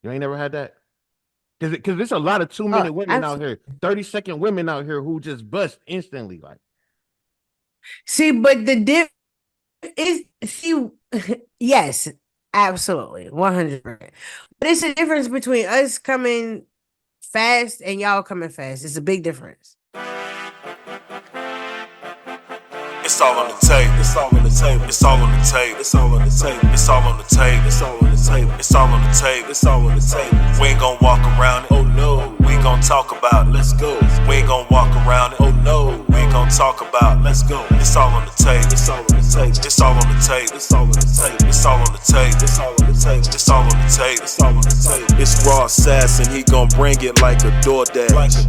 You ain't never had that? Because there's a lot of 2 minute women out here, 30-second women out here who just bust instantly. Like, See, but the diff is see, yes, absolutely, 100%. But it's a difference between us coming fast and y'all coming fast. It's a big difference. It's all on the table. It's all on the table. It's all on the table. It's all on the table. It's all on the table. It's all on the table. It's all on the table. It's all on the table. We ain't gonna walk around it. Oh no. We ain't gonna talk about it. Let's go. We ain't gonna walk around it. Oh no. We ain't gonna talk about it. Let's go. It's all on the table. It's all on the table. It's all on the table. It's all on the table. It's all on the table. It's all on the table. It's all on the table. It's all on the table. It's raw assassin. He gon' bring it like a DoorDash.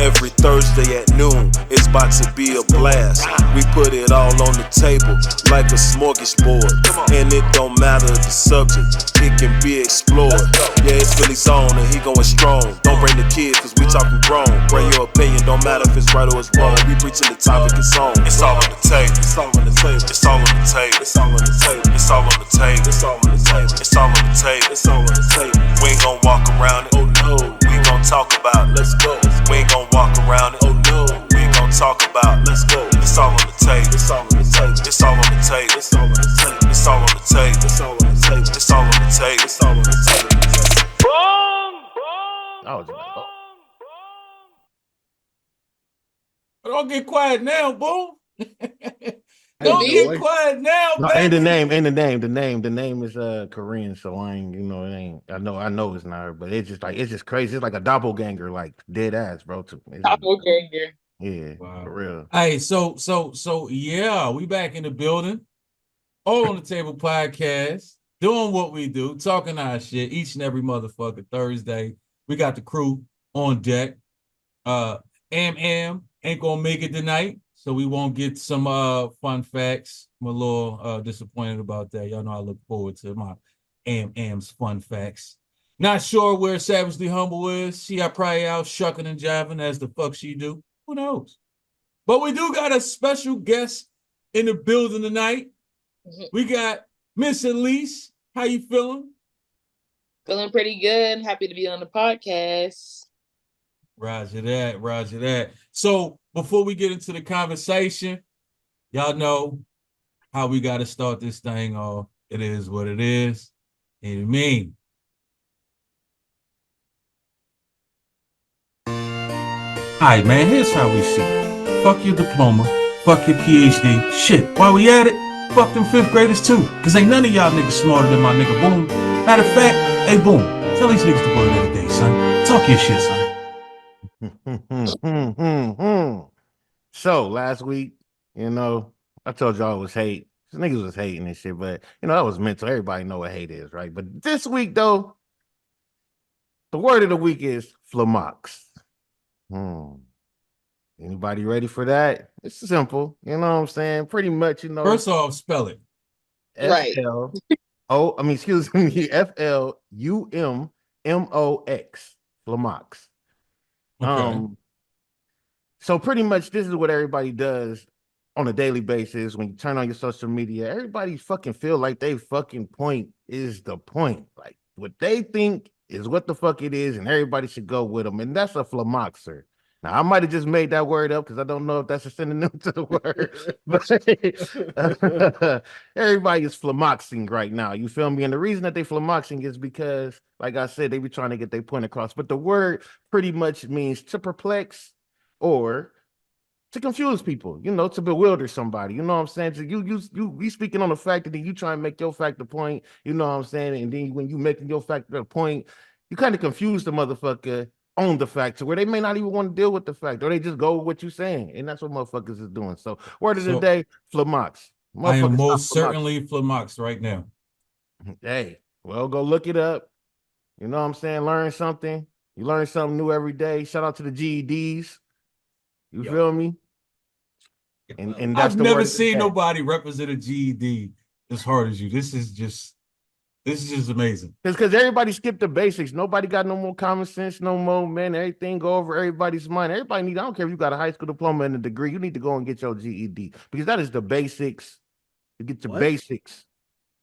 Every Thursday at noon, it's about to be a blast. We put it all on the table like a smorgasbord. And it don't matter the subject, it can be explored. Yeah, it's Philly zone and he going strong. Don't bring the kids cause we talking grown. Bring your opinion, don't matter if it's right or it's wrong. We preaching the topic it's on. It's all on the table. It's all on the table. It's all on the table. It's all on the table. It's all on the table. It's all on the table. It's all on the table. It's all on the table. We ain't gonna walk around it. Oh no. We ain't gonna talk about it. Let's go. We ain't gonna walk around it. Oh no. We ain't gonna talk about it. Let's go. It's all on the table. It's all on the table. It's all on the table. It's all on the table. It's all on the table. It's all on the table. It's all on the table. It's all on the table. Boom! I was like, oh. Don't get quiet now, boom. Don't get quiet now, No, baby. and the name is Korean, so I ain't, it ain't. I know it's not her, but it's just crazy. It's like a doppelganger, like dead ass, bro. Doppelganger. Yeah, Wow. for real. Hey, so yeah, we back in the building. All on the Table podcast, doing what we do, talking our shit each and every motherfucker Thursday. We got the crew on deck. Am ain't gonna make it tonight, so we won't get some fun facts. I'm a little disappointed about that. Y'all know I look forward to my Am's fun facts. Not sure where Savagely Humble is. She got probably out shucking and jiving as the fuck she do. Who knows? But we do got a special guest in the building tonight. We got Miss Elise. How you feeling? Feeling pretty good. Happy to be on the podcast. Roger that, roger that. So before we get into the conversation, y'all know how we got to start this thing off. It is what it is. And it mean. All right, man, here's how we see it. Fuck your diploma. Fuck your PhD. Shit, while we at it, fuck them fifth graders too. Because ain't none of y'all niggas smarter than my nigga Boom. Matter of fact, hey Boom, tell these niggas the word of the day, son. Talk your shit, son. So last week, I told y'all it was hate. Niggas was hating and shit, but that was mental. Everybody know what hate is, right? But this week though, the word of the week is flamox. Anybody ready for that? It's simple. You know what I'm saying? Pretty much, First off, spell it. Excuse me, FLUMMOX. Flamox. Okay. So pretty much this is what everybody does on a daily basis. When you turn on your social media, everybody fucking feel like they fucking point is the point. Like what they think is what the fuck it is, and everybody should go with them. And that's a flamoxer. Now I might have just made that word up because I don't know if that's a synonym to the word. But everybody is flamoxing right now. You feel me? And the reason that they flamoxing is because, like I said, they be trying to get their point across. But the word pretty much means to perplex or to confuse people, to bewilder somebody. You know what I'm saying? So you speaking on the fact, and then you try and make your fact the point, you know what I'm saying? And then when you making your fact the point, you kind of confuse the motherfucker on the fact to where they may not even want to deal with the fact, or they just go with what you're saying. And that's what motherfuckers is doing. So word of the day, flamox. I am most certainly flamox right now. Hey, well, go look it up. You know what I'm saying? Learn something. You learn something new every day. Shout out to the GEDs. You feel me? And that's I've never seen nobody represent a GED as hard as you. This is just amazing. Because everybody skipped the basics. Nobody got no more common sense no more, man. Everything go over everybody's mind. Everybody need, I don't care if you got a high school diploma and a degree, you need to go and get your GED because that is the basics. You get your basics.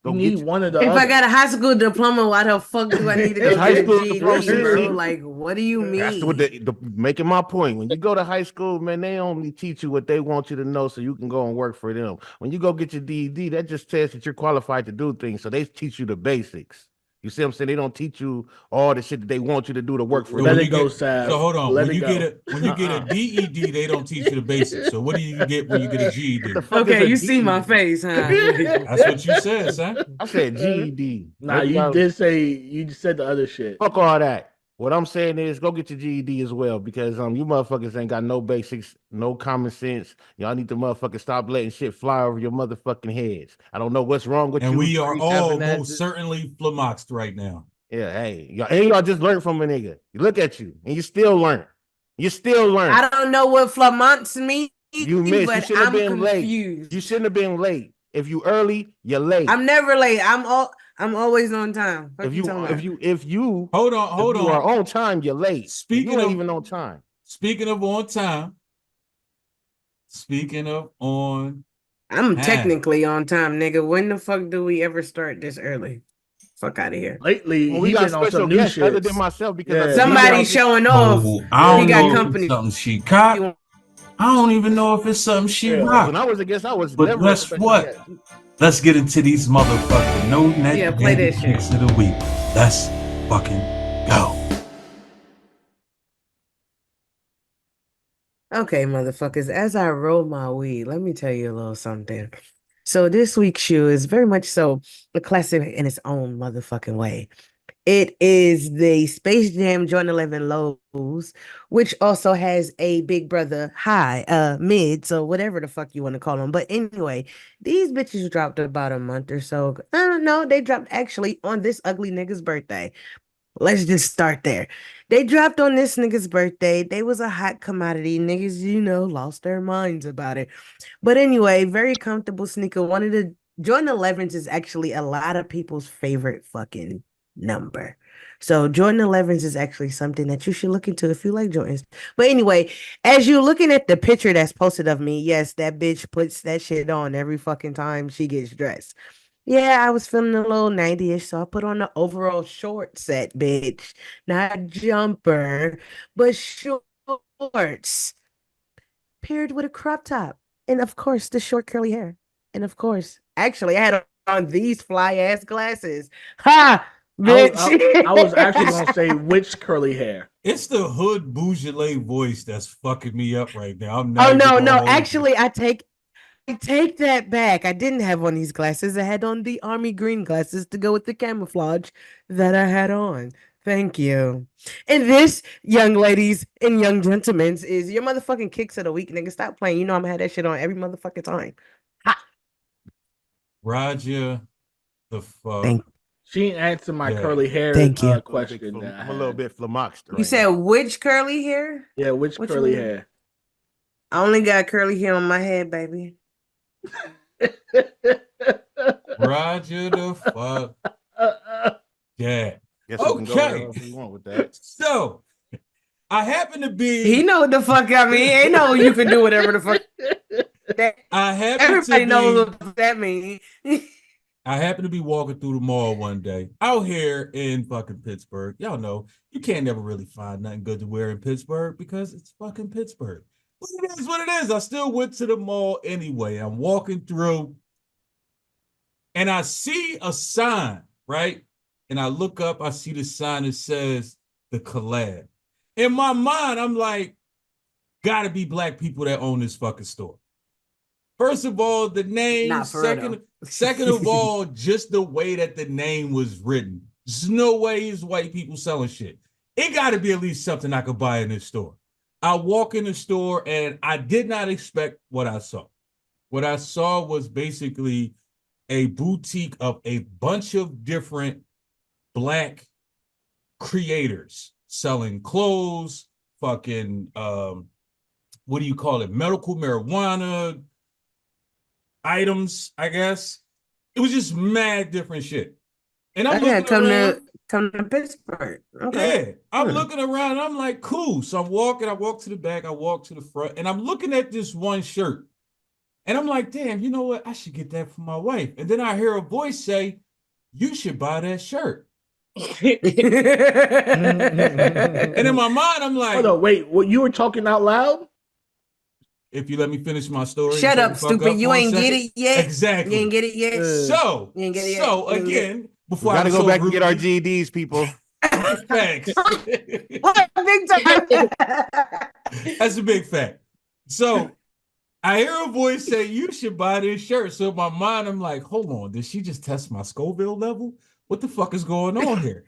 Go need get you. one of the If other. I got a high school diploma, why the fuck do I need to It's go high get a school diploma, GED, bro? see? Like, what do you That's mean? what making my point. When you go to high school, man, they only teach you what they want you to know so you can go and work for them. When you go get your DED, that just tests that you're qualified to do things. So they teach you the basics. You see what I'm saying? They don't teach you all the shit that they want you to do to work for So Let them. it go, Sav. so hold on. Let When it you go. get a DED, they don't teach you the basics. So what do you get when you get a GED? What the fuck is Okay, a you see my DED? face, huh? That's what you said, son. I said GED. Nah, Maybe you did say you said the other shit. fuck all that. What I'm saying is go get your GED as well because you motherfuckers ain't got no basics, no common sense. Y'all need to motherfucking stop letting shit fly over your motherfucking heads. I don't know what's wrong with And you. we are all having most certainly flummoxed right now. Yeah, hey, y'all just learned from a nigga. You look at you and you still learn. You still learn. I don't know what flamants mean, You missed. You but shouldn't have I'm been late. confused. You shouldn't have been late. If you early, you're late. I'm never late. I'm always on time. Fuck if you you talking if about? you if you Hold on, if hold you are on. on time, you're late. Speaking You ain't of even on time. Speaking of on time. Speaking of on I'm time. technically on time, nigga. When the fuck do we ever start this early? Fuck out of here. Lately, Well, we he got been on special some new guests other shit. than myself because Yeah, I he said been Somebody on- showing off. Oh, I He don't got know if company. it's something she caught. I don't even know if it's something she Yeah. rocked. when I was a guest, I was But never a guess special what? guest. Let's get into these motherfucking no net Yeah, play that shit. kicks of the week. Let's fucking go. Okay, motherfuckers, as I roll my weed, let me tell you a little something. So this week's shoe is very much so a classic in its own motherfucking way. It is the Space Jam Jordan 11 lows, which also has a big brother high, mid, so whatever the fuck you want to call them. But anyway, these bitches dropped about a month or so. No, they dropped actually on this ugly nigga's birthday. Let's just start there. They dropped on this nigga's birthday. They was a hot commodity. Niggas, lost their minds about it. But anyway, very comfortable sneaker. One of the Jordan 11s is actually a lot of people's favorite fucking number. So Jordan 11s is actually something that you should look into if you like Jordans. But anyway, as you're looking at the picture that's posted of me, yes, that bitch puts that shit on every fucking time she gets dressed. Yeah, I was feeling a little 90-ish, so I put on the overall short set, bitch. Not jumper, but shorts. Paired with a crop top. And of course, the short curly hair. And of course, actually, I had on these fly ass glasses. Ha! Bitch. I was actually gonna say which curly hair. It's the hood Beaujolais voice that's fucking me up right now. I'm Oh not even no, gonna no. hold you. Actually, I take that back. I didn't have on these glasses. I had on the army green glasses to go with the camouflage that I had on. Thank you. And this, young ladies and young gentlemen, is your motherfucking kicks of the week, nigga. Stop playing. You know I'm gonna have that shit on every motherfucking time. Ha! Roger the fuck. Thank She didn't answer my Yeah. curly hair Thank you. question. that I I'm a little had. bit flummoxed you. right Said now. which curly hair? Yeah, which Which curly one? hair? I only got curly hair on my head, baby. Roger the fuck. Yeah. Guess we can go Okay. wherever you want with that. So I happen to be He know what the fuck I mean. Ain't no you can do whatever the fuck. I happen Everybody to knows be what that means. I happened to be walking through the mall one day out here in fucking Pittsburgh. Y'all know you can't never really find nothing good to wear in Pittsburgh because it's fucking Pittsburgh. But it is what it is. I still went to the mall anyway. I'm walking through and I see a sign, right? And I look up, I see the sign that says the Colab. In my mind, I'm like, gotta be black people that own this fucking store. First of all, the name. Nah, for real, Second of all, just the way that the name was written. There's no way it's white people selling shit. It got to be at least something I could buy in this store. I walk in the store and I did not expect what I saw. What I saw was basically a boutique of a bunch of different black creators selling clothes, fucking what do you call it? Medical marijuana items, I guess. It was just mad different shit. And I'm yeah, looking around. come to Pittsburgh. Okay. Yeah, I'm looking around. I'm like, cool. So I'm walking. I walk to the back. I walk to the front, and I'm looking at this one shirt. And I'm like, damn, you know what? I should get that for my wife. And then I hear a voice say, you should buy that shirt. And in my mind, I'm like, Hold on, wait. What you were talking out loud? if you let me finish my story, Shut shut up, the fuck stupid. up You for a ain't get second. it yet. You Exactly. ain't get it yet. So, You ain't get it yet. You ain't get- again, We before I gotta was go so back and get our rudely- GEDs, people. Facts. What big time? That's a big fact. So I hear a voice say, you should buy this shirt. So in my mind, I'm like, hold on, did she just test my Scoville level? What the fuck is going on here?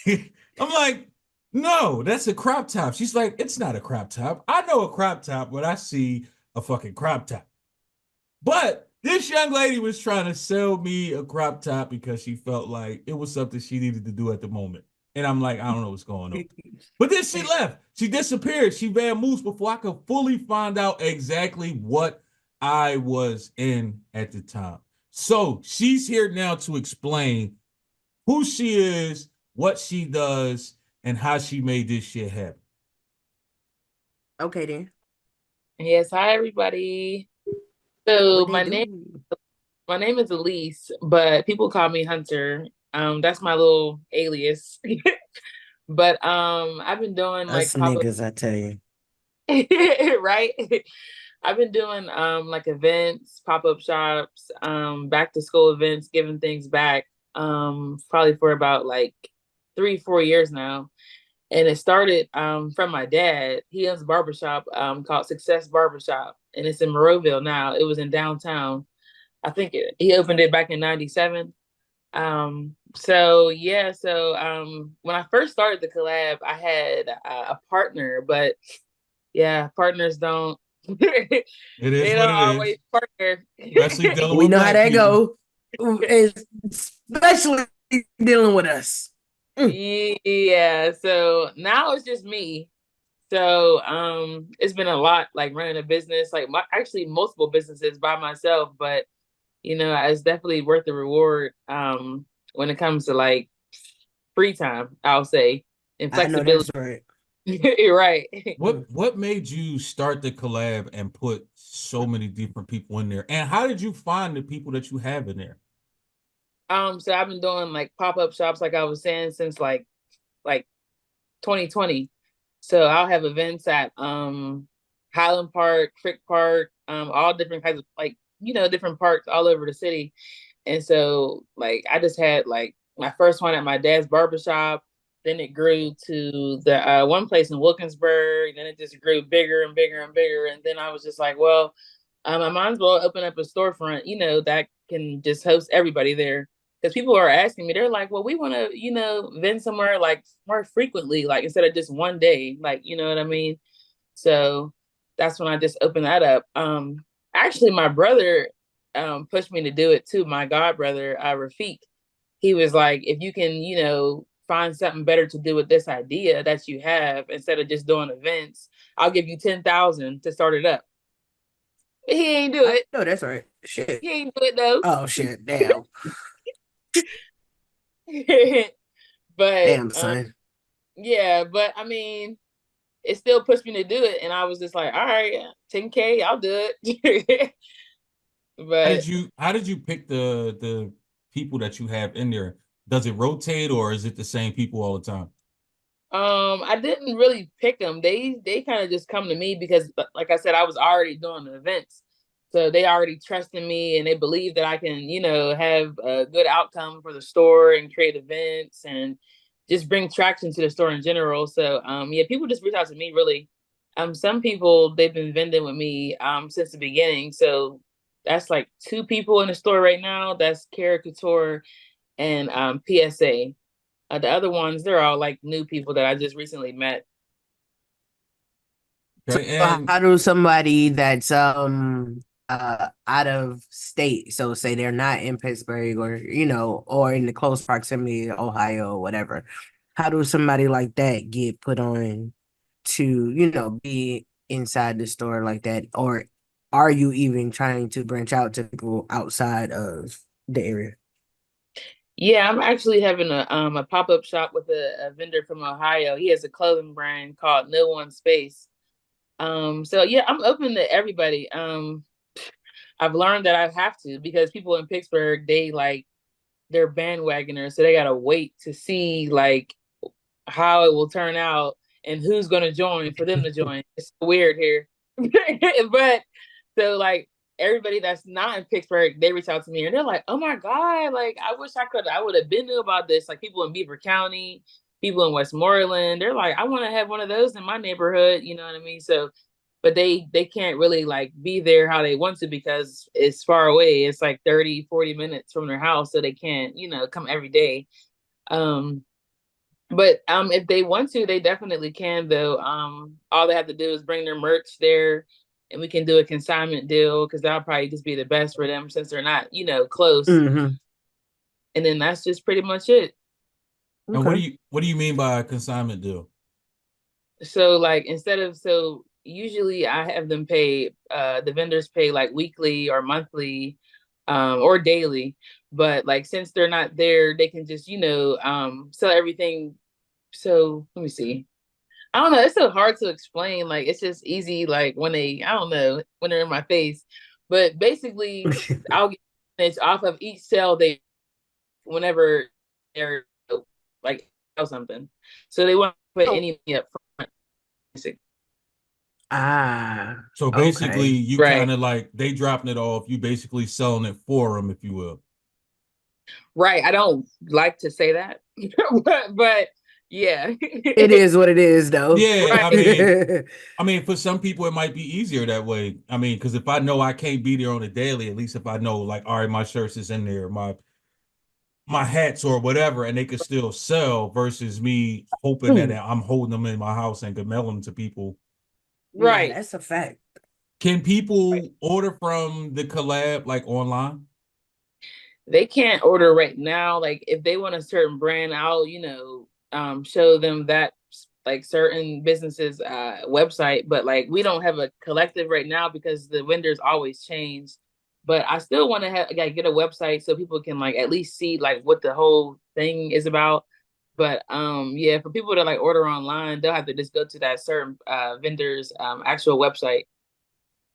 I'm like, no, that's a crop top. She's like, it's not a crop top. I know a crop top when I see a fucking crop top. But this young lady was trying to sell me a crop top because she felt like it was something she needed to do at the moment. And I'm like, I don't know what's going on. But then she left. She disappeared. She vamoosed before I could fully find out exactly what I was in at the time. So she's here now to explain who she is, what she does, and how she made this shit happen. Okay, then. Yes, hi everybody. So What they do? my name is Elise, but people call me Hunter. That's my little alias. But I've been doing like Us niggas, I tell you. right? I've been doing like events, pop-up shops, back to school events, giving things back probably for about like 3-4 years now. And it started from my dad. He owns a barbershop called Success Barbershop, and it's in Monroeville now. It was in downtown. I think he opened it back in '97. So when I first started the collab, I had a partner, but yeah, partners don't It is they what don't it always is. partner. Especially dealing We with know how black that people. go. Especially dealing with us. Yeah, so now it's just me. So it's been a lot, like running a business, like actually multiple businesses by myself, but you know, it's definitely worth the reward when it comes to like free time, I'll say, and I know flexibility. that's right. You're right. What made you start the collab and put so many different people in there? And how did you find the people that you have in there? So I've been doing like pop-up shops, like I was saying, since like 2020. So I'll have events at Highland Park, Frick Park, all different kinds of like, you know, different parks all over the city. And so like I just had like my first one at my dad's barbershop. Then it grew to the one place in Wilkinsburg. Then it just grew bigger and bigger and bigger. And then I was just like, well, I might as well open up a storefront, you know, that can just host everybody there. Because people are asking me, they're like, well, we want to, you know, vend somewhere like more frequently, like instead of just one day, like, you know what I mean? So that's when I just opened that up. Actually, my brother pushed me to do it too. My god brother, Rafiq, he was like, if you can, you know, find something better to do with this idea that you have instead of just doing events, I'll give you 10,000 to start it up. But he ain't do it. No, that's right. Shit. He ain't do it though. Oh shit. Damn. But Damn, son. yeah, but I mean, it still pushed me to do it, and I was just like, all right, 10K, I'll do it. But How did you pick the people that you have in there? Does it rotate or is it the same people all the time? I didn't really pick them. They kind of just come to me because, like I said, I was already doing the events, so they already trusted me and they believe that I can, you know, have a good outcome for the store and create events and just bring traction to the store in general. So yeah, people just reach out to me really. Some people they've been vending with me since the beginning. So that's like 2 people in the store right now. That's Caricature and PSA. The other ones, they're all like new people that I just recently met. Okay, So and how do somebody that's out of state, so say they're not in Pittsburgh or you know, or in the close proximity of Ohio or whatever, how do somebody like that get put on to, you know, be inside the store like that? Or are you even trying to branch out to people outside of the area? Yeah, I'm actually having a pop-up shop with a vendor from Ohio. He has a clothing brand called No One Space. So yeah, I'm open to everybody. I've learned that I have to, because people in Pittsburgh, they're bandwagoners, so they gotta wait to see like how it will turn out and who's gonna join for them to join. It's weird here. But so like everybody that's not in Pittsburgh, they reach out to me and they're like, "Oh my God, like I wish I would have been knew about this." Like people in Beaver County, people in Westmoreland, they're like, "I want to have one of those in my neighborhood," you know what I mean? So but they can't really like be there how they want to because it's far away. It's like 30-40 minutes from their house, so they can't, come every day. But if they want to, they definitely can though. All they have to do is bring their merch there and we can do a consignment deal, because that'll probably just be the best for them since they're not, close. Mhm. And then that's just pretty much it. And Okay. what do you mean by a consignment deal? So like usually I have them pay, the vendors pay like weekly or monthly, or daily. But like since they're not there, they can just, sell everything. So let me see. I don't know. It's so hard to explain. Like it's just easy, like I don't know, when they're in my face. But basically, I'll get percentage off of each sale they whenever they're like sell something. So they won't put any up front. Ah, So basically, okay. you Right. kind of like they dropping it off. You basically selling it for them, if you will. Right. I don't like to say that, but yeah. It is what it is, though. Yeah, Right. I mean, for some people it might be easier that way. I mean, because if I know I can't be there on a daily, at least if I know, like, all right, my shirts is in there, my hats or whatever, and they could still sell versus me hoping that I'm holding them in my house and can mail them to people. Yeah, Right. that's a fact. Can people order from the collab like online? They can't order right now. Like if they want a certain brand, I'll, show them that like certain businesses website, but like we don't have a collective right now because the vendors always change. But I still want to get a website so people can like at least see like what the whole thing is about. But yeah, for people to like order online, they'll have to just go to that certain vendor's actual website.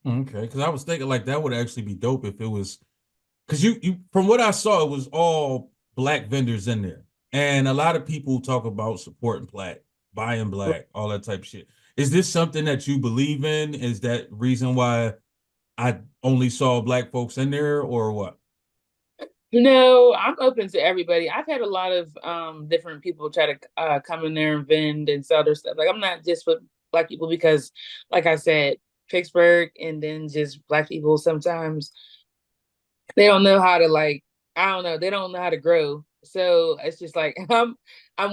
Okay, because I was thinking like that would actually be dope if it was, because you from what I saw, it was all Black vendors in there, and a lot of people talk about supporting Black, buying Black, all that type of shit. Is this something that you believe in? Is that reason why I only saw Black folks in there, or what? No, I'm open to everybody. I've had a lot of different people try to come in there and vend and sell their stuff. Like I'm not just with Black people because, like I said, Pittsburgh and then just Black people sometimes they don't know how to like, I don't know, they don't know how to grow. So it's just like I'm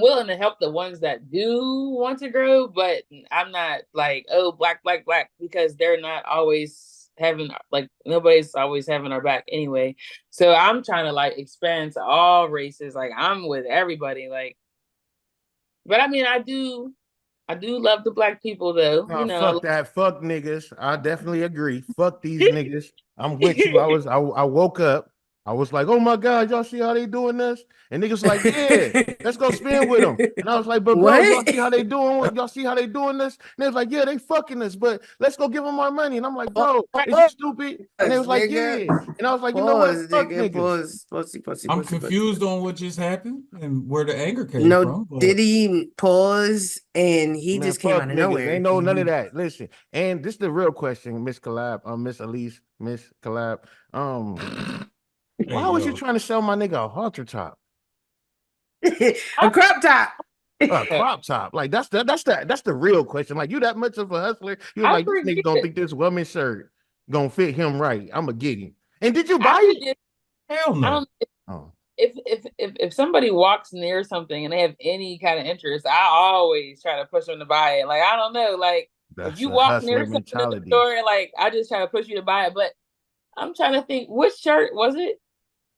willing to help the ones that do want to grow, but I'm not like, oh, Black, Black, Black, because they're not always having like nobody's always having our back anyway. So I'm trying to like expand to all races. Like I'm with everybody. Like, but I mean I do love the Black people though. Fuck that. Fuck niggas. I definitely agree. Fuck these niggas. I'm with you. I woke up. I was like, oh my God, y'all see how they doing this? And niggas like, yeah, let's go spin with them. And I was like, but bro, y'all What? see how they doing? Y'all see how they doing this? And they was like, yeah, they fucking us, but let's go give them our money. And I'm like, bro, is you stupid? And they was like, yeah. And I was like, you know what? Pause, Fuck nigga. niggas. Pause. Pussy. I'm confused on what just happened and where the anger came No, from. But did he pause and he Man, just came fuck out of niggas. nowhere? Ain't no none of that. Listen, and this is the real question, Miss Collab, Miss Elise, Miss Collab. hey, Why was you yo, trying to sell my nigga a halter top? A crop top. A crop top. Like that's the real question. Like you that much of a hustler. You was I like, this nigga don't forget. think this woman's shirt gonna fit him right. I'ma get him. And did you I buy it? forget. hell I no. don't Oh, if somebody walks near something and they have any kind of interest, I always try to push them to buy it. Like I don't know, like if that's you a walk hustler near something in the mentality. store, like I just try to push you to buy it. But I'm trying to think, which shirt was it?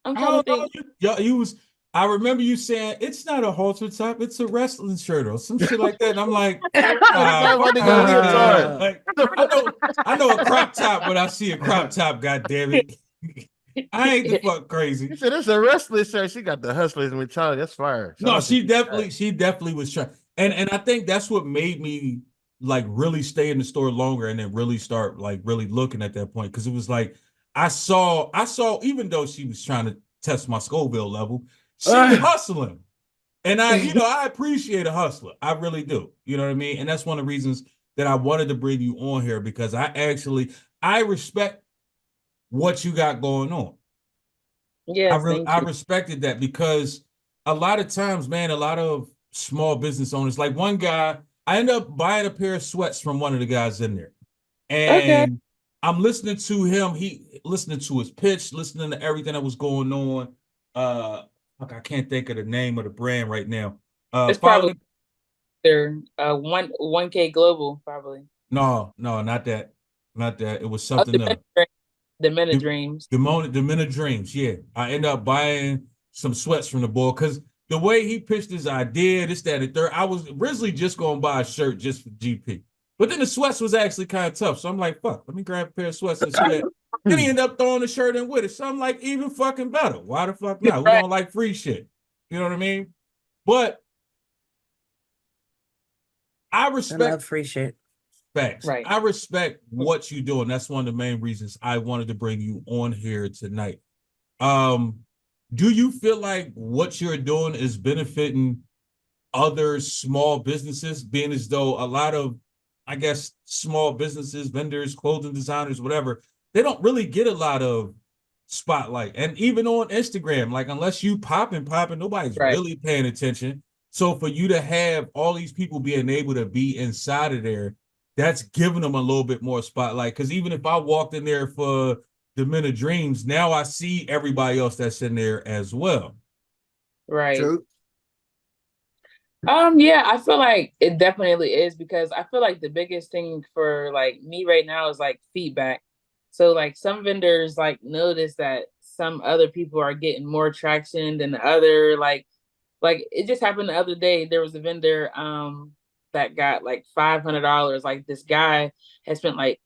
I'm I trying to don't know. think. You was. I remember you saying it's not a halter top, it's a wrestling shirt or some shit like that. And I'm like, That's my fuck nigga a out of here. leotard. Like, I know a crop top, but I see a crop top. God damn it, I ain't the fuck crazy. He said it's a wrestler shirt. She got the hustler's mentality. That's fire. Shout No, out to she definitely was trying, and I think that's what made me like really stay in the store longer and then really start like really looking at that point because it was like I saw, even though she was trying to test my Scoville level, she was hustling. And I appreciate a hustler. I really do. You know what I mean? And that's one of the reasons that I wanted to bring you on here, because I respect what you got going on. Yes, thank I you. respected that, because a lot of times, man, a lot of small business owners, like one guy, I ended up buying a pair of sweats from one of the guys in there. Okay. And I'm listening to him, listening to his pitch, listening to everything that was going on. I can't think of the name of the brand right now. It's probably their 1K Global, probably. No, not that. Not that. It was something else. The Men of Dreams. The Men of Dreams, yeah. I end up buying some sweats from the boy, because the way he pitched his idea, this, that, and third, I was originally just going to buy a shirt just for GP. But then the sweats was actually kind of tough. So I'm like, fuck, let me grab a pair of sweats and sweat. Then he ended up throwing the shirt in with it. So I'm like, even fucking better. Why the fuck not? We don't like free shit. You know what I mean? But I respect free shit. facts. Right. I respect what you do, and that's one of the main reasons I wanted to bring you on here tonight. Do you feel like what you're doing is benefiting other small businesses, being as though a lot of, I guess, small businesses, vendors, clothing designers, whatever, they don't really get a lot of spotlight? And even on Instagram, like, unless you popping, nobody's really paying attention. So for you to have all these people being able to be inside of there, that's giving them a little bit more spotlight. Because even if I walked in there for the Men of Dreams, now I see everybody else that's in there as well. Right. True. Yeah, I feel like it definitely is, because I feel like the biggest thing for like me right now is like feedback. So like some vendors like notice that some other people are getting more traction than the other. Like it just happened the other day. There was a vendor that got like $500. Like this guy has spent like,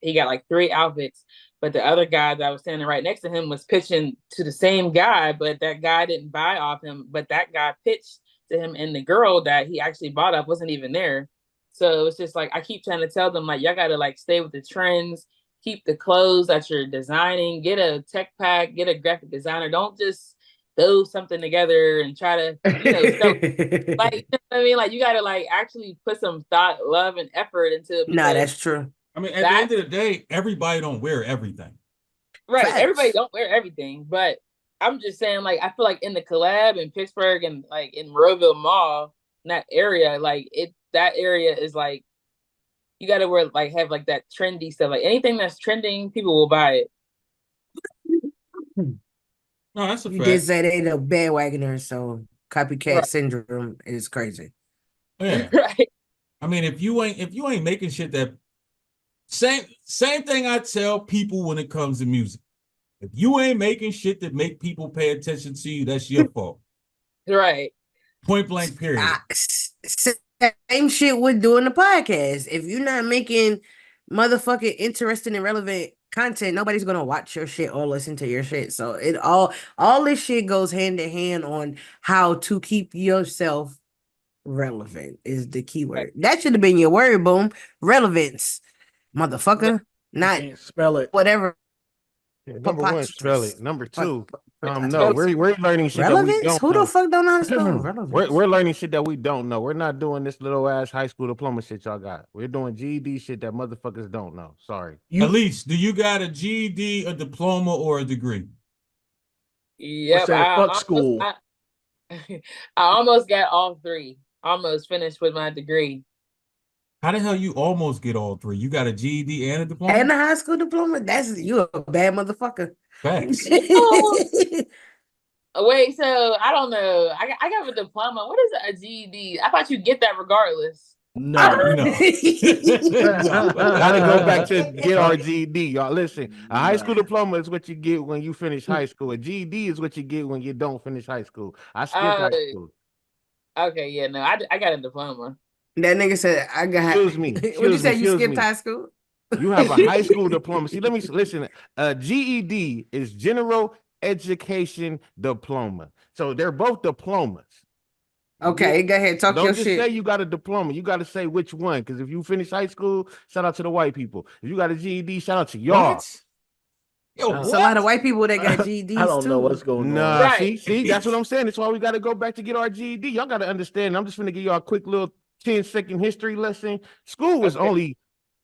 he got like 3 outfits, but the other guy that was standing right next to him was pitching to the same guy, but that guy didn't buy off him. But that guy pitched to him, and the girl that he actually bought off wasn't even there. So it's just like I keep trying to tell them, like, y'all gotta like stay with the trends, keep the clothes that you're designing, get a tech pack, get a graphic designer. Don't just throw something together and try to, sell. Like, you know what I mean? Like, you gotta like actually put some thought, love, and effort into it. Nah, that's true. I mean, at the end of the day, everybody don't wear everything. Right. Facts. Everybody don't wear everything, but I'm just saying, like, I feel like in the Colab in Pittsburgh and like in Roeville Mall, in that area, like that area is like, you gotta wear, like, have like that trendy stuff. Like anything that's trending, people will buy it. No, that's a You fact. did say they the bandwagoners, so copycat syndrome is crazy. Yeah. Right. I mean, if you ain't making shit that same thing I tell people when it comes to music. If you ain't making shit that make people pay attention to you, that's your fault. Right. Point blank, period. Same shit with doing the podcast. If you're not making motherfucking interesting and relevant content, nobody's gonna watch your shit or listen to your shit. So it all this shit goes hand in hand on how to keep yourself relevant is the key word. That should have been your word, boom. Relevance, motherfucker. Not Can't spell it. whatever. Yeah, number one, spell it. Number two, no, Relevance? we're learning shit that we don't Who know. the fuck don't know how to spell relevance? We're learning shit that we don't know. We're not doing this little ass high school diploma shit y'all got. We're doing GED shit that motherfuckers don't know. Sorry. At least, do you got a GED, a diploma, or a degree? Yep. Fuck school. I almost got all 3. Almost finished with my degree. How the hell you almost get all 3? You got a GED and a diploma? And a high school diploma? That's you a bad motherfucker. Facts. Wait, so I don't know. I got a diploma. What is a GED? I thought you get that regardless. No. Gotta go back to get our GED, y'all. Listen, a high school diploma is what you get when you finish high school. A GED is what you get when you don't finish high school. I skipped high school. Okay, yeah, no, I got a diploma. That nigga said, I got. Excuse me. What you say? You skipped high school? You have a high school diploma. See, let me listen. GED is General Education Diploma. So they're both diplomas. Okay, go ahead. Talk your shit. Don't just say you got a diploma. You got to say which one. Because if you finish high school, shout out to the white people. If you got a GED, shout out to y'all. What? Yo, It's It's a lot of what? white people that got GEDs I don't too. know what's going Nah, on. Right. see, that's what I'm saying. That's why we got to go back to get our GED. Y'all got to understand. I'm just gonna give y'all a quick little 10-second history lesson. School was Okay. only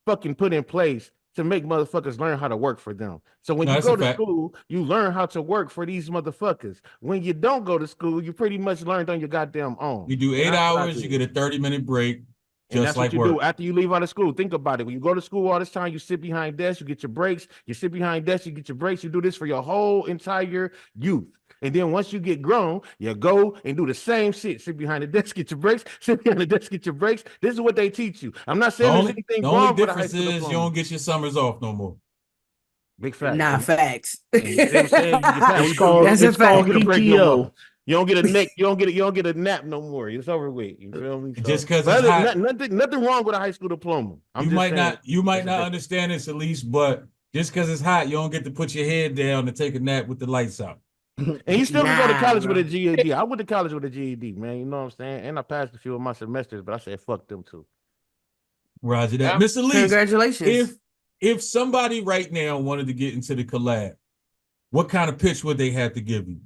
fucking put in place to make motherfuckers learn how to work for them. So when No, you that's a go to fact. school, you learn how to work for these motherfuckers. When you don't go to school, you pretty much learned on your goddamn own. You do And 8 that's what I hours, you did. get a 30-minute break, And just that's what like you work. do after you leave out of school. Think about it. When you go to school all this time, you sit behind desks, you get your breaks. You sit behind desks, you get your breaks. You do this for your whole entire youth. And then once you get grown, you go and do the same shit. Sit behind the desk, get your breaks. Sit behind the desk, get your breaks. This is what they teach you. I'm not The saying there's only anything the only wrong with a high difference school is you diploma. don't get your summers off no more. Big fact. Nah, facts. And you see what I'm saying? You pass, It's you called That's a it's called don't get a fact. break no more. PTO. You don't get a neck. You don't get a nap no more. It's over with. You feel me? Just So, because but it's hot, nothing wrong with a high school diploma. I'm you just might saying. not It's a difference. understand this at least, but just because it's hot, you don't get to put your head down and take a nap with the lights out. And you still can go to Nah, college with a bro. GED. I went to college with a GED, man. You know what I'm saying? And I passed a few of my semesters, but I said fuck them too. Roger that. Yeah. Mr. Least, Congratulations. if somebody right now wanted to get into the collab, what kind of pitch would they have to give you?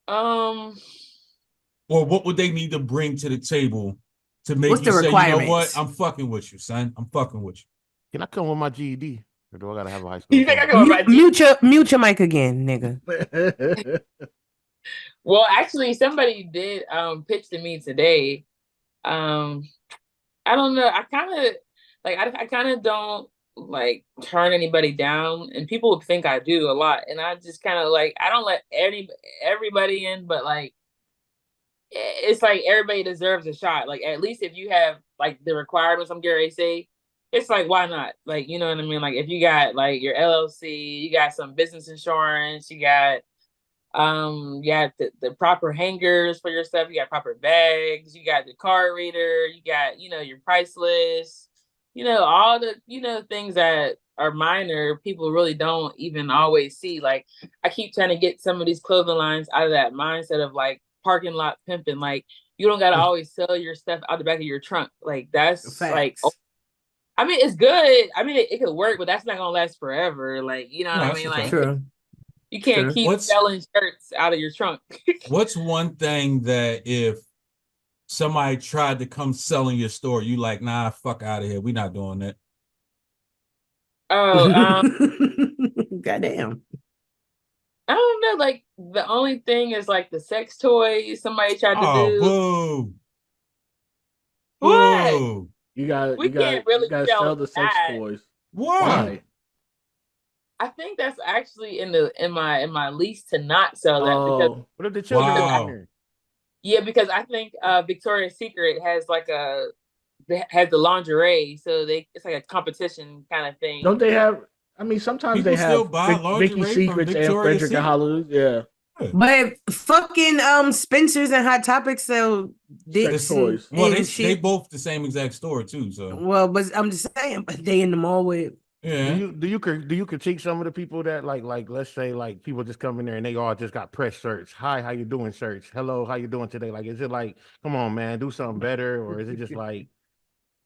Um, Or what would they need to bring to the table to make What's you the say, you know what, requirements? I'm fucking with you, son. I'm fucking with you. Can I come with my GED? Or do I gotta have a high school you think I diploma? can write? Mute your mic again, nigga. Well, actually, somebody did pitch to me today. Um, I don't know. I kind of like I kind of don't like turn anybody down, and people think I do a lot, and I just kind of like I don't let everybody in, but like it's like everybody deserves a shot. Like at least if you have like the requirements, I'm Gary say, it's like why not? Like you know what I mean? Like if you got like your LLC, you got some business insurance, you got the proper hangers for your stuff, you got proper bags, you got the card reader, you got your price list, all the things that are minor people really don't even always see. Like I keep trying to get some of these clothing lines out of that mindset of like parking lot pimping. Like you don't got to always sell your stuff out the back of your trunk. Like that's like Facts. I mean it's good, I mean it could work, but that's not gonna last forever. Like you know No, what I that's mean? a Like fact. True. you can't True. keep selling shirts out of your trunk. What's one thing that if somebody tried to come sell in your store, you like, nah, fuck out of here. We're not doing that. Oh, Goddamn. I don't know. Like the only thing is like the sex toys somebody tried to Oh, do. boo. What? Boo. We can't really gotta sell sell the sex that. toys. Why? Why? I think that's actually in my lease to not sell that because Oh, What if the children go in Wow. there? yeah, because I think Victoria's Secret has like has the lingerie, so it's like a competition kind of thing. don't they have? I mean, sometimes People they still have buy Vicky lingerie from Secrets and Victoria's Frederick and Secret. Hollywood. Yeah, But fucking Spencer's and Hot Topics sell dicks sex toys. Well, and they shit. both the same exact store too. So Well, but I'm just saying, but they in the mall with yeah. Do you critique some of the people that like let's say like people just come in there and they all just got press shirts. Hi, how you doing shirts? Hello, how you doing today? Like is it like, come on, man, do something better, or is it just like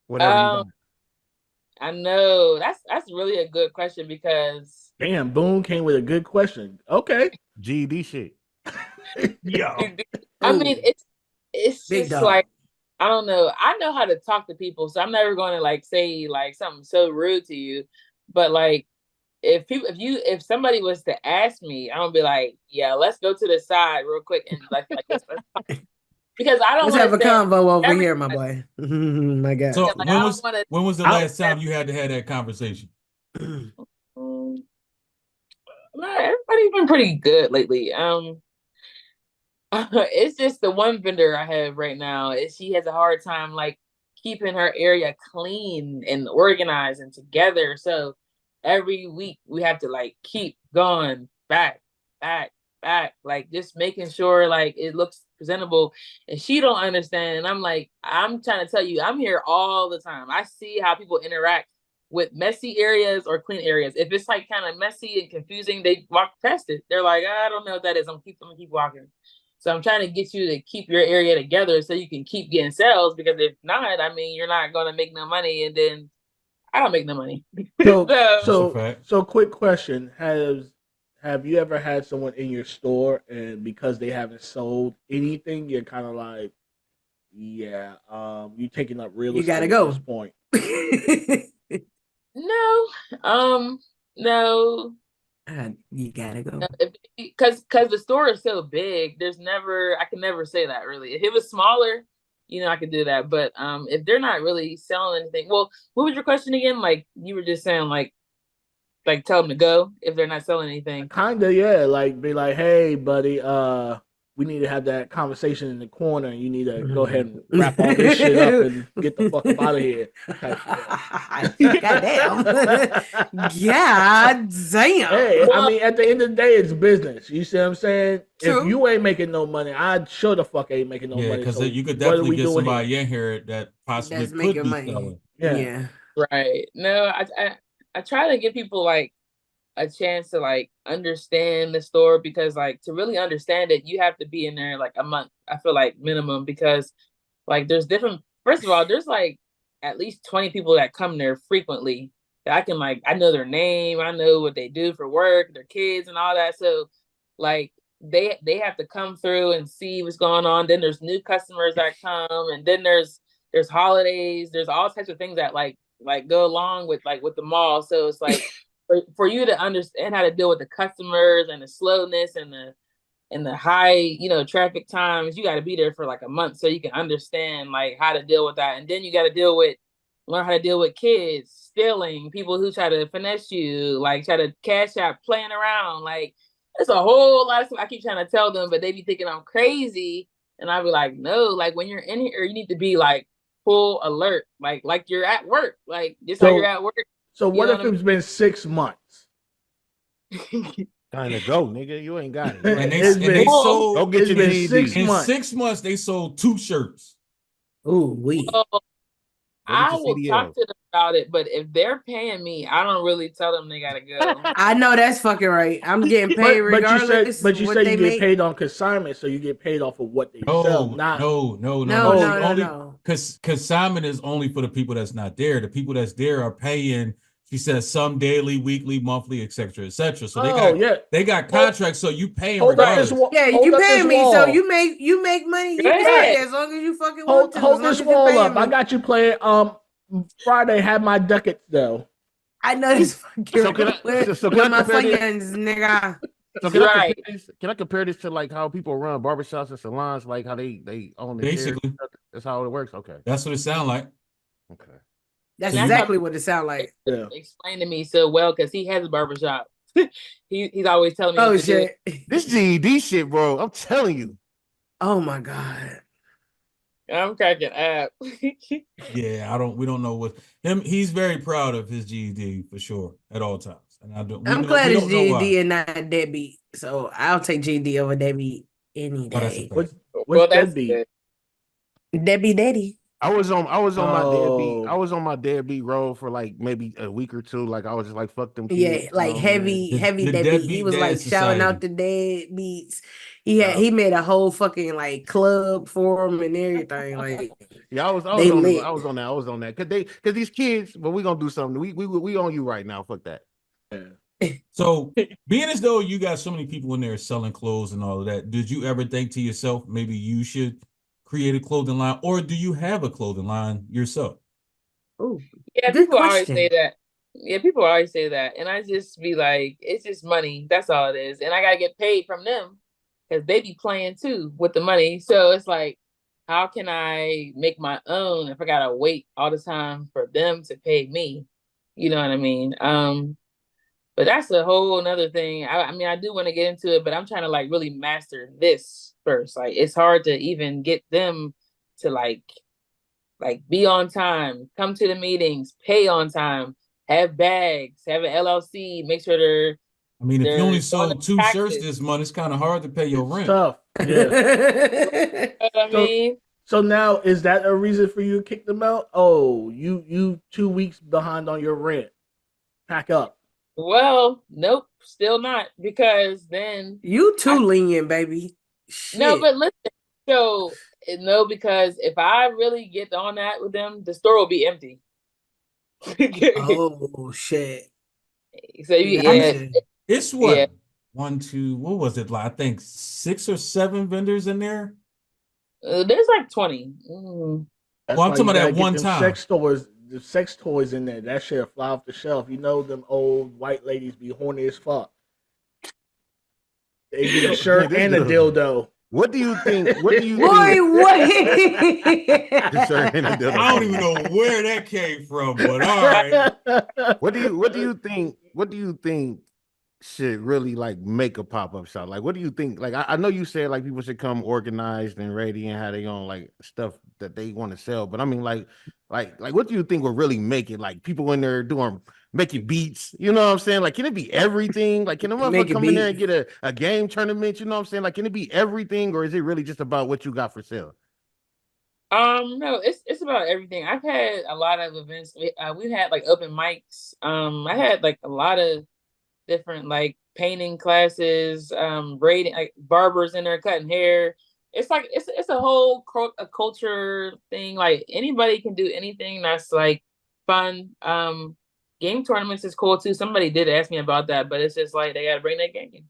whatever you got? I know that's really a good question because Damn, Boone came with a good question. Okay, GED shit. yo, I mean it's big just dog. like I don't know. I know how to talk to people, so I'm never going to like say like something so rude to you. But like, if somebody was to ask me, I'm gonna be like, yeah, let's go to the side real quick and like let's talk. Because I don't Let's want have to a say convo over every here, my boy. My God. So like I don't want to. when was the last time you had to have that conversation? Everybody's been pretty good lately. It's just the one vendor I have right now. She has a hard time like keeping her area clean and organized and together. So every week we have to like keep going back, back, like just making sure like it looks presentable. And she don't understand. And I'm like, I'm trying to tell you, I'm here all the time. I see how people interact with messy areas or clean areas. If it's like kind of messy and confusing, they walk past it. They're like, I don't know what that is. I'm gonna keep walking. So I'm trying to get you to keep your area together so you can keep getting sales, because if not, I mean, you're not going to make no money. And then I don't make no money. So, So- so, That's a fact. so, quick question: Have you ever had someone in your store and because they haven't sold anything, you're kind of like, yeah, you taking up real You estate gotta at go. this point? No, no. You gotta go. Because the store is so big, I can never say that really. If it was smaller, I could do that. But if they're not really selling anything, well, what was your question again? Like you were just saying, like tell them to go if they're not selling anything. Kinda, yeah. Like be like, hey, buddy, we need to have that conversation in the corner. You need to go ahead and wrap all this shit up and get the fuck up out of here. Type shit. Goddamn. God damn. Hey, I mean, at the end of the day, it's business. You see what I'm saying? True. If you ain't making no money, I sure the fuck ain't making no Yeah, money. because So you could what are definitely we get doing somebody here? in here that possibly That's could making be money. selling. Yeah. Right. No, I try to give people like a chance to like understand the store because like to really understand it, you have to be in there like a month. I feel like minimum because like there's different. First of all, there's like at least 20 people that come there frequently. That I know their name, I know what they do for work, their kids and all that. So like they have to come through and see what's going on. Then there's new customers that come, and then there's holidays. There's all types of things that like go along with the mall. So it's like for you to understand how to deal with the customers and the slowness and the high, traffic times, you got to be there for like a month so you can understand like how to deal with that. And then you got to learn how to deal with kids stealing, people who try to finesse you, like try to cash out, playing around. Like it's a whole lot of stuff I keep trying to tell them, but they be thinking I'm crazy. And I be like, no, like when you're in here, you need to be like full alert, like you're at work, like just how you're at work. So what know if what I it's been 6 months? Time to go, nigga. You ain't got it. And It's they Go sold get it's your been GED. 6 in months. 6 months. They sold 2 shirts. Ooh, we. Well, Go get I your will CDL. talk to them about it, but if they're paying me, I don't really tell them they gotta go. I know that's fucking right. I'm getting paid regardless But you what said they you get make. paid on consignment, so you get paid off of what they sell, not No, It's no, only no. because consignment is only for the people that's not there. The people that's there are paying. She says some daily, weekly, monthly, etc., etc. So they got contracts. So you pay them hold up this regardless. wall. Yeah, hold you up this paying me, so wall. you make money. You Go can ahead. stay as long as you fucking want to. Hold as long this as you're wall paying up. me. I got you playing. Friday have my ducats though. I know this fucking So can I- where, so can where I my compare this? funyuns, nigga. So can I compare Right. this? Can I compare this to like how people run barbershops and salons, like how they own the chairs? Basically, That's how it works. Okay. that's what it sounds like. Okay. That's So you- exactly what it sounds like. Yeah. Explain to me so well because he has a barbershop. He's always telling me Oh what to do. shit. This GED shit, bro. I'm telling you. Oh my god. I'm cracking up. Yeah, we don't know what him. He's very proud of his GED for sure at all times, and I'm glad we it's don't know why. GED and not deadbeat. So I'll take GED over deadbeat any Oh, that's a day. fact. What's that's deadbeat? good. Deadbeat daddy. I was on my deadbeat. Oh. I was on my deadbeat roll for like maybe a week or two. Like I was just like fuck them kids. Yeah, like man. heavy The deadbeat. He Deadbeat was Dad like shouting out Society. the deadbeats. He made a whole fucking like club for him and everything. Like Yeah, I was they on lit. I was on that. Cause these kids, but we gonna do something. We on you right now. Fuck that. So, being as though you got so many people in there selling clothes and all of that, did you ever think to yourself maybe you should create a clothing line, or do you have a clothing line yourself? Ooh, Yeah, good people always question. say that. Yeah, people always say that. And I just be like, it's just money. That's all it is. And I gotta get paid from them because they be playing too with the money. So it's like, how can I make my own if I gotta wait all the time for them to pay me? You know what I mean? But that's a whole nother thing. I mean, I do want to get into it, but I'm trying to like really master this first. Like it's hard to even get them to like be on time, come to the meetings, pay on time, have bags, have an LLC, make sure they're I mean, if you only doing sold the 2 shirts taxes. this month, it's kind of hard to pay your It's rent. tough. Yeah. You know what I So- mean? So now is that a reason for you to kick them out? Oh, you 2 weeks behind on your rent. Pack up. Well, nope, still not because then You too lenient, baby. Shit. no, but listen, no, because if I really get on that with them, the store will be empty. Oh shit. So yeah, Gotcha. It's yeah. what? One, two, what was it? I think 6 or 7 vendors in there. There's like 20. Mm. That's Well, I'm why talking you about gotta at get one them time. the sex toys in there. That shit'll fly off the shelf. You know them old white ladies be horny as fuck. They get a Man, shirt this and a dude. dildo. What do you think? What do you Boy, think? what? Sir, ain't a dildo I don't crazy. even know where that came from, but all right. What do you think? What do you think should really like make a pop-up shop? Like, what do you think? Like, I know you said like people should come organized and ready and have their own like stuff that they want to sell, but I mean, like, what do you think will really make it? Like, people in there making beats, you know what I'm saying? Like, can it be everything? Like, can a Make motherfucker it come in there and beat. get a game tournament? You know what I'm saying? Like, can it be everything, or is it really just about what you got for sale? No, it's about everything. I've had a lot of events. We've had like open mics. I had like a lot of different like painting classes, braiding, like barbers in there cutting hair. It's like it's a whole a culture thing. Like anybody can do anything that's like fun. Game tournaments is cool too. Somebody did ask me about that, but it's just like they gotta bring that game.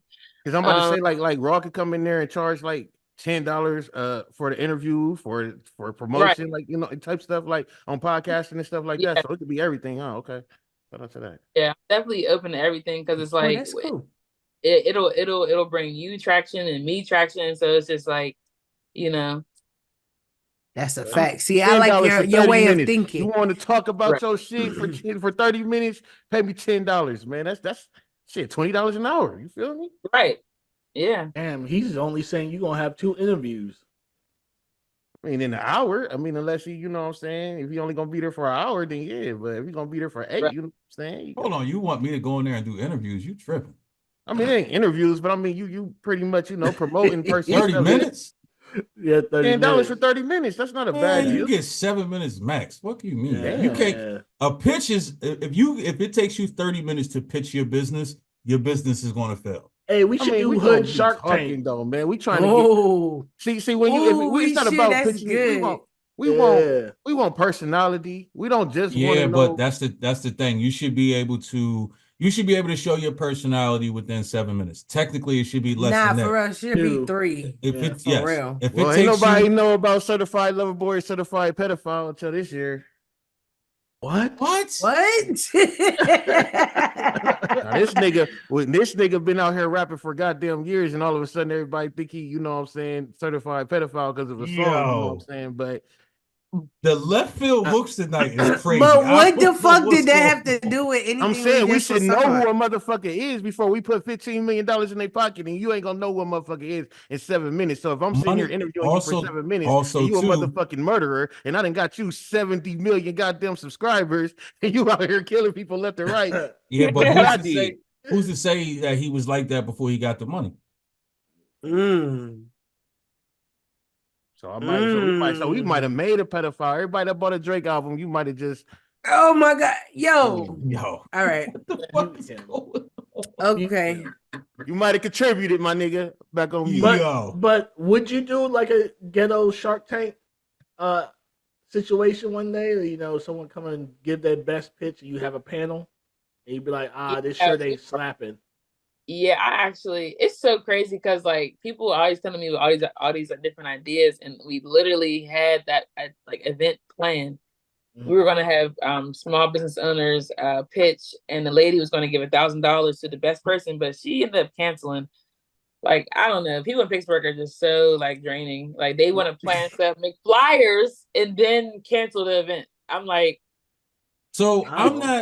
Because I'm about to Um, say like Raw could come in there and charge like $10 for the interview for right. promotion, like type stuff like on podcasting and stuff like that. Yeah, So it could be everything. Oh, okay. Shout out to that. yeah. Definitely open to everything because it's Oh, like that's cool. it'll bring you traction and me traction. So it's just like, you know, That's a I'm fact. See, I like $10 for your 30 way of minutes. You thinking. want to talk about right. your shit for 30 minutes? Pay me $10, man. That's shit, $20 an hour. You feel me? Right. Yeah. Damn, he's only saying you're gonna have 2 interviews. I mean, in an hour. I mean, unless you know what I'm saying. If you only gonna be there for an hour, then yeah. But if you're gonna be there for 8, Right. you know what I'm saying. Hold on, you want me to go in there and do interviews? You tripping? I mean, it ain't interviews, but I mean, you pretty much promoting person 30 stuff. minutes? Yeah, 30 $10 minutes. for 30 minutes. That's not a Man, bad you deal. get 7 minutes max. What do you mean? Yeah. You can't. A pitch is if it takes you 30 minutes to pitch your business is going to fail. Hey, we I should mean, do we gonna Hood be Shark talking Tank. though, man. We trying to get Oh, see when you if we it's not should. about That's pitching it. good. Yeah. We want personality. We don't just want Yeah, to but know. that's the thing. You should be able to show your personality within 7 minutes. Technically, it should be less Nah, than for that. real, should be 3. If Yeah. it's For real. if Well, it ain't takes nobody you know about certified lover boy, certified pedophile until this year. What? what? What? Now this nigga been out here rapping for goddamn years, and all of a sudden everybody think he, you know what I'm saying, certified pedophile because of a song, you know what I'm Yo, saying? But the left field I, hooks tonight is crazy. But I what the don't know fuck what's did that have going to do with I'm anything we saying we just should was know talking who a about? motherfucker is before we put $15 million in their pocket, and you ain't gonna know who a motherfucker is in 7 minutes. So if I'm on. sitting here Money interviewing you for also 7 minutes and also you a too. motherfucking murderer, and I done got you 70 million goddamn subscribers, and you out here killing people left and right, Yeah, but look what I did. who's to say that he was like that before he got the money? Mm. So we might have Mm. made a pedophile. Everybody that bought a Drake album, you might have just Oh my god. Yo. Yo, All right. what the fuck is going Okay. you might have contributed, my nigga. Back on you. But would you do like a ghetto Shark Tank situation one day? Or, someone come and give their best pitch and you have a panel and you'd be like, this shirt ain't slapping. Yeah, it's so crazy because like people are always telling me all these different ideas, and we literally had that like event planned. We were gonna have small business owners pitch, and the lady was gonna give $1,000 to the best person, but she ended up canceling. Like, I don't know, people in Pittsburgh are just so like draining. Like they want to plan stuff, make flyers, and then cancel the event. I'm like, So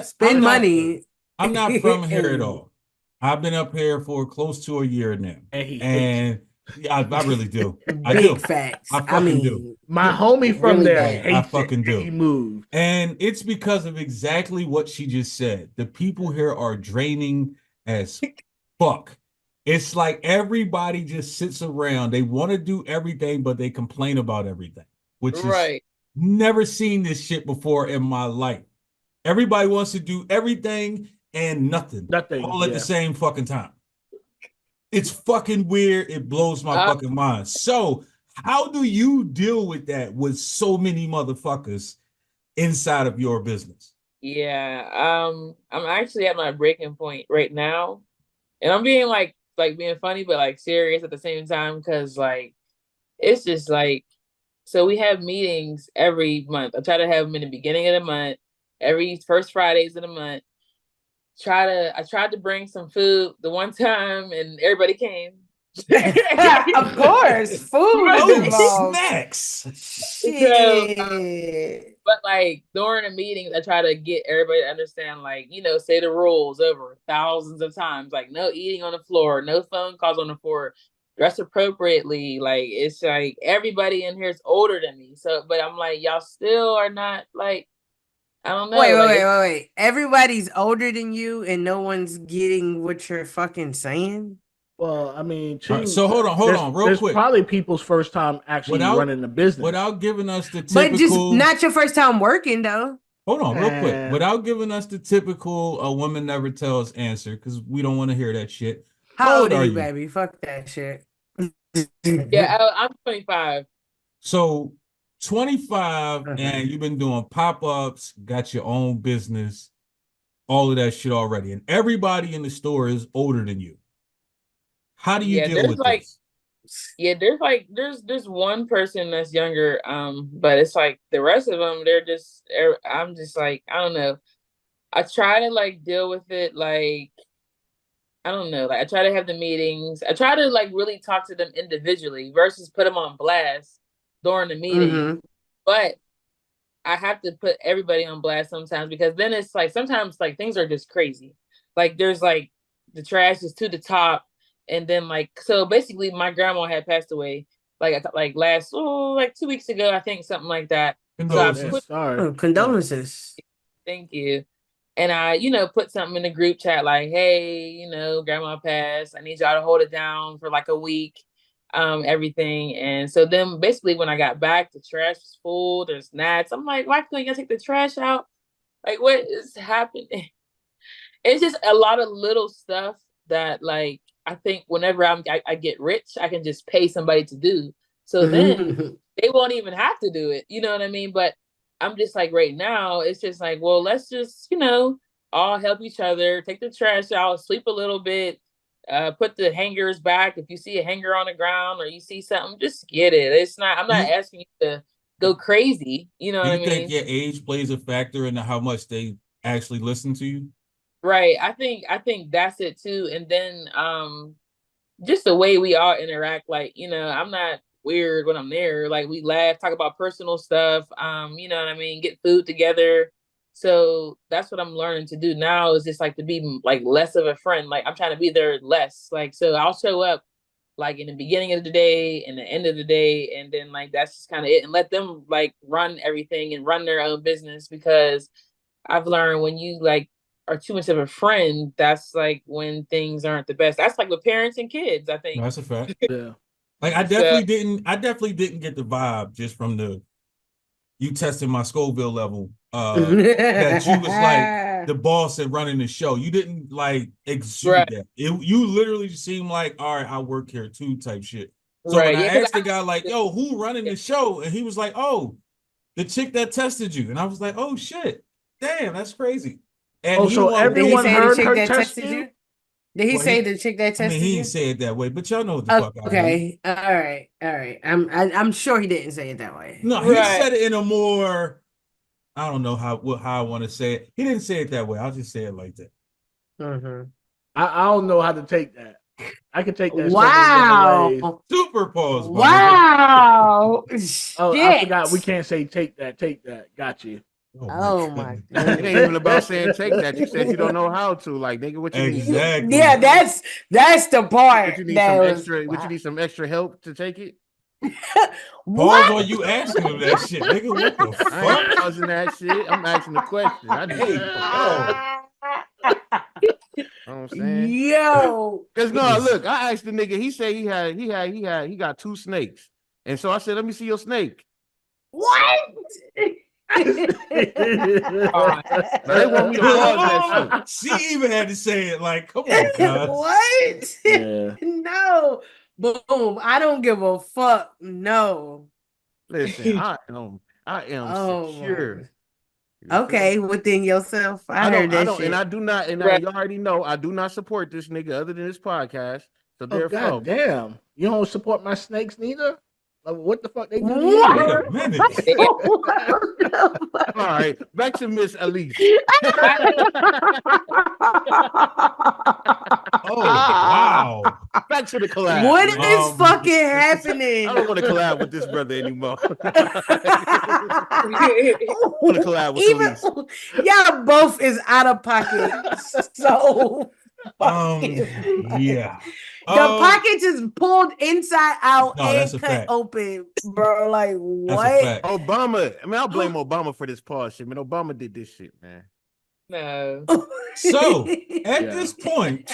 spend money. I'm not from here at all. I've been up here for close to a year now, and yeah, I really do. I do. Facts. I fucking do. My homie from really there bad. hates I fucking it. do. He moved, and it's because of exactly what she just said. The people here are draining as fuck. It's like everybody just sits around. They want to do everything, but they complain about everything, which is never seen this shit before in my life. Everybody wants to do everything and nothing all at the same fucking time. It's fucking weird. It blows my fucking mind. So how do you deal with that with so many motherfuckers inside of your business? Yeah. I'm actually at my breaking point right now. And I'm being like being funny but like serious at the same time because like it's just like so we have meetings every month. I try to have them in the beginning of the month, every first Fridays of the month. I tried to bring some food the one time and everybody came. Of course, food is Oh, involved. snacks. So, Shit. but like during the meetings, I try to get everybody to understand, like, say the rules over thousands of times. Like, no eating on the floor, no phone calls on the floor, dress appropriately. Like, it's like everybody in here is older than me. So, but I'm like, y'all still are not like, I don't know. Wait. Everybody's older than you and no one's getting what you're fucking saying? Well, I mean, All right, too. so hold on, real There's quick. probably people's first time actually running the business. Without giving us the But just typical. not your first time working, though. Hold on, real quick. Without giving us the typical "a woman never tells" answer, because we don't want to hear that shit. How old are you, baby? Fuck that shit. Yeah, I'm 25. So 25, and you've been doing pop-ups, got your own business, all of that shit already, and everybody in the store is older than you. How do you deal with this? Yeah, there's one person that's younger, but it's like the rest of them, I'm just like, I don't know. I try to like deal with it like, I don't know, like I try to have the meetings. I try to like really talk to them individually versus put them on blast during the meeting. But I have to put everybody on blast sometimes because then it's like sometimes like things are just crazy. Like there's like the trash is to the top, and then like so basically my grandma had passed away like last like 2 weeks ago, I think, something like that. Condolences. Condolences. Thank you. And I, put something in the group chat like, hey, grandma passed. I need y'all to hold it down for like a week, everything. And so then basically when I got back, the trash was full, there's gnats. I'm like, why couldn't y'all take the trash out? Like, what is happening? It's just a lot of little stuff that like, I think whenever I get rich, I can just pay somebody to do. So then they won't even have to do it. You know what I mean? But I'm just like right now, it's just like, well, let's just, all help each other, take the trash out, sleep a little bit, put the hangers back. If you see a hanger on the ground or you see something, just get it. I'm not asking you to go crazy. You know what I mean? Do you think your age plays a factor into how much they actually listen to you? Right. I think that's it too. And then just the way we all interact, like, I'm not weird when I'm there. Like we laugh, talk about personal stuff, you know what I mean, get food together. So that's what I'm learning to do now is just like to be like less of a friend. Like I'm trying to be there less. Like so I'll show up like in the beginning of the day and the end of the day, and then like that's just kind of it, and let them like run everything and run their own business because I've learned when you like are too much of a friend, that's like when things aren't the best. That's like with parents and kids, I think. No, that's a fact. Yeah. Like I definitely didn't get the vibe just from you testing my Scoville level. That you was like the boss and running the show. You didn't like exude that. You literally seemed like, all right, I work here too, type shit. So when I asked the guy like, yo, who running the show? And he was like, oh, the chick that tested you. And I was like, oh shit. Damn, that's crazy. And so everyone heard her test you? Did he say the chick that tested you? I mean, he didn't say it that way, but y'all know what the fuck I mean. Okay, all right. I'm sure he didn't say it that way. No, he said it in a more, I don't know how I want to say it. He didn't say it that way. I'll just say it like that. Mm-hmm. I don't know how to take that. I can take that. Wow. Super pause. Wow. Oh, I forgot. We can't say take that. Take that. Got you. Oh my God. It ain't even about saying take that. You said you don't know how to. Like, nigga, what you need? Yeah, that's the part. What you need some extra? What you need some extra help to take it? What? Pause on you asking him that shit, nigga. What the fuck? I ain't pausing that shit. I'm asking the question. I just you know what I'm saying? Yo. Cause no, look, I asked the nigga, he said he got 2 snakes. And so I said, let me see your snake. What? They want me to pause that shit. She even had to say it like, come on, guys. What? Yeah. No. Boom. I don't give a fuck. No. Listen, I am secure. Okay, within yourself. I heard I that don't, and I shit. do not, and Right. you already know, I do not support this nigga other than this podcast. So Oh therefore, god damn! You don't support my snakes neither. Like, what the fuck they do to What? Wait you? a minute. all right, back to Miss Elise. Oh wow. Back to the collab, What man. is fucking I happening? don't want to collab with this brother anymore. I want to collab with Even Elise. y'all both is out of pocket. So fucking much. Yeah. The pockets is pulled inside out No, that's and a cut fact. open, bro. Like That's a what? fact. Obama. I mean, I'll blame Obama for this pause shit, man. Obama did this shit, man. No. So at Yeah. this point,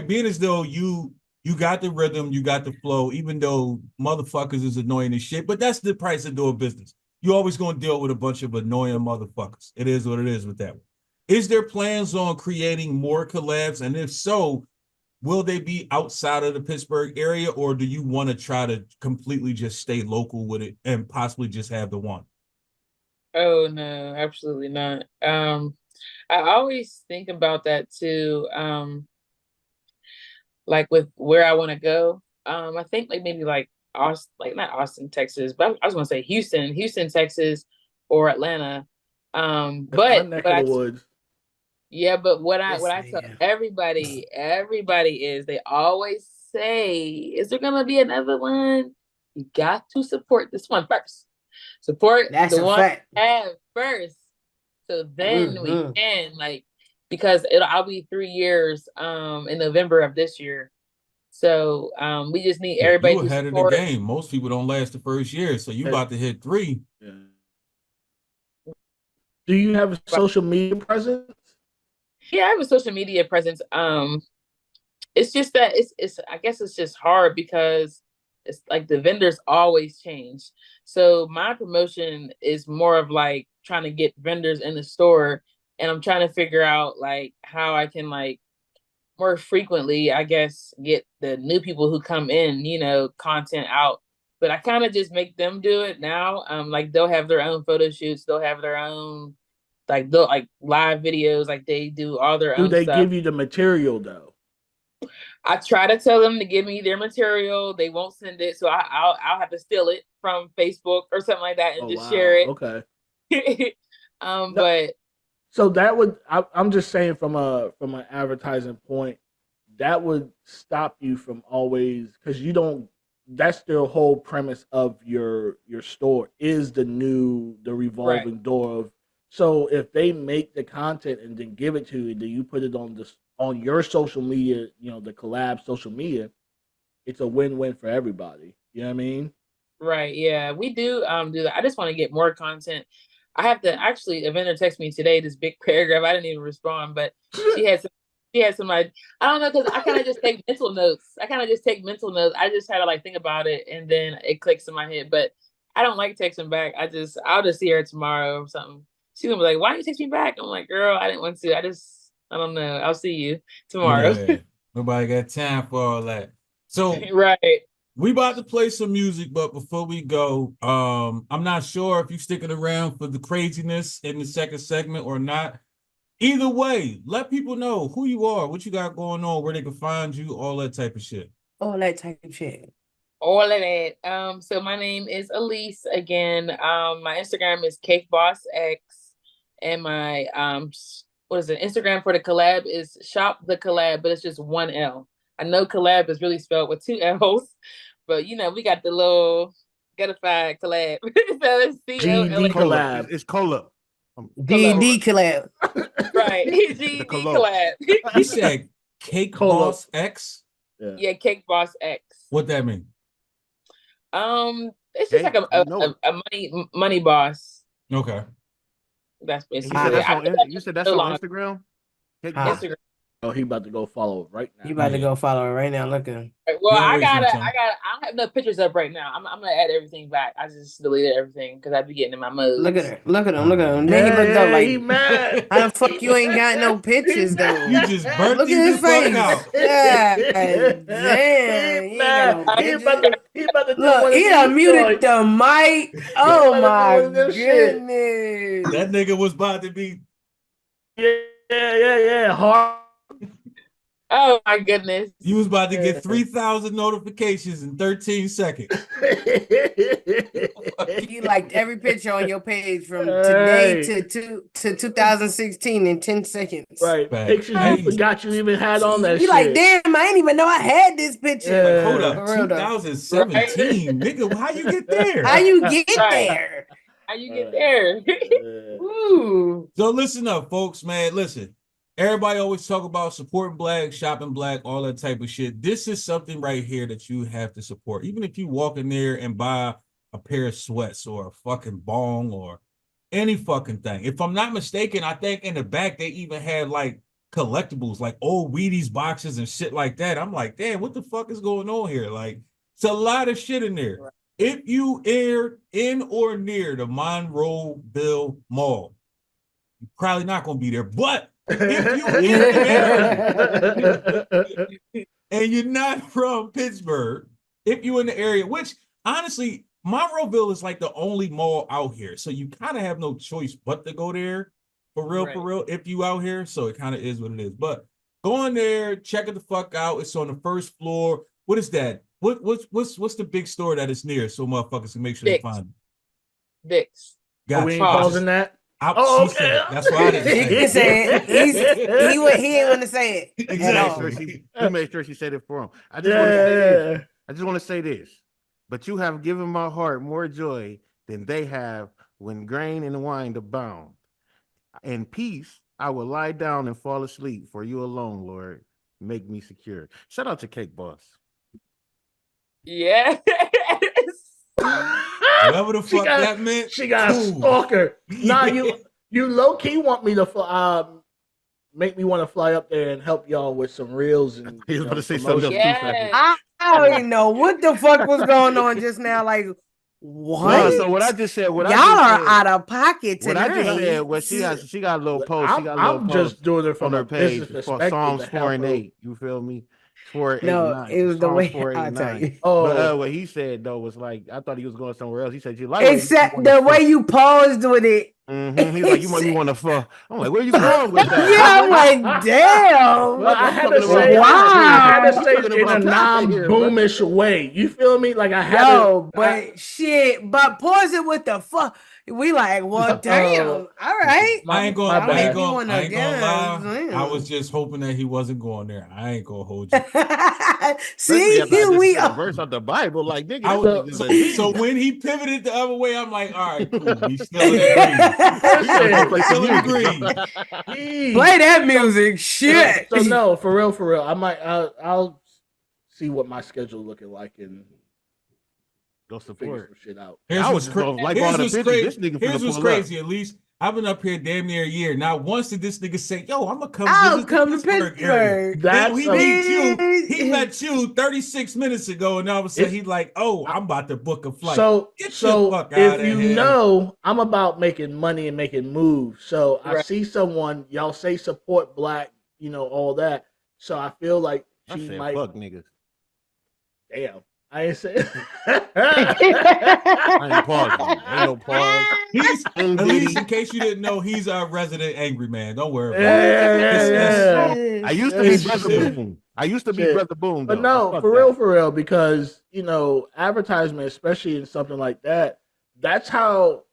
being as though you got the rhythm, you got the flow, even though motherfuckers is annoying as shit, but that's the price of doing business. You're always going to deal with a bunch of annoying motherfuckers. It is what it is with that one. Is there plans on creating more collabs? And if so, will they be outside of the Pittsburgh area, or do you want to try to completely just stay local with it and possibly just have the one? Oh no, absolutely not. I always think about that too. Like with where I want to go. I think like maybe like Austin, like not Austin, Texas, but I was gonna say Houston, Texas, or Atlanta. That's my But neck but of I the woods. yeah, but what I This tell nigga. everybody is they always say, is there gonna be another one? You got to support this one first. Support That's the a one fact. you have first. So then we Mhm. can like because I'll be 3 years in November of this year. So we just need everybody You to ahead of the support. game. Most people don't last the first year, so you about to hit 3. Yeah. Do you have a social media presence? Yeah, I have a social media presence. It's just that it's I guess it's just hard because it's like the vendors always change. So my promotion is more of like trying to get vendors in the store, and I'm trying to figure out like how I can like more frequently, I guess, get the new people who come in, content out. But I kind of just make them do it now. Like they'll have their own photo shoots, they'll have their own they'll like live videos, like they do all their Do own they stuff. give you the material though? I try to tell them to give me their material. They won't send it, so I'll have to steal it from Facebook or something like that and Oh just wow. share it. Okay. No, But so that would I'm just saying from an advertising point, that would stop you from always because you don't. That's the whole premise of your store is the revolving door of. So if they make the content and then give it to you, then you put it on your social media, the collab social media, it's a win-win for everybody. You know what I mean? right, yeah, we do that. I just want to get more content. I have to actually a vendor text me today this big paragraph. I didn't even respond, but she had some I don't know because I kind of just take mental notes. I just try to like think about it and then it clicks in my head. But I don't like texting back. I'll just see her tomorrow or something. She's gonna be like, "Why didn't you text me back?" I'm like, "Girl, I didn't want to. I don't know. I'll see you tomorrow." Yeah. Nobody got time for all that. So Right. we about to play some music, but before we go, I'm not sure if you're sticking around for the craziness in the second segment or not. Either way, let people know who you are, what you got going on, where they can find you, all that type of shit. All that type of shit. All of that. So my name is Elise again. My Instagram is CakeBossX, and my what is it? Instagram for the collab is Shop the Collab, but it's just one L. I know collab is really spelled with two L's, but we got the little ghettified collab. So it's GD collab. It's Colab. D collab. Right. The GD Colab. collab. You said Cake Cola. Boss X? Yeah, Cake Boss X. What that mean? It's just like a money boss. Okay. That's You basically said it. that's I on feel like you it's said that's so on long. Instagram? Huh. Instagram. Oh, he about to go follow it right now. You about to go follow her right now. Look at him. Well, Don't I waste no don't time. have no pictures up right now. I'm gonna add everything back. I just deleted everything because I'd be getting in my mode. Look at her. Look at him. Look at him. Yeah, Then he looked up he like, mad. how the fuck you ain't got no pictures though? You just burnt Look these at his the fuck face. out. Yeah, damn. He You ain't mad. got no He pictures. about to do Look, one of he these done muted joints. the mic. He Oh about to do my one of them shit. goodness. That nigga was about to be. Yeah. Hard. Oh my goodness. You was about to get 3,000 notifications in 13 seconds. You liked every picture on your page from today Hey. to 2016 in 10 seconds. Right. Fact. Pictures Hey. you forgot you even had on that You shit. like, damn, I didn't even know I had this picture. Yeah. Hold up, For real though. 2017, nigga. How you get there? How you get Right. there? How you get there? Ooh. So listen up, folks, man. Listen, everybody always talk about supporting black, shopping black, all that type of shit. This is something right here that you have to support. Even if you walk in there and buy a pair of sweats or a fucking bong or any fucking thing. If I'm not mistaken, I think in the back they even had like collectibles, like old Wheaties boxes and shit like that. I'm like, damn, what the fuck is going on here? Like, it's a lot of shit in there. Right. If you are in or near the Monroeville Mall, you're probably not going to be there. But if you in the area and you're not from Pittsburgh, if you're in the area, which honestly, Monroeville is like the only mall out here. So you kind of have no choice but to go there for real, if you out here. So it kind of is what it is. But go in there, check it the fuck out. It's on the first floor. What is that? What's the big store that is near so motherfuckers can make sure they Vicks. find it? Vicks. Gotcha. We ain't pausing that. Oh, she said it. That's why I didn't He say can it. say it. He ain't want to say it. Exactly. At all. He made sure she said it for him. I just want to say this. But you have given my heart more joy than they have when grain and wine abound. In peace, I will lie down and fall asleep, for you alone, Lord, make me secure. Shout out to Cake Boss. Yes. Whatever the fuck that meant. She got a cool. stalker. Nah, you low key want me to make me want to fly up there and help y'all with some reels and He was about to say something else promotion. too, Fatty. I don't even know what the fuck was going on just now. Like, what? No, so what I just said, Y'all are out of pocket what I tonight. just said, well, she got a little post. She got a little I'm post just doing it from on her a page business for perspective. Psalms to 4 help and her. 8. You feel me? 4, 8, No, and 9. it was the Psalms way 4, 8, I'll and tell 9. you. Oh, What he said though was like, I thought he was going somewhere else. He said you like it, Except the way you paused with it. He's like, you might be want to fuck. I'm like, where you going with that? Yeah, I'm like, damn. but I I'm had to talking about say, wow. I had to I'm say talking it in a about passion here, bro. non-boomish way. You feel me? Like I had Yo, to. but shit, but pause it with the fuck. We like, well, damn. All right. I ain't my bad. gonna lie. I was just hoping that he wasn't going there. I ain't gonna hold you. Especially See, after I just we said a are. verse out the Bible. Like, nigga, I this was, nigga's a demon. so when he pivoted the other way, I'm like, all right, cool. We still in agreement. We gotta go play some Still in music. agreement. Play that music. Shit. So no, for real. I'll see what my schedule looking like and Go figure support. some shit out. Here's I was what's just gonna like all here's the what's pictures. crazy. This nigga Here's finna what's pull crazy. At least I've been up here damn near a year. Not once did this nigga say, "Yo, I'm gonna come I'll visit come the to Pittsburgh area." Pittsburgh. Then he meet you. See? He met you 36 minutes ago, and all of a sudden he's like, "Oh, I'm about to book a flight." So Get your fuck if outta you here. know, I'm about making money and making moves. So I Right. see someone, y'all say support black, all that. So I feel like I she said, might. fuck niggas. Damn, I ain't saying. I ain't pausing. Ain't no pause. He's And at least Diddy. in case you didn't know, he's our resident angry man. Don't worry about Yeah. I used to be Shit. Brother Boom. I used to be Shit. Brother Boom, though. But no, Fuck for that. real, because advertisement, especially in something like that, that's how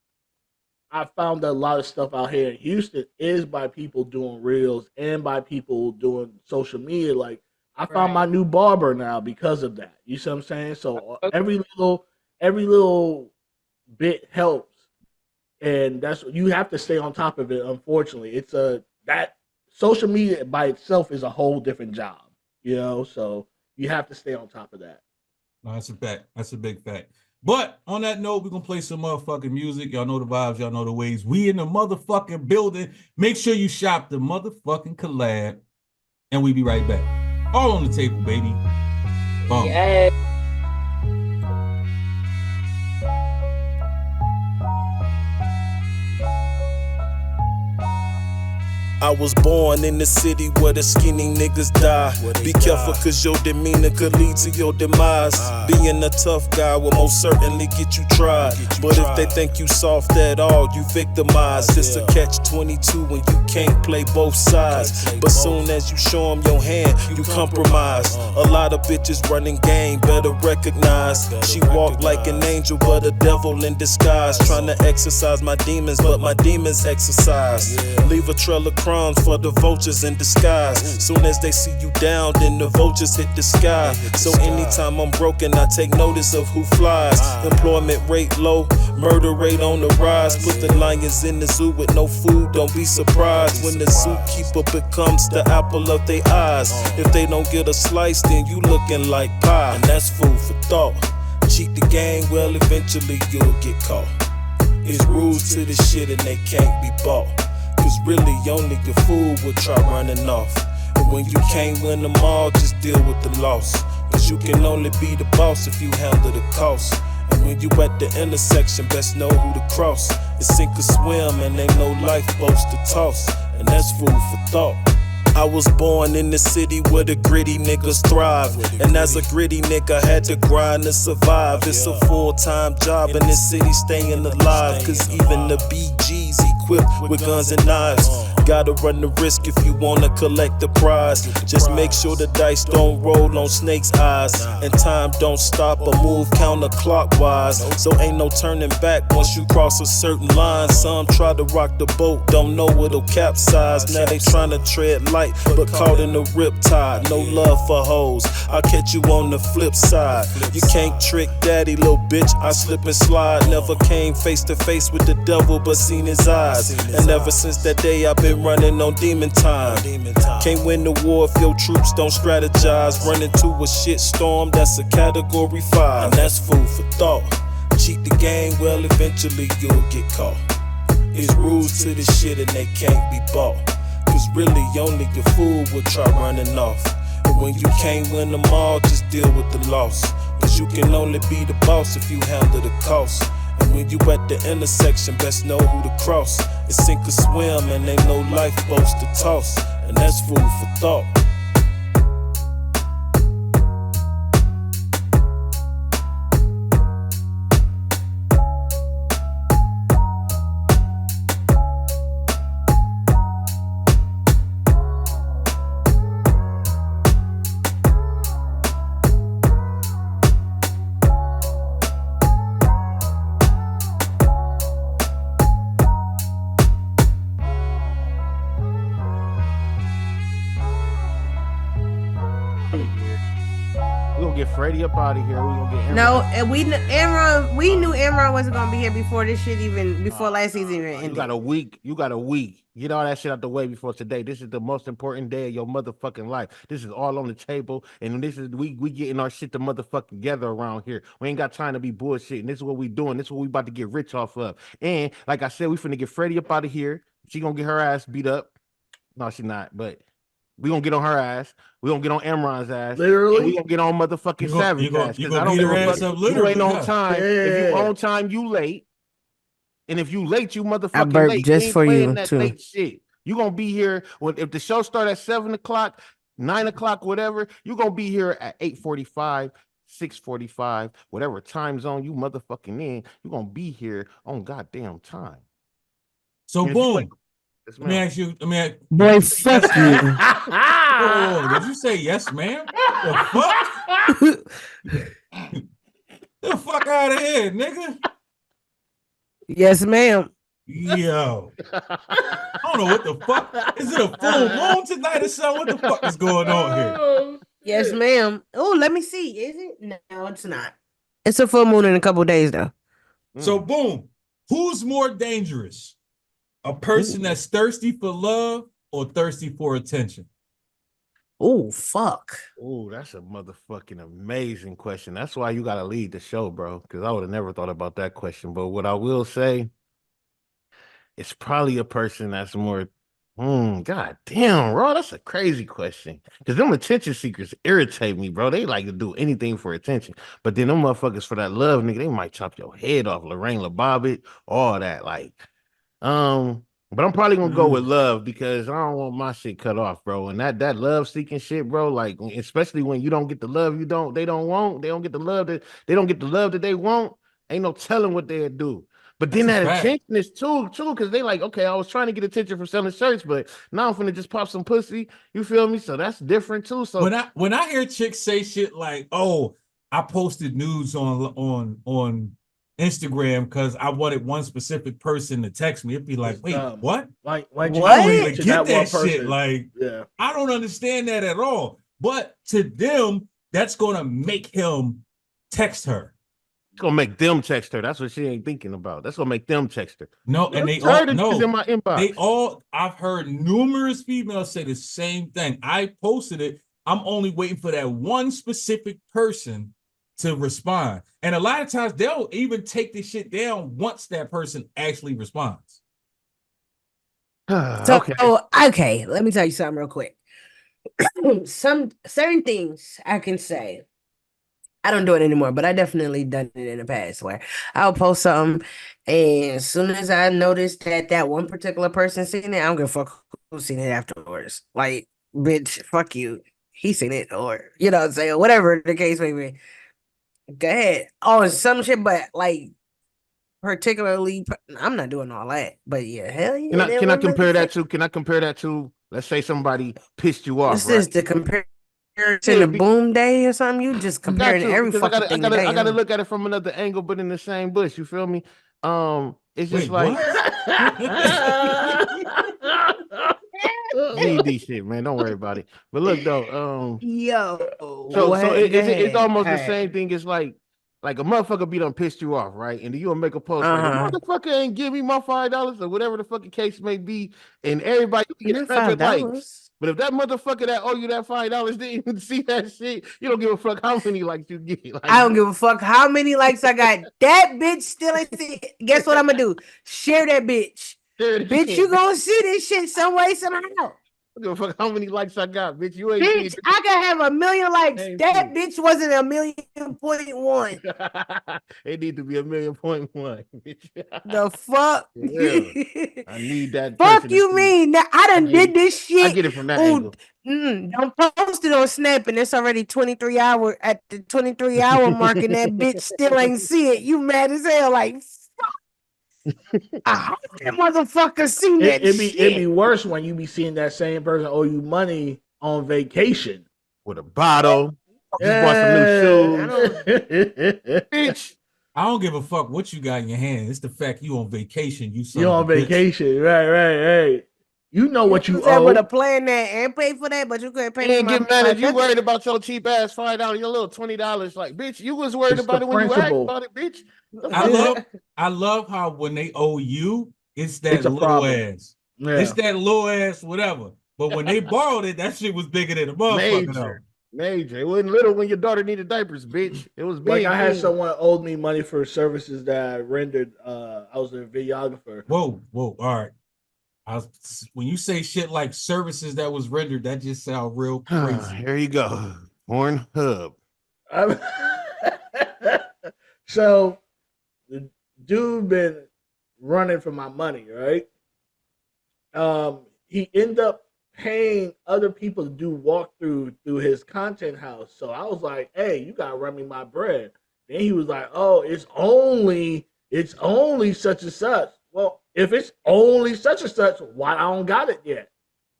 I found a lot of stuff out here in Houston is by people doing reels and by people doing social media. Like I found my new barber now because of that. You see what I'm saying? So every little bit helps, and that's you have to stay on top of it. Unfortunately, it's that social media by itself is a whole different job. So you have to stay on top of that. No, that's a fact. That's a big fact. But on that note, we're gonna play some motherfucking music. Y'all know the vibes, y'all know the ways. We in the motherfucking building. Make sure you shop the motherfucking collab. and we be right back. All on the table, baby. Boom. Yeah. I was born in the city where the skinny niggas die. Be careful cause your demeanor could lead to your demise. Being a tough guy will most certainly get you tried. But if they think you soft at all, you victimized. It's a catch-22 when you can't play both sides. But soon as you show them your hand, you compromise. A lot of bitches running game, better recognize. She walked like an angel but a devil in disguise. Trying to exercise my demons but my demons exercise. Leave a trail of crumbs for the vultures in disguise. Soon as they see you down, then the vultures hit the sky. So anytime I'm broken, I take notice of who flies. Employment rate low, murder rate on the rise. Put the lions in the zoo with no food, don't be surprised when the zookeeper becomes the apple of their eyes. If they don't get a slice, then you looking like pie. And that's food for thought. Cheat the game, well eventually you'll get caught. It's rules to this shit and they can't be bought. Cause really only a fool would try running off. And when you can't win them all, just deal with the loss. Cause you can only be the boss if you handle the cost. And when you at the intersection, best know who to cross. It's sink or swim and ain't no lifeboats to toss. And that's food for thought. I was born in the city where the gritty niggas thrive. And as a gritty nigga, had to grind to survive. It's a full-time job in this city staying alive. Cause even the BG's equipped with guns and knives. Gotta run the risk if you wanna collect the prize. Just make sure the dice don't roll on snakes' eyes. And time don't stop or move counterclockwise. So ain't no turning back once you cross a certain line. Some try to rock the boat, don't know it'll capsize. Now they tryna tread light, but caught in a riptide. No love for hoes, I'll catch you on the flip side. You can't trick daddy, little bitch, I slip and slide. Never came face to face with the devil, but seen his eyes. And ever since that day I've been running on demon time. Can't win the war if your troops don't strategize. Run into a shit storm, that's a category 5. And that's food for thought. Cheat the game, well eventually you'll get caught. It's rules to this shit and they can't be bought. Cause really only a fool would try running off. And when you can't win them all, just deal with the loss. Cause you can only be the boss if you handle the cost. And when you at the intersection, best know who to cross. It's sink or swim and ain't no lifeboats to toss. And that's food for thought. We're gonna get Freddie up out of here. We're gonna get No, and we knew Amron wasn't gonna be here before this shit before last season even ended. You got a week. You got a week. Get all that shit out the way before today. This is the most important day of your motherfucking life. This is all on the table, and this is we getting our shit to motherfucking together around here. We ain't got time to be bullshitting. This is what we doing. This is what we about to get rich off of. And like I said, we finna get Freddie up out of here. She gonna get her ass beat up. No, she not. But we gonna get on her ass. We gonna get on Amron's ass. Literally? We gonna get on motherfucking Savage ass. You 'Cause I gonna don't beat give her a ass fuck. up You literally. ain't on Yeah. time. If Yeah. you on time, you late. And if you late, you motherfucking burped late. just We ain't for playing you, that too. late shit. You gonna be here if the show start at 7:00, 9:00, whatever. You gonna be here at 8:45, 6:45, whatever time zone you motherfucking in. You gonna be here on goddamn time. So And if you boom. ain't- Yes, Let me ma'am. ask you. Boy, fuck you. Oh, did you say yes, ma'am? The fuck? The fuck out of here, nigga. Yes, ma'am. Yo. I don't know what the fuck. Is it a full moon tonight or something? What the fuck is going on here? Yes, ma'am. Oh, let me see. Is it? No, it's not. It's a full moon in a couple days though. So boom. Who's more dangerous? A person that's thirsty for love or thirsty for attention? Oh, fuck. Oh, that's a motherfucking amazing question. That's why you gotta lead the show, bro. Because I would have never thought about that question. But what I will say, it's probably a person that's more God damn, bro, that's a crazy question. Because them attention seekers irritate me, bro. They like to do anything for attention. But then them motherfuckers for that love, nigga, they might chop your head off, Lorraine LaBobbitt, all that. Like, but I'm probably gonna go with love because I don't want my shit cut off, bro. And that love seeking shit, bro, like especially when you don't get the love they don't want, they don't get the love that they want. Ain't no telling what they'll do. But then That's a that fact. attention is too, because they like, okay, I was trying to get attention from selling shirts, but now I'm finna just pop some pussy. You feel me? So that's different too. So When I hear chicks say shit like, "Oh, I posted news on Instagram because I wanted one specific person to text me," it'd be like, It's "Wait, dumb. what? Like I What? don't even to get that one that shit." person. Like, Yeah. I don't understand that at all. But to them, that's gonna make him text her. it's gonna make them text her. That's what she ain't thinking about. That's gonna make them text her. No, and they I'm tired all of niggas in no, my inbox. they all. I've heard numerous females say the same thing. I posted it. I'm only waiting for that one specific person to respond. And a lot of times they'll even take this shit down once that person actually responds. So Okay. okay, let me tell you something real quick. Some certain things I can say. I don't do it anymore, but I definitely done it in the past where I'll post something, and as soon as I notice that one particular person seen it, I don't give a fuck who seen it afterwards. Like, bitch, fuck you. He seen it, or you know what I'm saying, whatever the case may be. Go ahead. Oh, some shit, but like particularly, I'm not doing all that. But yeah, hell yeah. That Can I one compare that motherfucker. to? Can I compare that to? Let's say somebody pissed you off, What's right? this? The comparison Yeah, to Boom Day or something? You just I got comparing to every because fucking thing today, I gotta huh? look at it from another angle, but in the same bush. You feel me? It's just Wait, like what? GED shit, man. Don't worry about it. But look though, Yo, so what? Go it's ahead. almost All the right. same thing. It's like a motherfucker be done pissed you off, right? And then you'll make a post like a Uh-huh. motherfucker ain't give me my $5 or whatever the fucking case may be, and everybody you get Not 100 likes. $5. But if that motherfucker that owe you that $5 didn't even see that shit, you don't give a fuck how many likes you get. I Like, don't give a fuck how many likes I got. That bitch still ain't see it. Guess what I'm gonna do? Share that bitch. share the Bitch, you shit. gonna see this shit some way, somehow. I don't give a fuck how many likes I got, bitch. You ain't see Bitch, I can have 1,000,000 likes. it. That bitch wasn't 1,000,000.1. It need to be 1,000,000.1, bitch. The fuck? For real. I need that Fuck person to you see. mean? Now, I I done get it. did this I shit. get it from that Oh, angle. don't post it on Snap and it's already 23 hour at the 23-hour mark and that bitch still ain't see it. You mad as hell? Like, I hope that motherfucker seen that It'd shit. be worse when you be seeing that same person owe you money on vacation. With a bottle. Just bought some new I shoes. don't. Bitch. I don't give a fuck what you got in your hand. It's the fact you on vacation, you son You of a on bitch. vacation, right. You know what you was able to owe. plan that and pay for that, but you couldn't pay You for ain't my, get mad my at you nothing. worried about your cheap ass $5, your little $20. Like, bitch, you was worried It's the about it when you asked principle. about it, bitch. The I fuck? love how when they owe you, it's that It's a little problem. ass. Yeah. It's that little ass, whatever. But when they borrowed it, that shit was bigger than a motherfucker though. Major. It wasn't little when your daughter needed diapers, bitch. It was Like big. I had Then. someone owed me money for services that I rendered. I was a videographer. Whoa, all right. When you say shit like services that was rendered, that just sounds real crazy. Here you go. Pornhub. So the dude been running for my money, right? He ended up paying other people to do walkthrough through his content house. So I was like, "Hey, you gotta run me my bread." Then he was like, "Oh, it's only such and such." Well, if it's only such and such, why I don't got it yet?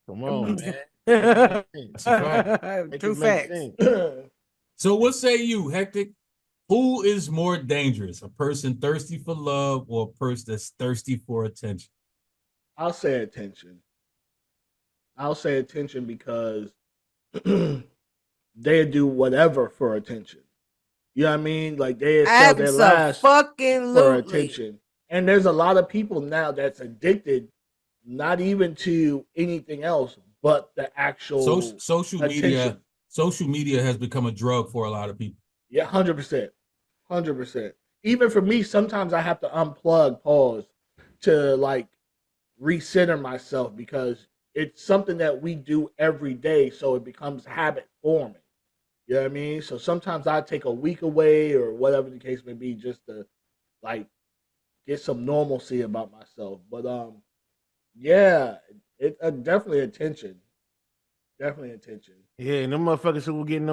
Come on, man. That's a fact. Make True it make facts. sense. So what say you, Hectic? Who is more dangerous? A person thirsty for love or a person that's thirsty for attention? I'll say attention. I'll say attention because they do whatever for attention. You know what I mean? Like they sell their last for Abso-fucking-lutely. attention. And there's a lot of people now that's addicted, not even to anything else but the actual Social attention. media has become a drug for a lot of people. Yeah, 100%. 100%. Even for me, sometimes I have to unplug, pause to like recenter myself because it's something that we do every day, so it becomes habit forming. You know what I mean? So sometimes I take a week away or whatever the case may be, just to like get some normalcy about myself. But yeah, it definitely attention, definitely attention. Yeah, and them motherfuckers who were getting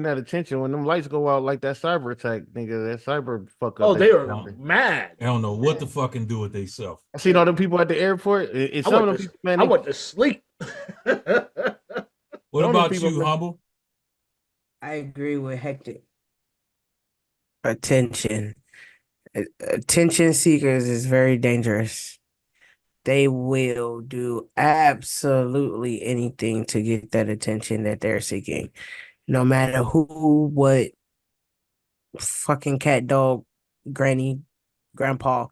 that attention when them lights go out like that cyber attack, nigga, that cyber fuck up. Oh, they are Wow. mad. I don't know what to fucking do with themselves. I seen all them people at the airport. And I some of went them to people, man, I they, went to sleep. What Some of them about people, you, man. Humble? I agree with Hector. Attention. Attention seekers is very dangerous. They will do absolutely anything to get that attention that they're seeking. No matter who, what, fucking cat, dog, granny, grandpa.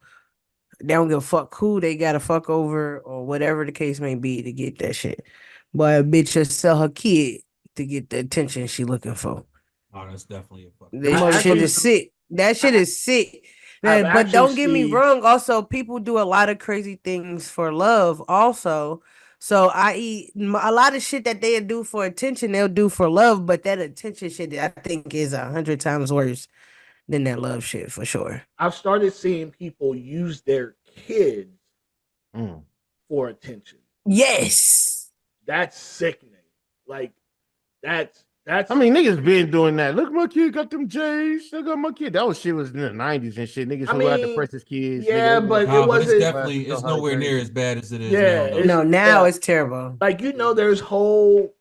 They don't give a fuck who they gotta fuck over or whatever the case may be to get that shit. But a bitch just sell her kid to get the attention she looking for. Oh, that's definitely a fucking. Them That shit actually- is sick. That shit is sick. I've But actually don't get me seen- wrong. Also, people do a lot of crazy things for love. Also, so i.e., a lot of shit that they do for attention, they'll do for love. But that attention shit, I think, is 100 times worse than that love shit for sure. I've started seeing people use their kids Mm. for attention. Yes. That's sickening. Like that's I mean, niggas been doing that. Look, my kid got them J's. Look at my kid. That was shit was in the 90s and shit. Niggas I who had to mean, press his kids. yeah, nigga, but Nah, it but it's wasn't definitely it's nowhere near as bad as it is Yeah, now. Though. it's- No, now yeah. it's terrible. like there's whole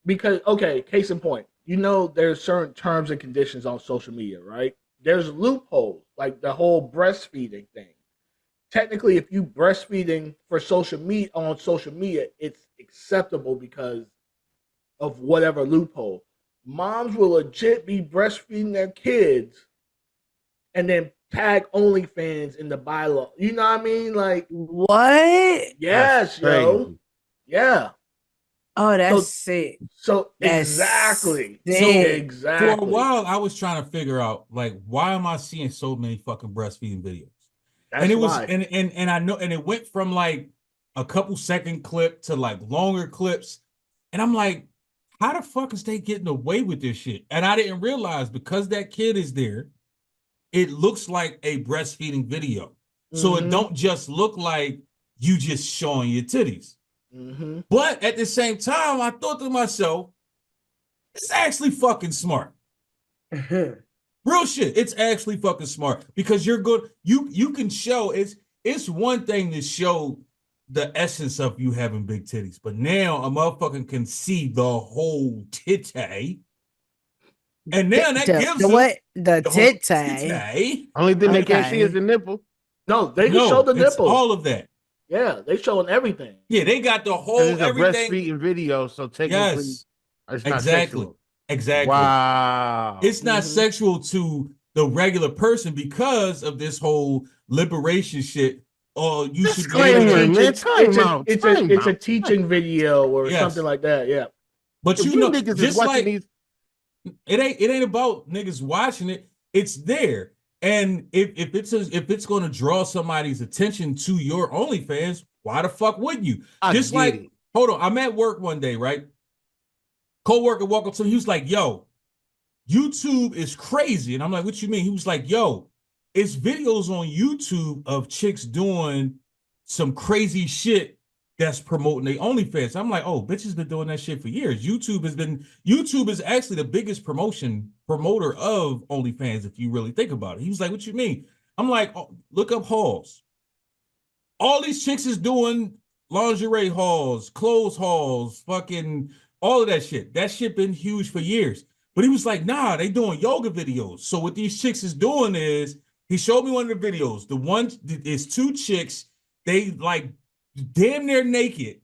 because okay, case in point, there's certain terms and conditions on social media, right? There's loopholes, like the whole breastfeeding thing. Technically, if you breastfeeding for social media, it's acceptable because of whatever loophole. Moms will legit be breastfeeding their kids and then tag OnlyFans in the bylaw. You know what I mean? Like, What? yes, yo. crazy. Yeah. Oh, that's So- sick. So That's exactly. sick. For a Exactly. while, I was trying to figure out like why am I seeing so many fucking breastfeeding videos? That's And it was why. and I know and it went from like a couple second clip to like longer clips. And I'm like, how the fuck is they getting away with this shit? And I didn't realize because that kid is there, it looks like a breastfeeding video. So it Mhm. don't just look like you just showing your titties. Mhm. But at the same time, I thought to myself, it's actually fucking smart. Real shit. It's actually fucking smart because you're good. You can show it's one thing to show the essence of you having big titties, but now a motherfucker can see the whole titty. And now that gives the them what? The the whole titty. titty. Only thing they can't see Okay. is the nipple. No, they can No, show the it's nipple. all of that. Yeah, they showing everything. Yeah, they got the 'Cause whole it's a everything. breastfeeding video, so technically Yes, it's not exactly. sexual. Exactly. Wow. It's not Mhm. sexual to the regular person because of this whole liberation shit. Oh, you should be able Disclaimer, to, man. It's Time a, out, it's time a it's a out. teaching video or Yes. something like that. Yeah. but If you you know, niggas is just watching like these, it ain't about niggas watching it. It's there, and if it's going to draw somebody's attention to your OnlyFans, why the fuck wouldn't you? I Just get like, it. hold on, I'm at work one day, right? Co-worker walked up to me. He was like, "Yo, YouTube is crazy," and I'm like, "What you mean?" He was like, "Yo, it's videos on YouTube of chicks doing some crazy shit that's promoting their OnlyFans." I'm like, "Oh, bitches been doing that shit for years. YouTube is actually the biggest promoter of OnlyFans if you really think about it." He was like, "What you mean?" I'm like, "Oh, look up hauls. All these chicks is doing lingerie hauls, clothes hauls, fucking all of that shit. That shit been huge for years." But he was like, "Nah, they doing yoga videos." So what these chicks is doing is, he showed me one of the videos. The one is two chicks, they like damn near naked,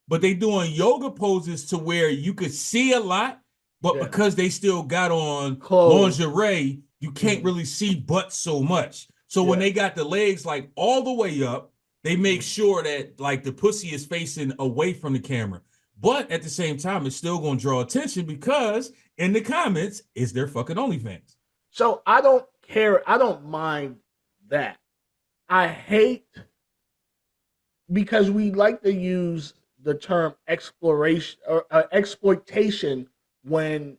but they doing yoga poses to where you could see a lot, but Yeah. because they still got on Clothes. lingerie, you can't Mhm. really see butt so much. So when Yeah. they got the legs like all the way up, they make sure that like the pussy is facing away from the camera. But at the same time, it's still going to draw attention because in the comments is their fucking OnlyFans. So I don't care. I don't mind that. I hate because we like to use the term exploration or exploitation when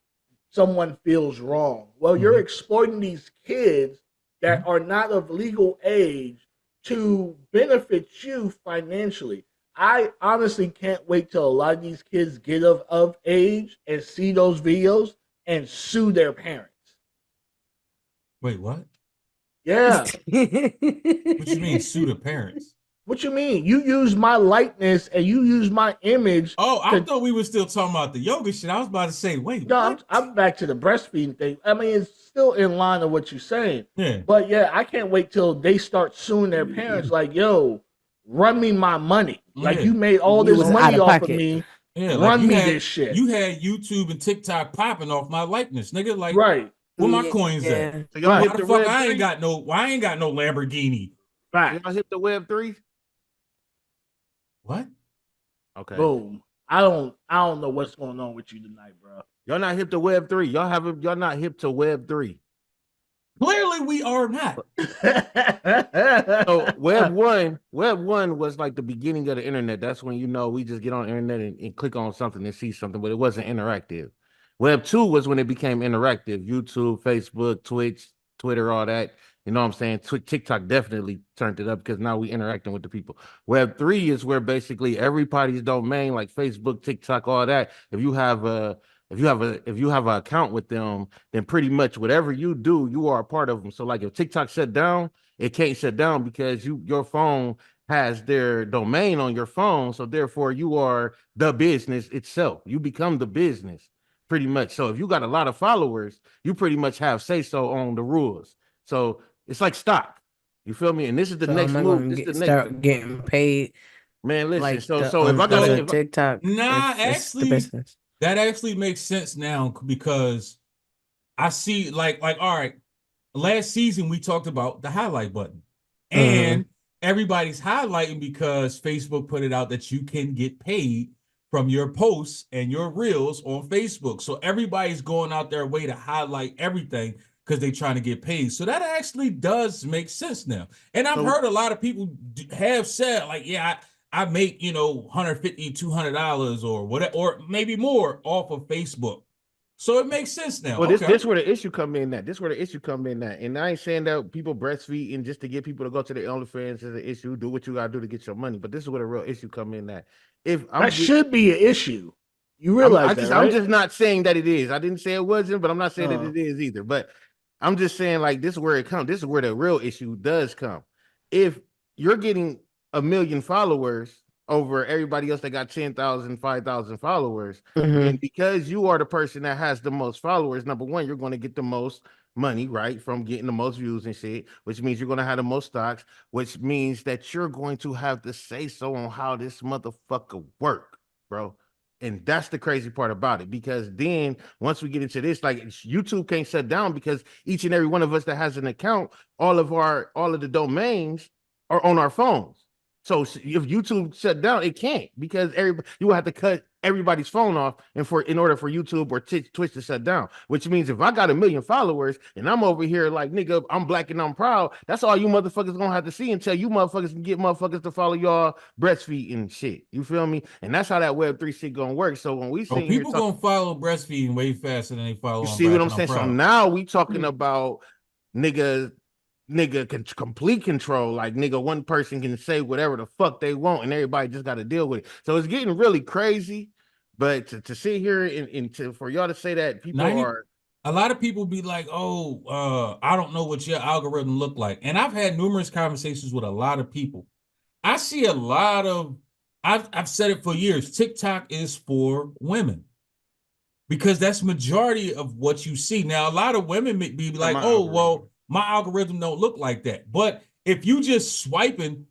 someone feels wrong. Well, you're exploiting these kids that are not of legal age to benefit you financially. I honestly can't wait till a lot of these kids get of age and see those videos and sue their parents. Wait, what? Yeah. What you mean sue the parents? What you mean? You use my likeness and you use my image. Oh, I thought we were still talking about the yoga shit. I was about to say, wait, No, what? I'm back to the breastfeeding thing. I mean, it's still in line of what you're saying. Yeah. But yeah, I can't wait till they start suing their parents like, yo, run me my money. Like Yeah. you made all You this was money out of off of pocket. me. Yeah, like Run you me had, this shit. You had YouTube and TikTok popping off my likeness, nigga. Like, Right. where my coins at? So y'all Right. hit Why the the fuck Web I 3? ain't got no Lamborghini? So Fact. y'all hit the Web 3? What? Okay. Boom. I don't know what's going on with you tonight, bro. Y'all not hip to Web 3. Y'all not hip to Web 3. Clearly we are not. So Web 1 was like the beginning of the internet. That's when we just get on the internet and click on something and see something, but it wasn't interactive. Web 2 was when it became interactive. YouTube, Facebook, Twitch, Twitter, all that. You know what I'm saying? TikTok definitely turned it up because now we interacting with the people. Web 3 is where basically everybody's domain, like Facebook, TikTok, all that. If you have an account with them, then pretty much whatever you do, you are a part of them. So like if TikTok shut down, it can't shut down because your phone has their domain on your phone. So therefore you are the business itself. You become the business pretty much. So if you got a lot of followers, you pretty much have say so on the rules. So it's like stock. You feel me? And this is the So next am I move. gonna This is the next start getting paid man. Listen, like so the so if I got other if I, TikTok? Nah, If it's the actually, business. that actually makes sense now because I see like all right, last season we talked about the highlight button. And everybody's highlighting because Facebook put it out that you can get paid from your posts and your reels on Facebook. So everybody's going out their way to highlight everything because they're trying to get paid. So that actually does make sense now. And I've heard a lot of people have said, like, yeah, I make, $150, $200 or whatever, or maybe more off of Facebook. So it makes sense now. well, Okay. this where the issue come in at. This where the issue come in at. And I ain't saying that people breastfeeding just to get people to go to their OnlyFans is an issue. Do what you gotta do to get your money. But this is where the real issue come in at. If that should be an issue. You I'm realize that, right? I'm just not saying that it is. I didn't say it wasn't, but I'm not saying that Uh. it is either. But I'm just saying like this is where it comes. This is where the real issue does come. If you're getting 1 million followers over everybody else that got 10,000, 5,000 followers, then because you are the person that has the most followers, number one, you're going to get the most money, right, from getting the most views and shit, which means you're going to have the most stocks, which means that you're going to have to say so on how this motherfucker work, bro. And that's the crazy part about it, because then once we get into this, like YouTube can't shut down because each and every one of us that has an account, all of the domains are on our phones. So if YouTube shut down, it can't, because you will have to cut everybody's phone off in order for YouTube or Twitch to shut down. Which means if I got 1 million followers and I'm over here like, nigga, I'm black and I'm proud, that's all you motherfuckers gonna have to see until you motherfuckers can get motherfuckers to follow y'all breastfeeding shit. You feel me? And that's how that Web3 shit gonna work. So when we see people gonna follow breastfeeding way faster than they follow. You see what I'm saying? So now we talking about nigga complete control. Like nigga, one person can say whatever the fuck they want and everybody just got to deal with it. So it's getting really crazy. But to sit here and for y'all to say that people are, a lot of people be like, oh, I don't know what your algorithm look like. And I've had numerous conversations with a lot of people. I see a lot of, I've said it for years, TikTok is for women, because that's majority of what you see. Now, a lot of women may be like, well, my algorithm don't look like that. But if you just swiping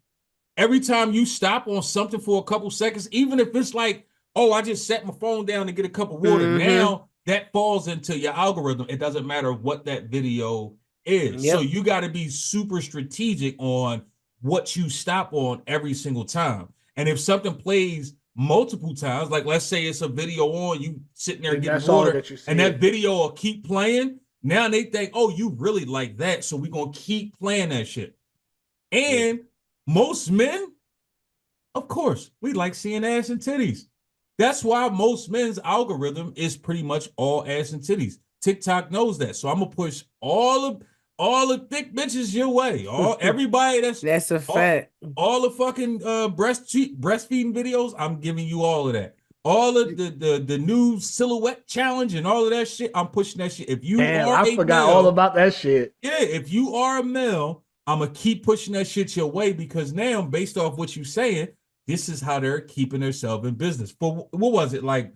every time you stop on something for a couple seconds, even if it's like, oh, I just set my phone down to get a cup of water. Now that falls into your algorithm. It doesn't matter what that video is. So you got to be super strategic on what you stop on every single time. And if something plays multiple times, like let's say it's a video on, you sitting there getting water, and that video will keep playing. Now they think, oh, you really like that, so we're gonna keep playing that shit. And most men Of course, we like seeing ass and titties. That's why most men's algorithm is pretty much all ass and titties. TikTok knows that, so I'm gonna push all the thick bitches your way. All everybody That's a all, fact. all the fucking breastfeeding videos. I'm giving you all of that. All of the new silhouette challenge and all of that shit. I'm pushing that shit. If you Damn, are I a forgot male, all about that shit. yeah, if you are a male, I'm gonna keep pushing that shit your way because now, based off what you're saying, this is how they're keeping themselves in business. For what was it, like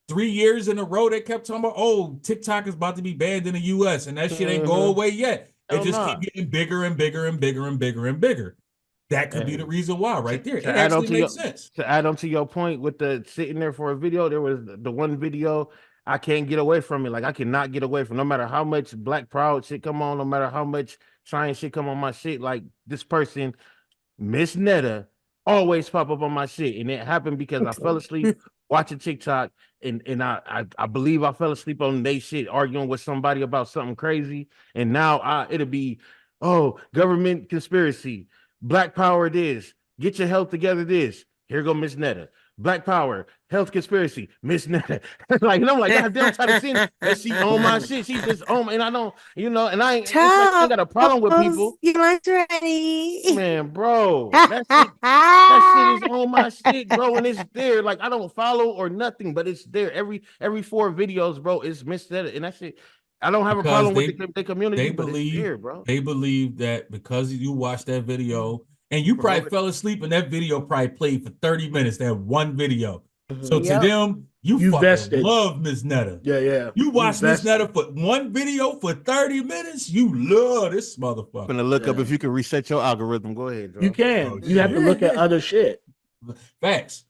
3 years in a row? They kept talking about, oh, TikTok is about to be banned in the US, and that shit ain't go away yet. It Hell just nah. keep getting bigger and bigger and bigger and bigger and bigger. That could be the Hey, reason why, right there. to It add on actually to your makes sense. to add on to your point with the sitting there for a video, there was the one video I can't get away from it. Like I cannot get away from no matter how much Black Proud shit come on, no matter how much science shit come on my shit. Like this person, Miss Netta, always pop up on my shit. And it happened because I fell asleep watching TikTok and I believe I fell asleep on they shit arguing with somebody about something crazy. And now it'll be, oh, government conspiracy, Black Power this, get your health together this. Here go Miss Netta. Black Power, health conspiracy, Miss Netta. Like, and I'm like, God damn, I'm trying to see that she on my shit. She just on, and I don't, and I ain't, it's like I ain't got a problem with people. Your lunch ready. Man, bro, that shit is on my shit, bro, and it's there. Like I don't follow or nothing, but it's there. Every 4 videos, bro, it's missed that, and that shit. I don't have a Because problem with the community, they but it's believe there, bro. they believe that because you watched that video and you probably Promote it. fell asleep and that video probably played for 30 minutes, that one video. So to Yep. them, you fucking vested. love Miss Netta. Yeah. You watch Miss vested. Netta for one video for 30 minutes, you love this motherfucker. I'm gonna look up Yeah. if you can reset your algorithm. Go ahead, bro. You can. Oh, You have to shit. look at other shit. Facts.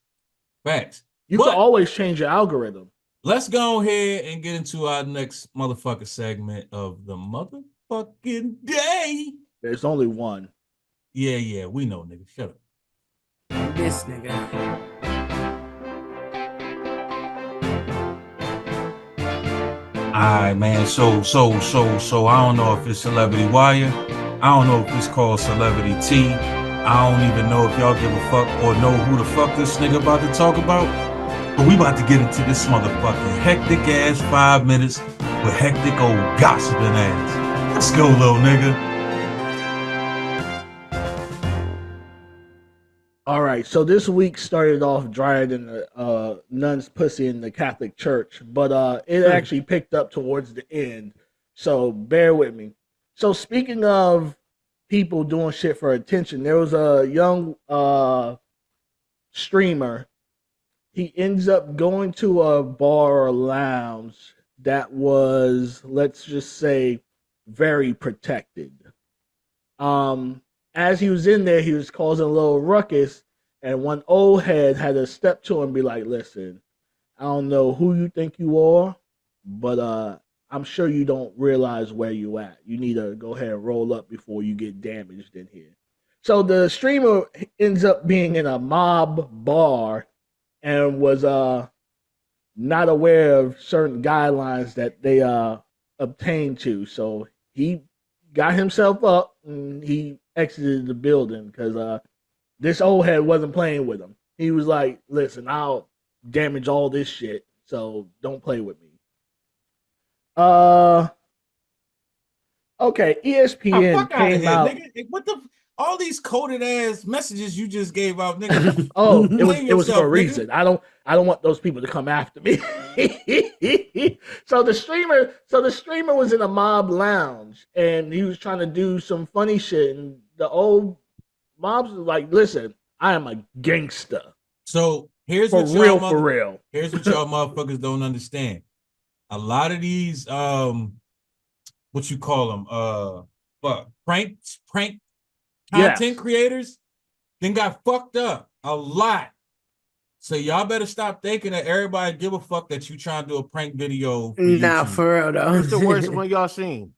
You But can always change your algorithm. let's go ahead and get into our next motherfucker segment of the motherfucking day. There's only one. Yeah, we know, nigga. Shut up. This nigga. Alright, man. So I don't know if it's Celebrity Wire. I don't know if it's called Celebrity T. I don't even know if y'all give a fuck or know who the fuck this nigga about to talk about. But we about to get into this motherfucking hectic ass 5 minutes with hectic old gossiping ass. Let's go, little nigga. All right, so this week started off drier than the nun's pussy in the Catholic Church, but it actually picked up towards the end. So bear with me. So speaking of people doing shit for attention, there was a young streamer. He ends up going to a bar or lounge that was, let's just say, very protected. As he was in there, he was causing a little ruckus, and one old head had to step to him and be like, listen, I don't know who you think you are, but I'm sure you don't realize where you at. You need to go ahead and roll up before you get damaged in here. So the streamer ends up being in a mob bar and was not aware of certain guidelines that they obtained to. So he got himself up and he exited the building because this old head wasn't playing with him. He was like, listen, I'll damage all this shit, so don't play with me. Okay, ESPN Fuck out of came here, out. nigga. What the all these coded ass messages you just gave out, nigga. Oh, it Blame was for yourself, a reason. I don't want those people to come after me. So the streamer was in a mob lounge and he was trying to do some funny shit, and the old mobs was like, listen, I am a gangster. So here's For what real, y'all for real. Here's what y'all motherfuckers don't understand. A lot of these what you call them prank content creators then got fucked up a lot. So y'all better stop thinking that everybody give a fuck that you trying to do a prank video for Nah, YouTube. for real though. What's the worst one y'all seen?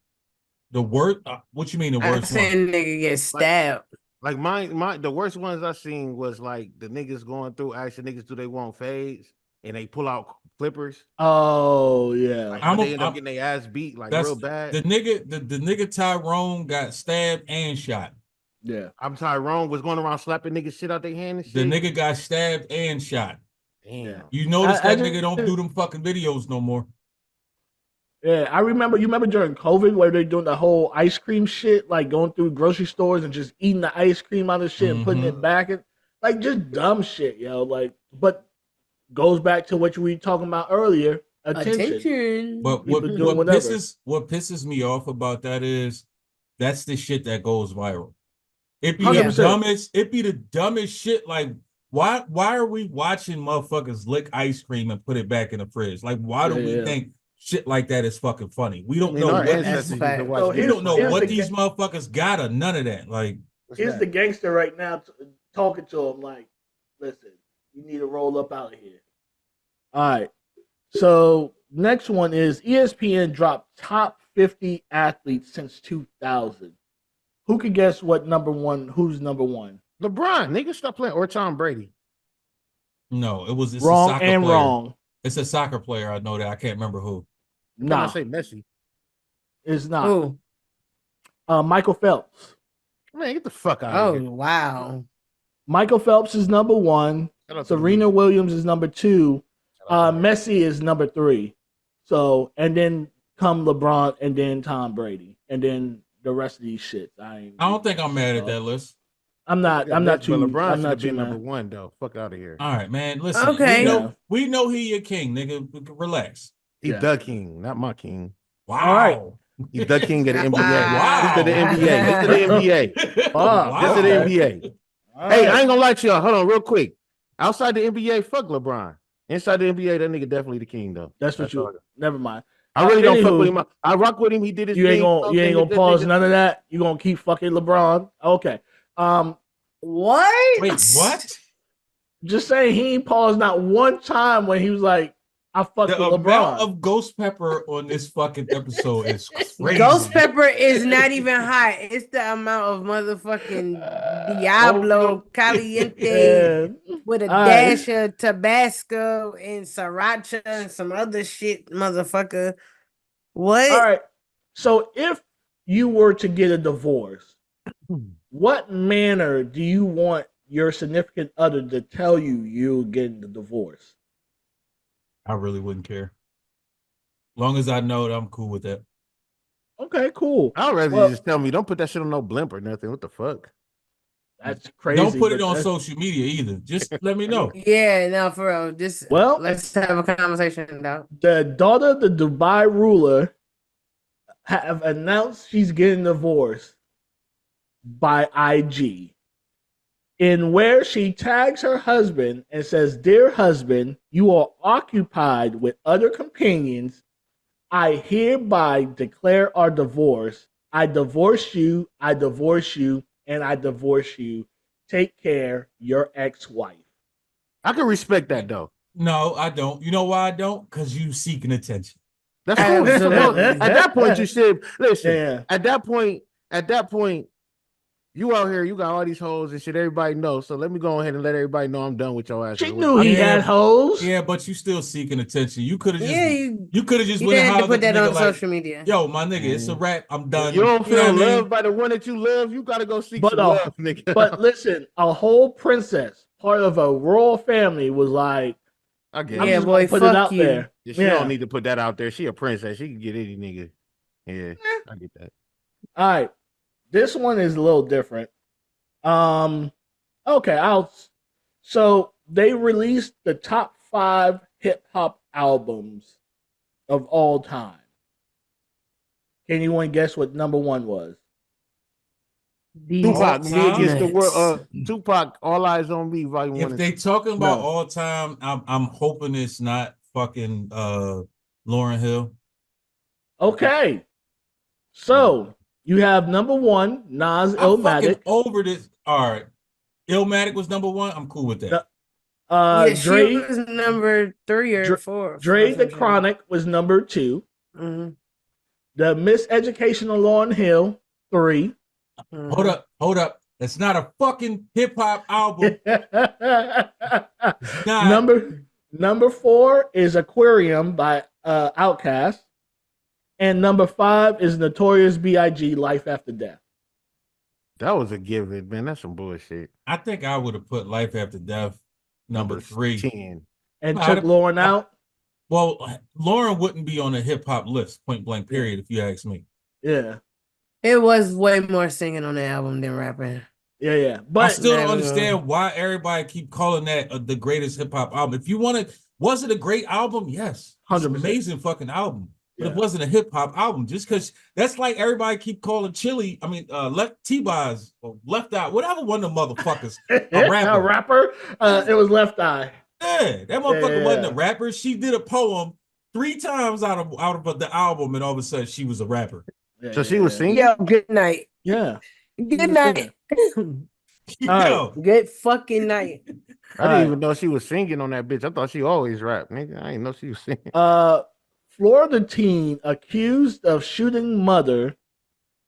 The worst? What you mean the I worst one? seen nigga get stabbed. Like the worst ones I seen was like the niggas going through asking niggas do they want fades and they pull out clippers. Oh yeah. Like they end up getting their ass beat like real bad. The nigga Tyrone got stabbed and shot. Yeah. I'm Tyrone was going around slapping niggas shit out their hand and The shit. nigga got stabbed and shot. Damn. You notice I that nigga don't just- do them fucking videos no more. Yeah, I remember. You remember during COVID where they're doing the whole ice cream shit, like going through grocery stores and just eating the ice cream out of shit and putting it back in, like just dumb shit, yo. Like, but goes back to what we were talking about earlier. Attention. But People what doing whatever. pisses me off about that is that's the shit that goes viral. It be 100%. the dumbest shit. Like, why are we watching motherfuckers lick ice cream and put it back in the fridge? Like, why do we think shit like that is fucking funny? We don't know our what ancestors used to fact. watch So this we don't know shit. what these motherfuckers got or none of that. Like, Here's the gangster right now talking to him like, listen, you need to roll up out of here. All right. So next one is ESPN dropped top 50 athletes since 2000. Who could guess what number one? Who's number one? LeBron, nigga, stop playing. Or Tom Brady. no, it's a Wrong soccer and player. wrong. It's a soccer player. I know that. I can't remember who. Nah. I Nah, say Messi. it's not. Who? Michael Phelps. Man, get the fuck out Oh of here. wow. Michael Phelps is number one. Shout out to the Serena league. Williams is number two. Shout out to the league. Messi is number three. So, and then come LeBron and then Tom Brady and then the rest of these shits. I don't think I'm mad at that list. I'm not. Yeah, I'm not but too. LeBron I'm should not have too been number mad. one though. Fuck out of here. All right, man. Listen, Okay. we know he your king, nigga. Relax. He's Yeah. the king, not my king. Wow. All right. He's the king of the NBA. Wow. This is the NBA. This is the NBA. Wow. This is the NBA. All Hey, right. I ain't gonna lie to y'all. Hold on, real quick. Outside the NBA, fuck LeBron. Inside the NBA, that nigga definitely the king though. That's what all. you. Never mind. I really don't fuck Anywho, with him. I rock with him. He did his You ain't thing. gonna. You ain't gonna pause none of that. You gonna keep fucking LeBron. Okay. What? Wait, what? Just saying he ain't paused not one time when he was like, "I fucked The with amount LeBron." of ghost pepper on this fucking episode is crazy. Ghost pepper is not even hot. It's the amount of motherfucking Diablo Caliente And, with a all right. dash of Tabasco and Sriracha and some other shit, motherfucker. What? All right. So if you were to get a divorce, what manner do you want your significant other to tell you you're getting the divorce? I really wouldn't care. Long as I know that I'm cool with that. Okay, cool. I'd rather Well- you just tell me. Don't put that shit on no blimp or nothing. What the fuck? That's crazy. Don't put it but on that's- social media either. Just let me know. Yeah, no, for real. Just Well- let's have a conversation though. The daughter of the Dubai ruler have announced she's getting divorced by IG, in where she tags her husband and says, "Dear husband, you are occupied with other companions. I hereby declare our divorce. I divorce you, I divorce you, and I divorce you. Take care, your ex-wife." I can respect that though. No, I don't. You know why I don't? Because you seeking attention. That's cool. Absolutely. At that point, you should listen. Yeah. At that point, you out here, you got all these hoes and shit. Everybody knows. So let me go ahead and let everybody know I'm done with your ass. She knew he Yeah. had hoes. Yeah, but you still seeking attention. You could have just Yeah, you could have just you went and didn't have to hollered put at that the on nigga like, social media. yo, my nigga, it's a wrap. I'm done. You don't feel know what I mean? loved by the one that you love. You gotta go seek But, some love, nigga. But listen, a whole princess, part of a royal family, was like, I get I'm Yeah, it. just boy, gonna put it fuck out you. there. Yeah, she don't need to put that out there. She a princess. She can get any nigga. Yeah, I get that. All right. This one is a little different. Okay, so they released the top 5 hip hop albums of all time. Can anyone guess what number 1 was? Tupac, All me against the time? world. Tupac, All Eyes on Me, Volume 1. If and they 2. talking about No. all time, I'm hoping it's not fucking Lauryn Hill. Okay. So you have number 1, Nas I'm fucking Illmatic. over this. All right. Illmatic was number 1. I'm cool with that. Yeah, she Dre, was number 3 or 4. Dre the Chronic was number 2. Mm-hmm. The Miseducation of Lauryn Hill, 3. Hold up. That's not a fucking hip hop album. Nah. Number 4 is Aquarium by Outkast, and number 5 is Notorious B.I.G. Life After Death. That was a given, man. That's some bullshit. I think I would have put Life After Death number 3. 10. And I'd took Lauren out. Well, Lauren wouldn't be on a hip hop list, point blank, period, if you ask me. Yeah. It was way more singing on the album than rapping. Yeah. I But still don't Never. understand why everybody keep calling that the greatest hip hop album. If you wanted, was it a great album? Yes, it's an 100%. amazing fucking album. But Yeah. it wasn't a hip hop album. Just because that's like everybody keep calling Chili. I mean, Left T-Boz or Left Eye, whatever one of the motherfuckers. a rapper. It was Left Eye. Yeah, that motherfucker wasn't a Yeah. rapper. She did a poem 3 times out of the album, and all of a sudden she was a rapper. Yeah, So she was singing? Yo, good night. Yeah. Good night. Yo, Good fucking night. I didn't even know she was singing on that bitch. I thought she always rapped, nigga. I didn't know she was singing. Florida teen accused of shooting mother.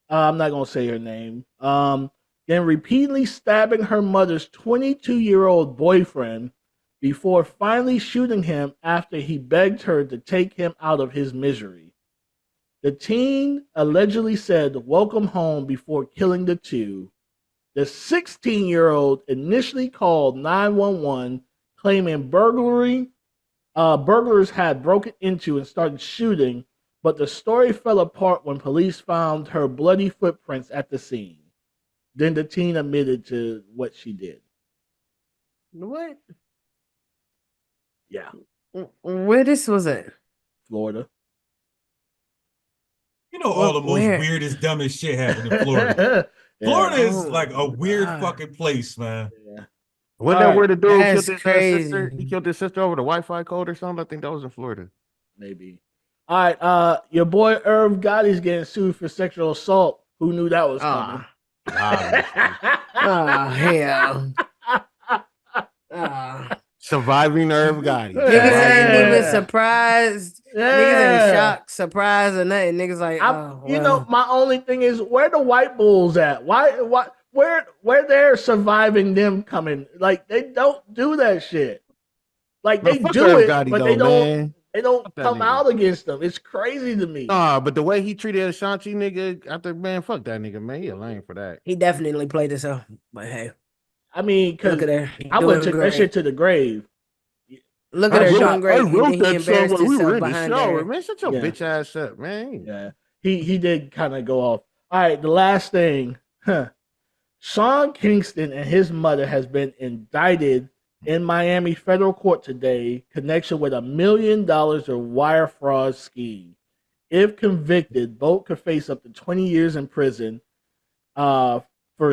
I'm not gonna say her name. Then repeatedly stabbing her mother's 22-year-old boyfriend before finally shooting him after he begged her to take him out of his misery. The teen allegedly said, "Welcome home," before killing the two. The 16-year-old initially called 911, claiming burglars had broken into and started shooting, but the story fell apart when police found her bloody footprints at the scene. Then the teen admitted to what she did. What? Yeah, Where this was at? Florida. you know all the most Where? weirdest, dumbest shit happened in Florida. Florida is Oh, like a weird God. fucking place, man. Yeah. Wasn't that where the dude That's killed his crazy. sister? He killed his sister over the Wi-Fi code or something. I think that was in Florida. Maybe. All right. Your boy Irv Gotti's getting sued for sexual assault. Who knew that was coming? Oh, hell. Surviving Irv Gotti. Niggas ain't Yeah. even surprised. Niggas ain't shocked, surprised, or nothing. Niggas like, You know, my only thing is where the white bulls at? Where they're surviving them coming? Like they don't do that shit. Like Bro, they fuck do Irv it, Gotti, but though, they don't. man. They don't Fuck that come nigga. out against them. It's crazy to me. Nah, but the way he treated Ashanti nigga after, man, fuck that nigga, man. He a lame for that. he definitely played this up. But hey, I mean, because look at her. He I would have doing took that great. shit to the grave. Look at her doing great. I And wrote then he that song embarrassed when we were himself in the behind shower. her. Man, shut your Yeah. bitch ass up, man. Yeah, he did kind of go off. All right, the last thing, Sean Kingston and his mother has been indicted in Miami federal court today, connection with $1 million of wire fraud scheme. If convicted, both could face up to 20 years in prison for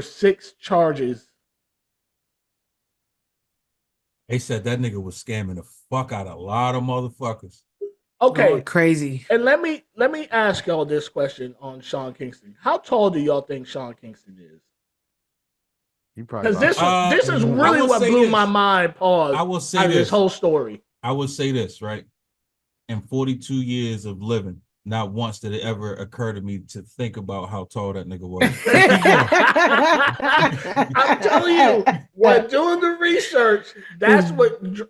6 charges. They said that nigga was scamming the fuck out of a lot of motherfuckers. Okay, Going crazy. and let me ask y'all this question on Sean Kingston. How tall do y'all think Sean Kingston is? You probably Because about- this is I really will what say blew this. my mind. Pause. I will say out of this this. whole story. I would say this, right? In 42 years of living, not once did it ever occur to me to think about how tall that nigga was. I'm telling you, when doing the research, that's what You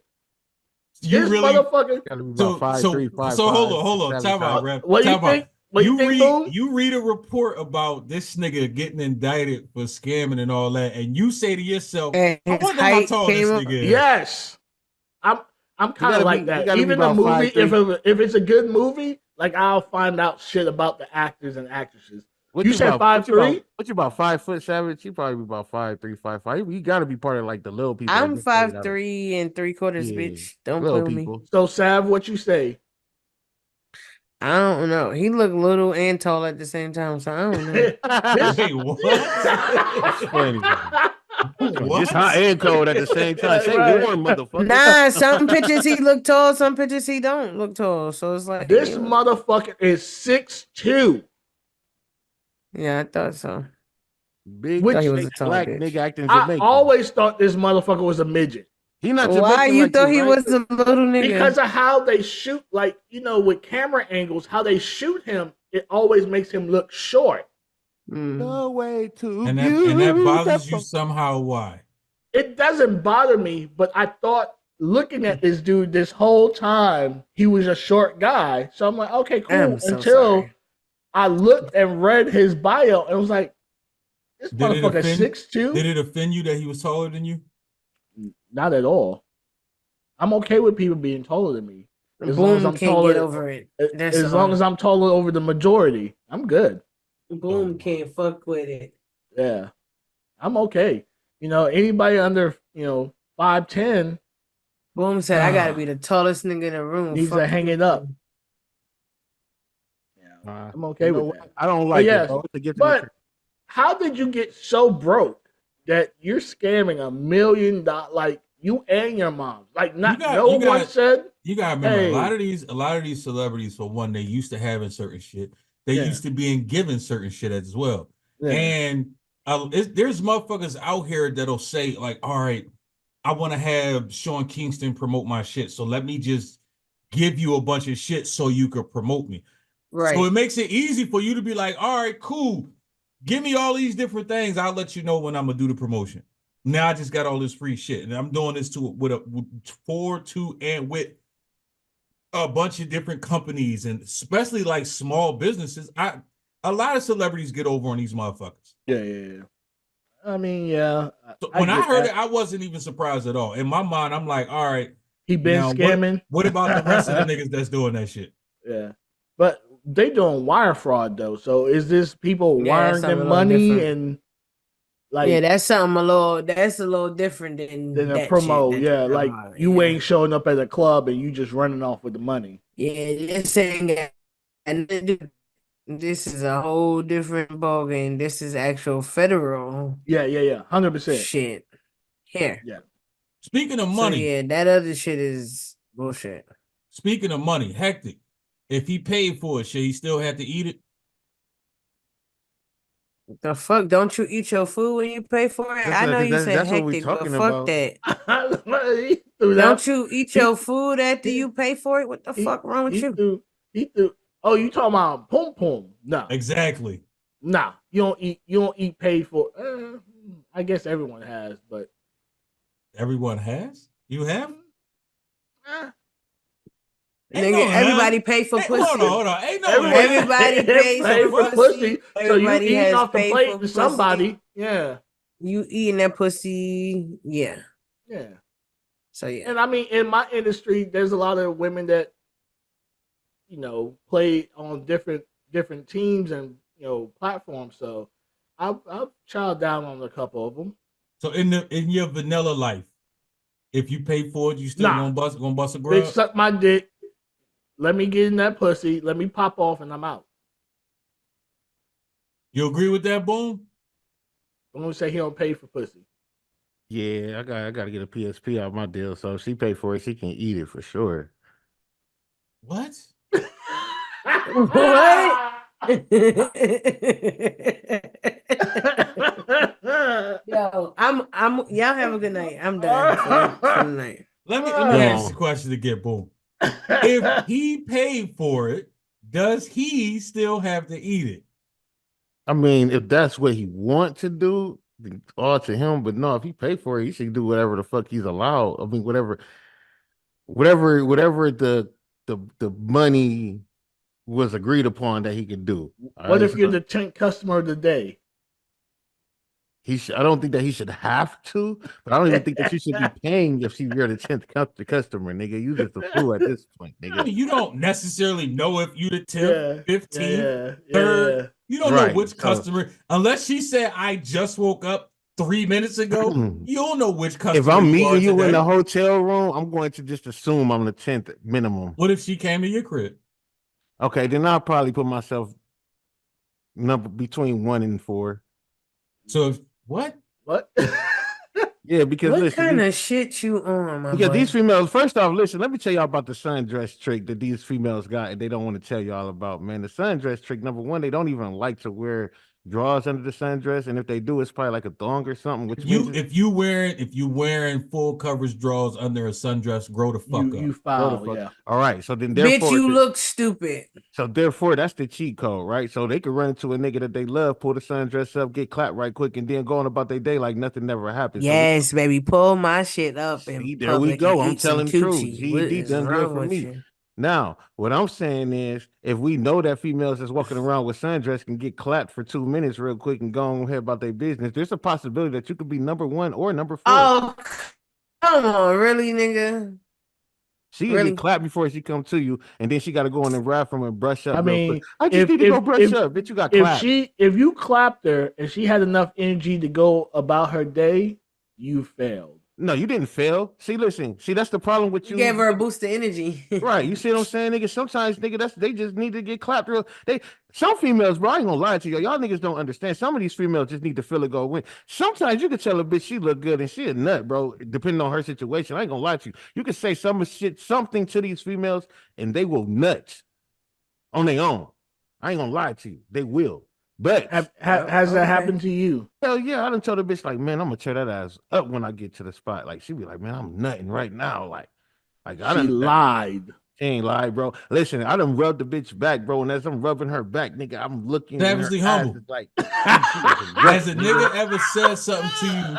this really motherfucker. gotta be so about 5'3", so 5'5", so hold on, 7 time out, times. Rev. What do you Time out. think? What do you think, Boom? You read a report about this nigga getting indicted for scamming and all that, and you say to yourself, And I his wonder how height tall this came up. nigga is. Yes, I'm kind gotta of be- like you that. gotta be Even the about movie, 5'3". if it's a good movie, like I'll find out shit about the actors and actresses. What You said about- 5'3"? What you about 5'7"? She probably be about 5'3", 5'5". You gotta be part of like the little people. that I'm get paid out of- 5'3" and 3/4, Yeah, bitch. Don't little play with me. people. So, Sav, what you say? I don't know. He looked little and tall at the same time, so I don't know. Wait, what? Funny. What? It's hot and cold at the same time. Say Right. warm, motherfucker. Nah, some pictures he look tall, some pictures he don't look tall. So it's like This you know. motherfucker is 6'2". Yeah, I thought so. Big Which- Thought he was a thick tall black bitch. nigga acting I Jamaican. always thought this motherfucker was a midget. He not Why Jamaican you like thought he right? was a little nigga? Because of how they shoot, like, you know, with camera angles, how they shoot him, it always makes him look short. Mm. No way to And that bothers you somehow. Why? It doesn't bother me, but I thought looking at this dude this whole time, he was a short guy. So I'm like, okay, cool. I'm so Until sorry. I looked and read his bio and was like, This Did it motherfucker offend? 6'2". Did it offend you that he was taller than you? Not at all. I'm okay with people being taller than me. As long as Boom I'm can't get taller, over it. That's as long all. as I'm taller over the majority, I'm good. Boom can't fuck with it. Yeah, I'm okay. Anybody under 5'10" Boom said, "I gotta be the tallest nigga in the room." needs to Fuck hang you. it up. Yeah, I'm okay with what? that. I don't But like it, yes, bro. It's a gift and a but curse. how did you get so broke that you're scamming $1 million? Like you and your mom. Like no one said. You gotta remember Hey, a lot of these celebrities, for one, they used to having certain shit. They Yeah. used to being given certain shit as well. Yeah. And there's motherfuckers out here that'll say, like, all right, I want to have Sean Kingston promote my shit. So let me just give you a bunch of shit so you could promote me. Right. So it makes it easy for you to be like, all right, cool. Give me all these different things. I'll let you know when I'm gonna do the promotion. Now I just got all this free shit, and I'm doing this with a bunch of different companies, and especially like small businesses. A lot of celebrities get over on these motherfuckers. Yeah. I mean, yeah. So when I heard that. it, I wasn't even surprised at all. In my mind, I'm like, all right, He been now scamming. What about the rest of the niggas that's doing that shit? Yeah, but they doing wire fraud though. So is this people wiring something a them little money different. and like? Yeah, that's something a little different than a that promo. shit. Yeah, like you ain't showing up at a club and you just running off with the money. Yeah, this ain't got nothing to do. This is a whole different ballgame. This is actual federal Yeah, 100%. shit. Here. Yeah. Speaking of So money, yeah, that other shit is bullshit. speaking of money, Hectic, if he paid for it, should he still have to eat it? The fuck? Don't you eat your food when you pay for it? I know you said That's what we hectic, but talking fuck about. that. Don't you eat your food after you pay for it? What the fuck wrong with you? He threw. Oh, you talking about pom pom? No, Exactly. nah. You don't eat. You don't eat paid for. I guess everyone has, but Everyone has. You have. Nigga, everybody pay for pussy. Hold on. Ain't no Everybody pays for pussy. So you Everybody eating has off the paid plate for to somebody. pussy. Yeah. You eating that pussy. Yeah. Yeah. So yeah. And I mean, in my industry, there's a lot of women that play on different teams and platforms. So I've chowed down on a couple of them. So in your vanilla life, if you pay for it, you still gonna bust a grub? They suck my dick. Let me get in that pussy. Let me pop off, and I'm out. You agree with that, Boom? I'm gonna say he don't pay for pussy. Yeah, I gotta get a PSP out my deal. So if she pay for it, she can eat it for sure. What? What? Yo, I'm y'all have a good night. I'm done for the night. Let me ask the question again, Boom. If he paid for it, does he still have to eat it? I mean, if that's what he want to do, all to him. But no, if he pay for it, he should do whatever the fuck he's allowed. I mean, whatever the money was agreed upon that he could do. What if you're the 10th customer of the day? I don't think that he should have to, but I don't even think that you should be paying if you're the 10th customer, nigga. You just a fool at this point, nigga. I mean, you don't necessarily know if you the 10th, 15th, 3rd. You don't know which customer, unless she said, I just woke up 3 minutes ago. You don't know which customer. If I'm meeting you in the hotel room, I'm going to just assume I'm the 10th minimum. What if she came to your crib? Okay, then I'll probably put myself between 1 and 4. So what? Yeah, because what listen, kind of shit you on, my because boy? these females, first off, listen, let me tell y'all about the sundress trick that these females got and they don't want to tell y'all about, man. The sundress trick, number one, they don't even like to wear drawers under the sundress, and if they do, it's probably like a thong or something. Which if you wearing full coverage drawers under a sundress, grow the fuck up. You foul, yeah. All right, so then therefore, bitch, you look stupid. So therefore, that's the cheat code, right? So they could run into a nigga that they love, pull the sundress up, get clapped right quick, and then go on about their day like nothing never happened. Yes, baby, pull my shit up in there we public go. and I'm eat some telling the truth. coochie. What GED is done good wrong for with me. you? Now, what I'm saying is, if we know that females that's walking around with sundress can get clapped for 2 minutes real quick and go on ahead about their business, there's a possibility that you could be number 1 or number 4. Oh, come on, really, nigga? She can get Really? clapped before she come to you, and then she got to go on and ride from and brush up I real quick. mean, I just need to go brush up. Bitch, you got clapped. if you clapped her and she had enough energy to go about her day, you failed. No, you didn't fail. See, listen. See, that's the problem with You you. gave her a boost of energy. Right. You see what I'm saying, nigga? Sometimes, nigga, they just need to get clapped real. Some females, bro, I ain't gonna lie to you. Y'all niggas don't understand. Some of these females just need to feel it go win. Sometimes you can tell a bitch she look good and she a nut, bro, depending on her situation. I ain't gonna lie to you. You can say something to these females and they will nut on their own. I ain't gonna lie to you. They will. But has that happened to you? Hell yeah, I done told the bitch, like, man, I'm gonna tear that ass up when I get to the spot. Like, she be like, man, I'm nutting right now. Like I She done lied. She ain't lied, bro. Listen, I done rubbed the bitch back, bro. And as I'm rubbing her back, nigga, I'm looking at her Savagely eyes. humble. It's like, Has a nigga ever said something to you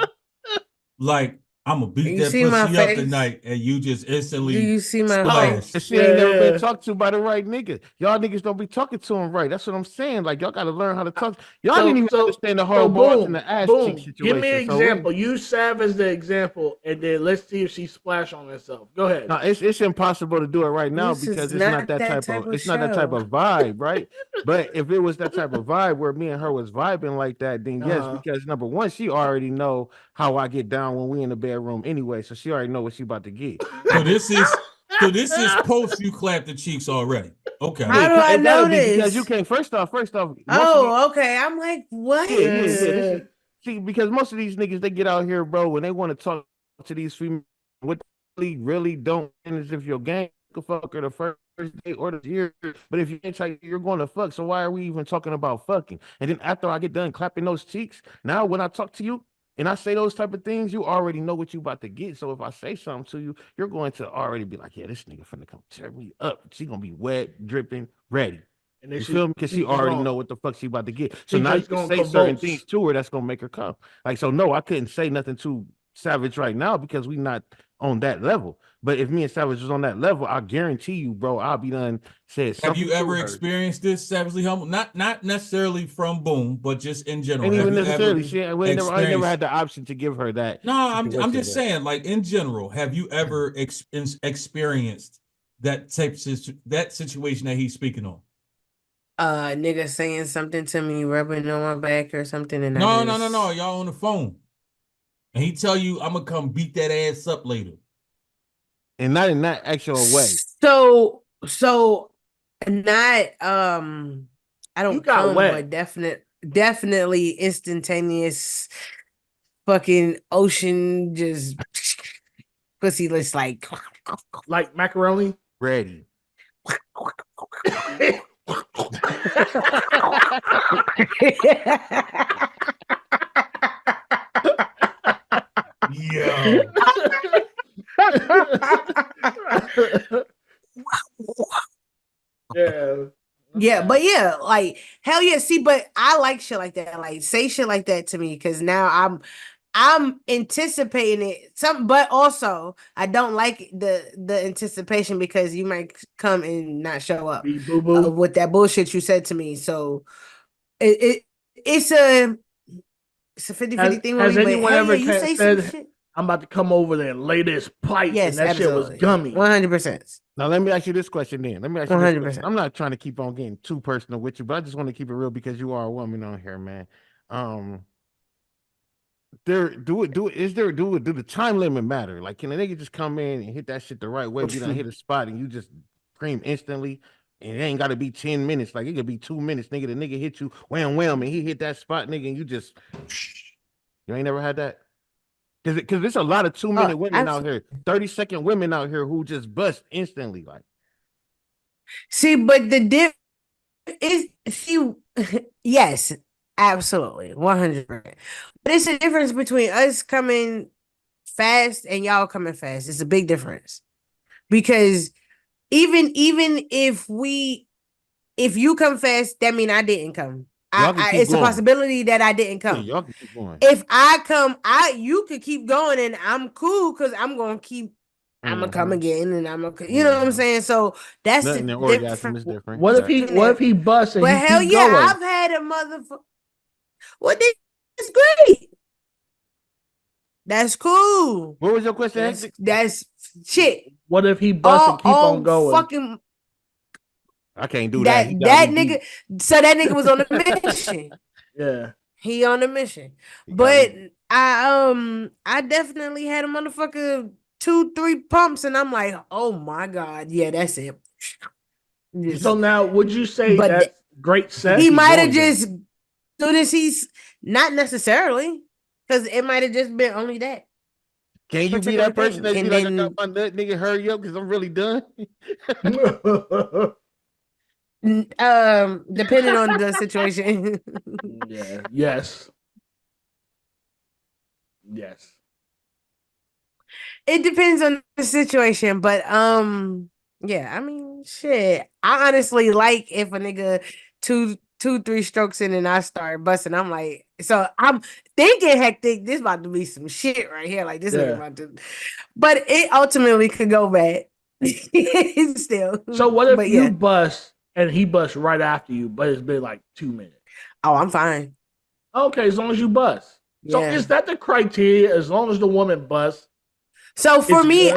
like, I'm gonna beat You that see my pussy up face? tonight, and you just Do instantly you see my splash? And she ain't never Yeah. been talked to by the right nigga. Y'all niggas don't be talking to him right. That's what I'm saying. Like, y'all gotta learn how to talk. Y'all didn't even understand the hard balls and the ass cheek situation. Give me an So example. Use Sav as the example, and then let's see if she splash on herself. Go ahead. no, it's impossible to do it right now This is because it's not not that that type type of of it's not that type show. of vibe, right? But if it was that type of vibe where me and her was vibing like that, then yes, because number one, she already know how I get down when we in the bedroom anyway, so she already know what she about to get. So this is post you clap the cheeks already. Okay. How do I It gotta know be because you this? can't. First off, most of these, Oh, okay. I'm like, what? yeah. See, because most of these niggas they get out here, bro, when they want to talk to these females, what they really don't is if your gang could fuck her the first day or the year. But if you ain't try, you're going to fuck. So why are we even talking about fucking? And then after I get done clapping those cheeks, now when I talk to you and I say those type of things, you already know what you about to get. So if I say something to you, you're going to already be like, yeah, this nigga finna come tear me up. She gonna be wet, dripping, ready. And then You feel me? Because she already know what the fuck she about to get. So now you can say certain things to her that's gonna make her come. Like, so no, I couldn't say nothing to Savage right now because we not on that level. But if me and Savage was on that level, I guarantee you, bro, I'll be done said something. Have you to ever her. experienced this, Savagely Humble? Not necessarily from Boom, but just in general. And Have even you necessarily, ever I never had the option to give her that. No, I'm just saying, like in general, have you ever experienced that that situation that he's speaking on? Nigga saying something to me, rubbing on my back or something, and No. Y'all on the phone, and he tell you, "I'm gonna come beat that ass up later," and not in that actual way. So not I don't come, but definitely instantaneous fucking ocean just pussyless like macaroni. Ready. Yo. Yeah. Yeah, but yeah, like hell yeah. See, but I like shit like that. Like say shit like that to me because now I'm anticipating it. But also I don't like the anticipation because you might come and not show up with that bullshit you said to me. So it's a 50-50 thing. Has anyone ever you say said, some shit? I'm about to come over there and lay this pipe, Yes, and that absolutely. shit was gummy. 100%. Now let me ask you this question then. Let me ask you 100%. This question. I'm not trying to keep on getting too personal with you, but I just want to keep it real because you are a woman on here, man. Do the time limit matter? Like, can a nigga just come in and hit that shit the right way? You don't hit a spot and you just scream instantly, and it ain't got to be 10 minutes. Like, it could be 2 minutes, nigga. The nigga hit you, wham, and he hit that spot, nigga, and you just, you ain't never had that? Because there's a lot of 2-minute women out here, 30-second women out here who just bust instantly. Like, see, but the diff is yes, absolutely, 100%. But it's a difference between us coming fast and y'all coming fast. It's a big difference because even if you come fast, that mean I didn't come. It's a possibility that I didn't come. Yeah, y'all can keep going. If I come, you could keep going and I'm cool because I'm gonna keep I'm gonna come again, and I'm gonna, you know what I'm Mhm. saying? So that's the Nothing in orgasm difference. is different. What if Okay. he busts and But he hell keep yeah, going? I've had a motherfucker. Well, that's great. That's cool. What was your question, Hectic? That's shit. What if he busts and keep on All going? fucking I can't do that. that He got that me nigga. beat. So that nigga was on a mission. Yeah. He on a mission. He got But me. I definitely had a motherfucker 2-3 pumps, and I'm like, oh my god, yeah, that's it. Just- So now, would you say But that's great sex? he keep might have going then. just soon as he's not necessarily, because it might have just been only that Can you be particular that person thing, that be and like, I got then my nut, nigga, hurry up because I'm really done? depending on the situation. Yeah. Yes. Yes. It depends on the situation, but yeah, I mean, shit. I honestly like if a nigga 3 strokes in and I start busting. I'm like, so I'm thinking hectic. This about to be some shit right here. Like this nigga Yeah. about to, but it ultimately could go bad. Still, So what if but you yeah. bust and he busts right after you, but it's been like 2 minutes? Oh, I'm fine. Okay, as long as you bust. So Yeah. is that the criteria? As long as the woman busts, So it's good?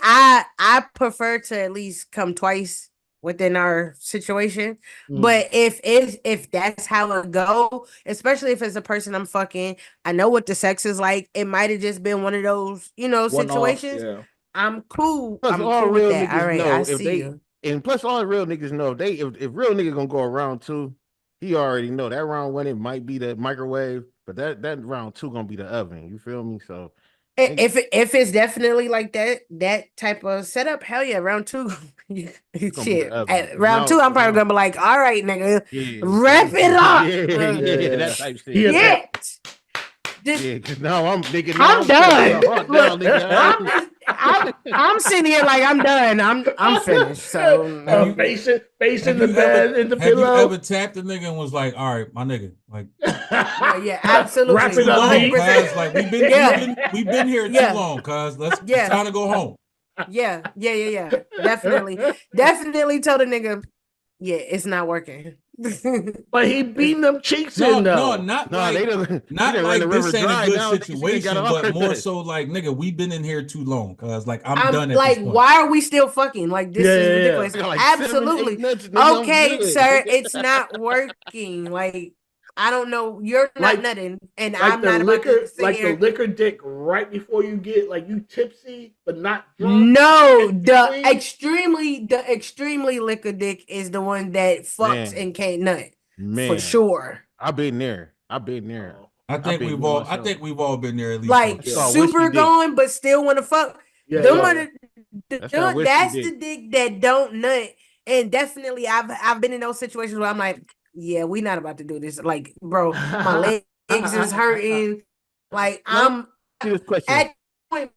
I prefer to at least come twice within our situation. But if that's how it go, especially if it's a person I'm fucking, I know what the sex is like. It might have just been one of those, One-offs, situations. yeah. I'm cool. Plus, I'm all cool with real that. All niggas right, I know if see they, you. and plus, all real niggas know if real nigga gonna go around two, he already know that round one it might be the microwave, but that round two gonna be the oven. You feel me? So, nigga, If it's definitely like that type of setup, hell yeah, round two. it's gonna be the Shit. oven. At 'Cause round two, I'm probably now, gonna be like, all right, nigga, yeah, wrap it up. yeah, that type shit. Yeah. Yeah, Just yeah. Because now I'm I'm trying to put a done. heart down, Look, nigga. I'm sitting here like I'm done. I'm finished. So Have you- facing the you bed in the have you pillow. ever tapped a nigga and was like, all right, my nigga, like yeah, absolutely. Wrap it too up, long, 100%. cuz like we've Yeah. been here too Yeah. long, cuz it's Yeah. time to go home. Yeah. Definitely told a nigga, yeah, it's not working. But he beating them cheeks No, in though. not Nah, like he done not run the like river this ain't a dry good now. Nigga, she done got situation, all but her more nuts. so like nigga, we've been in here too long, cuz like I'm I'm done at like, this point. why are we still fucking? Like, this is Yeah. ridiculous. I got like 7, 8 Absolutely. nuts, nigga. I'm Okay, good. sir, it's not working. Like, I don't know. You're not Like- nutting, and Like I'm the not about to sit like here. the liquor dick right before you get like you tipsy but not drunk. No, In the between? extremely liquor dick is the one that fucks Man. and can't nut. For Man, sure. I've been there. I've been there. Oh, I I've think been we've there all myself. been there at least Like once. That's called whiskey super dick. going, but still want to fuck. yeah, Them yeah, are yeah. That's that whiskey that's dick. the dick that don't nut. And definitely I've been in those situations where I'm like, yeah, we not about to do this. Like, bro, my legs is hurting. Like Now, let me I'm ask you this question. at point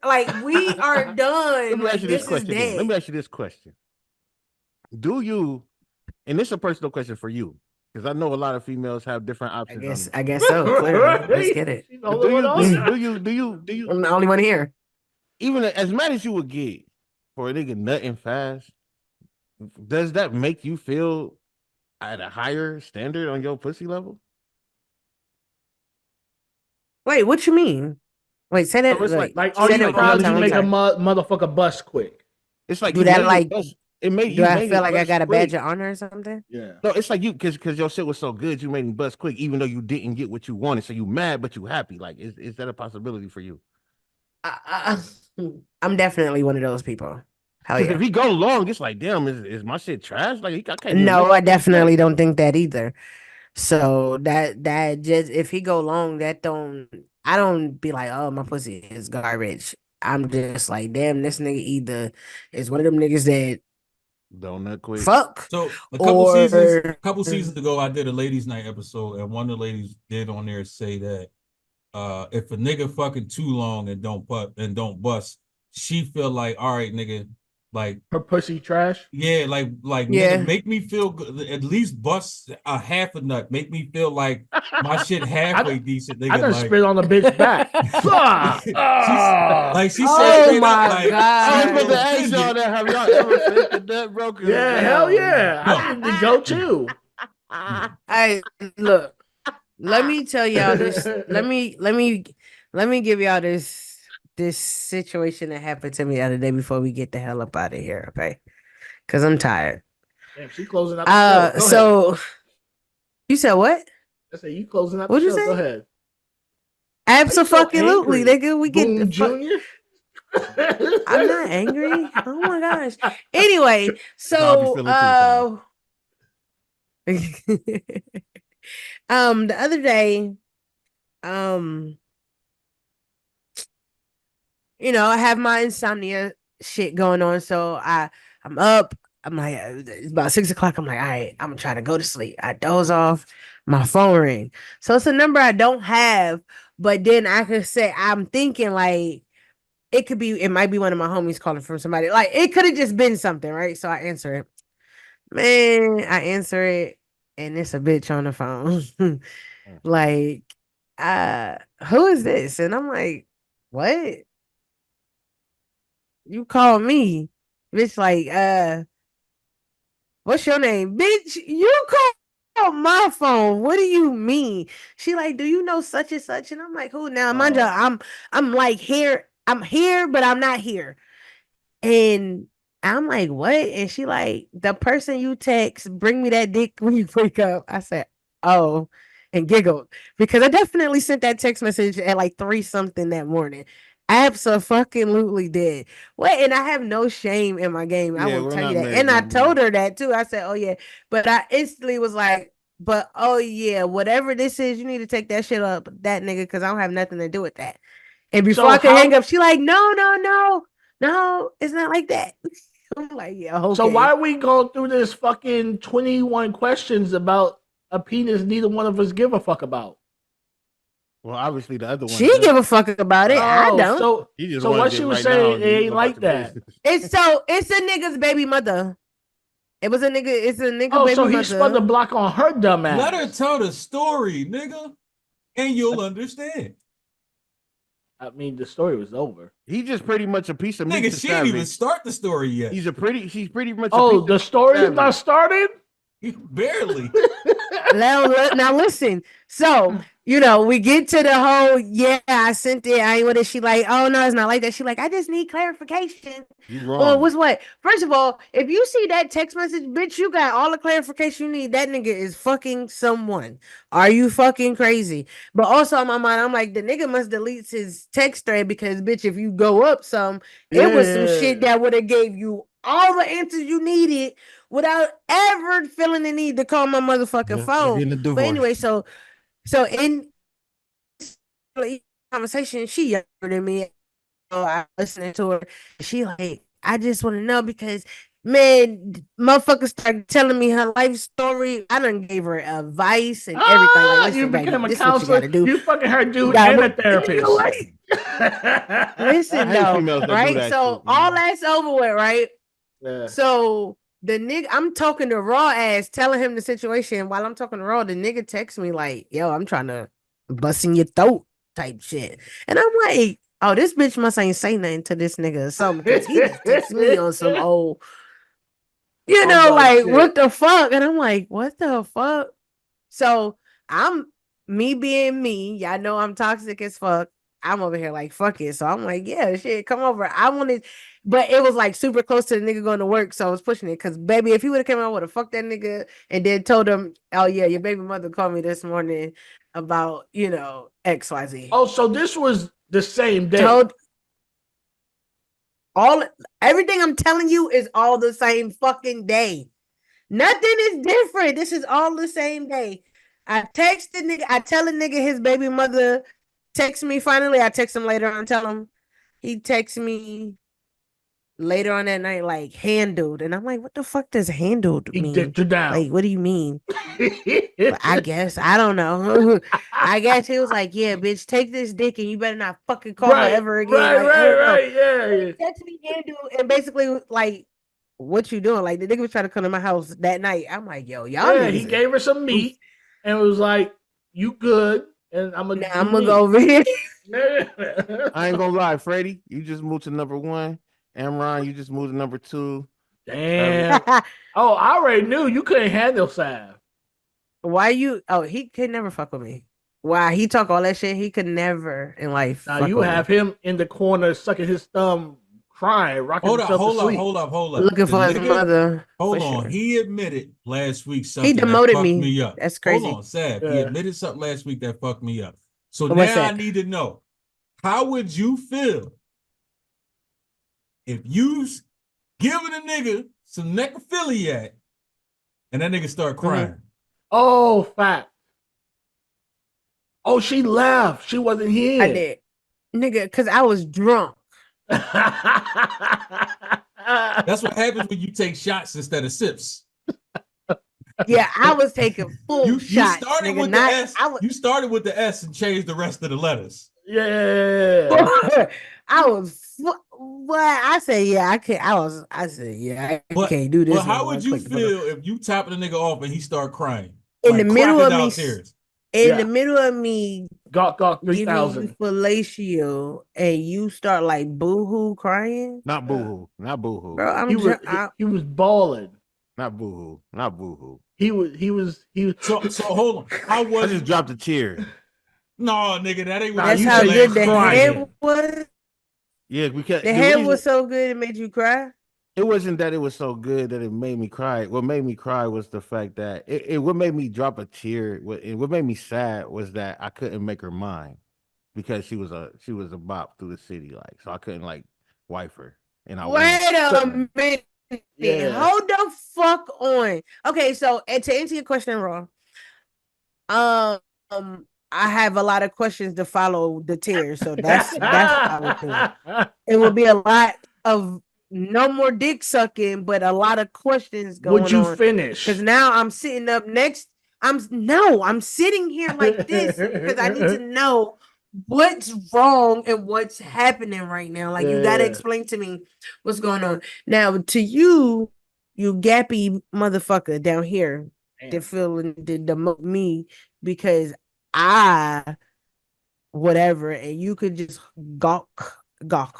like we are done. Let me Like ask you this this is question then. Let dead. me ask you this question. Do you, and this is a personal question for you, because I know a lot of females have different options on this. I guess so. Clearly. Let's get it. She's the But only one on there. do you, I'm the only one here. even as mad as you would get for a nigga nutting fast, does that make you feel at a higher standard on your pussy level? Wait, what you mean? Wait, say that. So it's Wait, Like, say are that you like, one more proud that time. you I'm make a sorry. motherfucker bust quick? It's like Do you that made like? it bust. It made Do you I made feel it like I bust got a badge quick. of honor or something? Yeah. No, it's like you because your shit was so good, you made him bust quick, even though you didn't get what you wanted. So you mad, but you happy. Like, is that a possibility for you? I'm definitely one of those people. Hell Because yeah. if he go long, it's like, damn, is my shit trash? Like, I can't even No, make I it finish definitely that. don't think that either. So that just if he go long, that don't I don't be like, oh, my pussy is garbage. I'm just like, damn, this nigga either is one of them niggas that Don't nut quick. fuck So a or couple seasons ago, I did a ladies' night episode, and one of the ladies did on there say that if a nigga fucking too long and don't bust, she feel like, all right, nigga, Like, Her pussy trash. yeah, like Yeah. nigga, make me feel good. At least bust a half a nut. Make me feel like my shit halfway decent, I nigga. done Like spit on a bitch back. Fuck. she's Ah. like she said Oh straight up, my like I was she's about God. to gonna ask send y'all it. that. Have y'all ever faked a nut broken? Yeah, hell yeah. No. I need to go too. Hey, look. Let me tell y'all this. Let me give y'all this situation that happened to me the other day before we get the hell up out of here, okay? Because I'm tired. Damn, she closing out the show. Go ahead. So you said what? I said you closing out the What'd you show. Go say? ahead. Why you so Absolutely, angry? nigga. We get the Boom fuck. Junior. I'm not angry. Oh my gosh. Anyway, No, I'll be so feeling too. Sorry. the other day, um, I have my insomnia shit going on, so I'm up. I'm like, it's about 6 o'clock. I'm like, all right, I'm gonna try to go to sleep. I doze off, my phone ring. So it's a number I don't have, but then I could say I'm thinking like it might be one of my homies calling from somebody. Like it could have just been something, right? So I answer it. Man, I answer it, and it's a bitch on the phone. Like, who is this? And I'm like, what? You call me? Bitch, like, what's your name? Bitch, you call my phone. What do you mean? She like, do you know such and such? And I'm like, who now? Mind you, I'm like here. I'm here, but I'm not here. And I'm like, what? And she like, the person you text, bring me that dick when you wake up. I said, oh, and giggled because I definitely sent that text message at like 3 something that morning. Absolutely did. What? And I have no shame in my game. I Yeah, will we're tell you not that. married And I no more. told her that too. I said, oh yeah. But I instantly was like, but oh yeah, whatever this is, you need to take that shit up, that nigga, because I don't have nothing to do with that. And before So I could hang how? up, she like, no, no, no. No, it's not like that. I'm like, yeah, So why okay. are we going through this fucking 21 questions about a penis neither one of us give a fuck about? Well, obviously the other one She does. give a fuck about it. Right. I Oh, don't. so He just so wanted what it she was right now, saying, and it then he ain't go about like the that. business. It's a nigga's baby mother. It's a nigga Oh, so baby he spun the mother. block on her dumb Let her ass. tell the story, nigga, and you'll understand. I mean, the story was over. He just pretty much a piece of meat Nigga, to she didn't even savage. start the story yet. She's pretty much a Oh, piece of the meat to story's not savage. started? Barely. Now listen. So, we get to the whole, yeah, I sent it. I ain't with it. She like, oh no, it's not like that. She like, I just need clarification. You Or wrong. what's what? First of all, if you see that text message, bitch, you got all the clarification you need. That nigga is fucking someone. Are you fucking crazy? But also in my mind, I'm like, the nigga must delete his text thread because bitch, if you go up some, it was some shit Yeah. that would have gave you all the answers you needed without ever feeling the need to call my motherfucking Yeah, like phone. in the But divorce. anyway, so in conversation, she younger than me. I listening to her. She like, I just want to know because man, motherfucker started telling me her life story. I done gave her advice and everything. Like, Ah, you listen, baby, became a this is what you counselor. gotta do. You fucking her You dude and gotta a therapist. listen I hate though, females that do right? that So shit, all man. that's over with, right? Yeah. So the nigga, I'm talking to Raw ass, telling him the situation. While I'm talking to Raw, the nigga texts me like, "Yo, I'm trying to bust in your throat," type shit, and I'm like, "Oh, this bitch must ain't say nothing to this nigga or something because he just texts me on some old, On that like shit. what the fuck?" And I'm like, "What the fuck?" So I'm me being me. Y'all know I'm toxic as fuck. I'm over here like fuck it. So I'm like, yeah, shit, come over. I wanted, but it was like super close to the nigga going to work, so I was pushing it. Cause baby, if he would have come out, would have fucked that nigga and then told him, oh yeah, your baby mother called me this morning about XYZ. Oh, so this was the same day. Told all everything I'm telling you is all the same fucking day. Nothing is different. This is all the same day. I text the nigga. I tell the nigga his baby mother text me finally. I text him later on. Tell him he texts me. later on that night, like handled, and I'm like, what the fuck does handled He mean? dicked her down. Like, what do you mean? But I guess I don't know. I guess he was like, yeah, bitch, take this dick and you better not fucking call her ever again. Like, I don't know. Yeah. Text me handled and basically like, what you doing? Like the nigga was trying to come to my house that night. I'm like, yo, y'all Yeah, niggas. he gave her some meat and was like, "You good?" And I'm Now I'm gonna go over here. I ain't gonna lie, Freddie, you just moved to number 1. Amron, you just moved to number 2. Damn. Oh, I already knew you couldn't handle Sav. Why you? Oh, he could never fuck with me. Why he talk all that shit? He could never in life. Now fuck you with have me. him in the corner sucking his thumb, crying, rocking Hold up, himself hold to up, sleep. hold up, hold up. Looking The for his nigga- mother. Hold for on. sure. He admitted last week He something that demoted fucked me. me up. That's crazy. Hold on, Sav. He Yeah. admitted something last week that fucked me up. So What's now I that? need to know, how would you feel if you giving a nigga some necrophiliac and that nigga start crying? Oh, fact. Oh, she left. She wasn't here. I did, nigga, because I was drunk. That's what happens when you take shots instead of sips. Yeah, I was taking full You shots, started nigga. with Not the S. I was. You started with the S and changed the rest of the letters. Yeah. I was. What I said, yeah, I can't. I said, yeah, I But can't do this. but how no more. would you Click the button. feel if you top the nigga off and he start crying? In the middle of me? Tears. In Yeah. the middle of me Gawk giving you 3000. fellatio and you start like boohoo crying, Not boohoo. Not boohoo. bro. I'm He was just. he was balling. Not boohoo. Not boohoo. He was So hold on. How I was just dropped a tear. No, nigga, that ain't what Nah, That's you how said good the crying. head was. Yeah, because The head was so good it made you cry. it wasn't that it was so good that it made me cry. What made me cry was the fact that what made me drop a tear. What made me sad was that I couldn't make her mine because she was a bop through the city, like, so I couldn't like wife her. And I Wait wanted- a minute. Yeah. Hold the fuck on. Okay, so and to answer your question, Raw, I have a lot of questions to follow the tears, so that's what I would do. It would be a lot of no more dick sucking, but a lot of questions going Would you on. finish? Because now I'm sitting up next. I'm sitting here like this because I need to know what's wrong and what's happening right now. Like you gotta Yeah. explain to me what's going on. Now to you, you gappy motherfucker down here Damn. that feeling to demote me because I whatever, and you could just gawk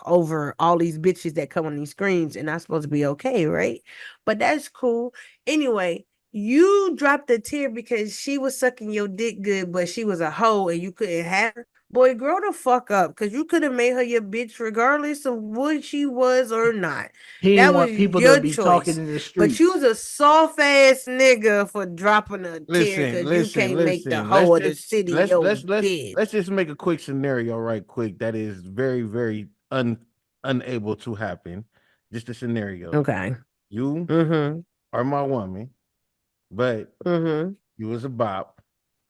over all these bitches that come on these screens and not supposed to be okay, right? But that's cool. Anyway, you dropped a tear because she was sucking your dick good, but she was a hoe and you couldn't have her. Boy, grow the fuck up, because you could have made her your bitch regardless of what she was or not. He That didn't want was people your to be choice. talking in the streets. But you was a soft ass nigga for dropping a tear because you can't make the hoe of the city your bitch. Let's just make a quick scenario right quick that is very, very unable to happen. Just a scenario. Okay. You Mm-hmm. are my woman, but Mm-hmm. you was a bop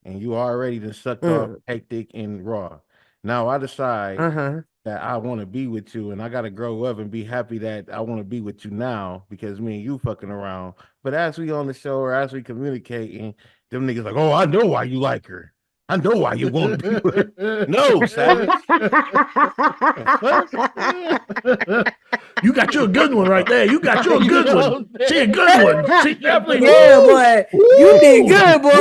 and you already done sucked off Mm. hectic and raw. Now I decide Uh-huh. that I want to be with you and I got to grow up and be happy that I want to be with you now because me and you fucking around. But as we on the show or as we communicating, them niggas like, oh, I know why you like her. I know why you want to be with her. No, Savage. You got you a good one right there. You got you a good one. She a good one. She definitely. Yeah, boy. You did good, boy.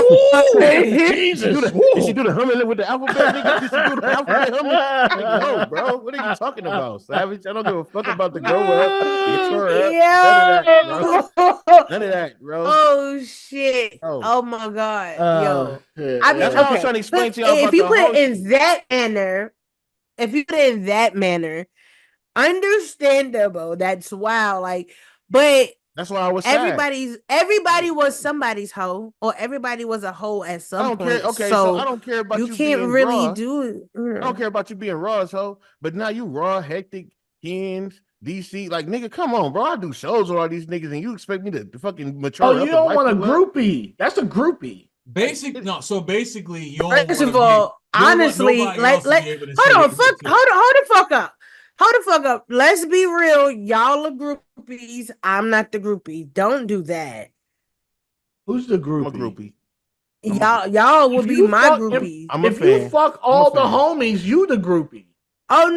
Jesus. Did she do the humming with the alphabet, nigga? Did she do the alphabet humming? Like, no, bro. What are you talking about, Savage? I don't give a fuck about the grow up, get your up. None of that, bro. Oh shit. Oh. Oh my god. Yo. Yeah, I mean, That's what I was trying to explain to y'all if about you the put whole it in that manner, understandable. That's wild. Like, but that's why I was sad. everybody was somebody's hoe, or everybody was a hoe at some I don't point. care. Okay, so I don't care about you you can't being really raw. do it. I don't care about you being raw as hoe, but now you raw, hectic, hens, DC. Like, nigga, come on, bro. I do shows with all these niggas, and you expect me to fucking mature Oh, up you and don't wipe want a you up? groupie. That's a groupie. So basically, you don't First wanna of all, you don't want honestly, nobody else to be able to say hold on, they good too. hold the fuck up. Hold the fuck up. Let's be real. Y'all are groupies. I'm not the groupie. Don't do that. Who's the I'm a groupie? groupie. I'm a Y'all would If be you my fuck, groupies. I'm a if you fan. fuck I'm a all the fan. homies, you the groupie. Oh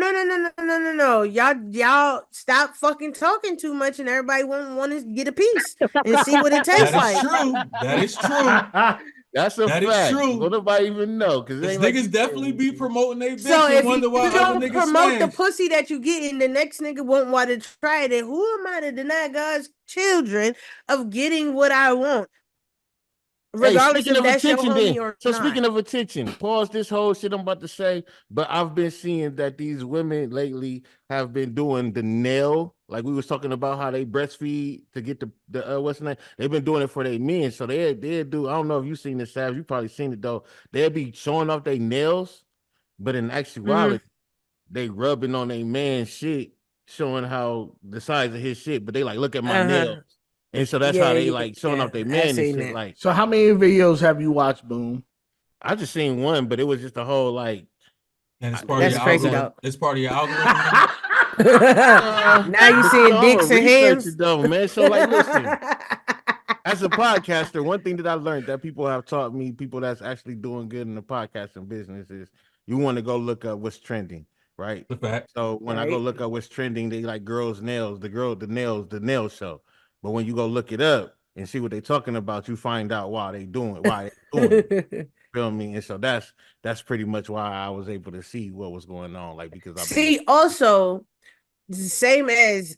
no. Y'all stop fucking talking too much and everybody want to get a piece and see what it tastes That is like. true. That is true. That's a That is fact. true. Don't nobody even know because This ain't like niggas definitely be promoting their bitch So and if wonder you why other don't niggas promote the smash. pussy that you get and the next nigga won't want to try it, then who am I to deny God's children of getting what I want? Hey, Regardless speaking if of that's your attention, then. homie or So not. speaking of attention, pause this whole shit I'm about to say. But I've been seeing that these women lately have been doing the nail, like we was talking about how they breastfeed to get the what's the name? They've been doing it for their men. So they do. I don't know if you've seen this, Sav. You probably seen it though. They'll be showing off their nails, but in actuality, they rubbing on their man shit, showing how the size of his shit. But they like, look at my nails. And so that's how they like showing off their I man and seen shit. that. Like, So how many videos have you watched, Boom? I just seen one, but it was just a whole like. And it's part of That's your crazy, algorithm. dog. It's part of your algorithm. Now you But seeing I'm dicks gonna and research hands. it though, man. So like, listen, as a podcaster, one thing that I learned that people have taught me, people that's actually doing good in the podcasting business, is you want to go look up what's trending, right? The fact. So when I go Right. look up what's trending, they like girls' nails, the nail show. But when you go look it up and see what they're talking about, you find out why they doing it. Feel me? And so that's pretty much why I was able to see what was going on, like because I've been See, also, the same as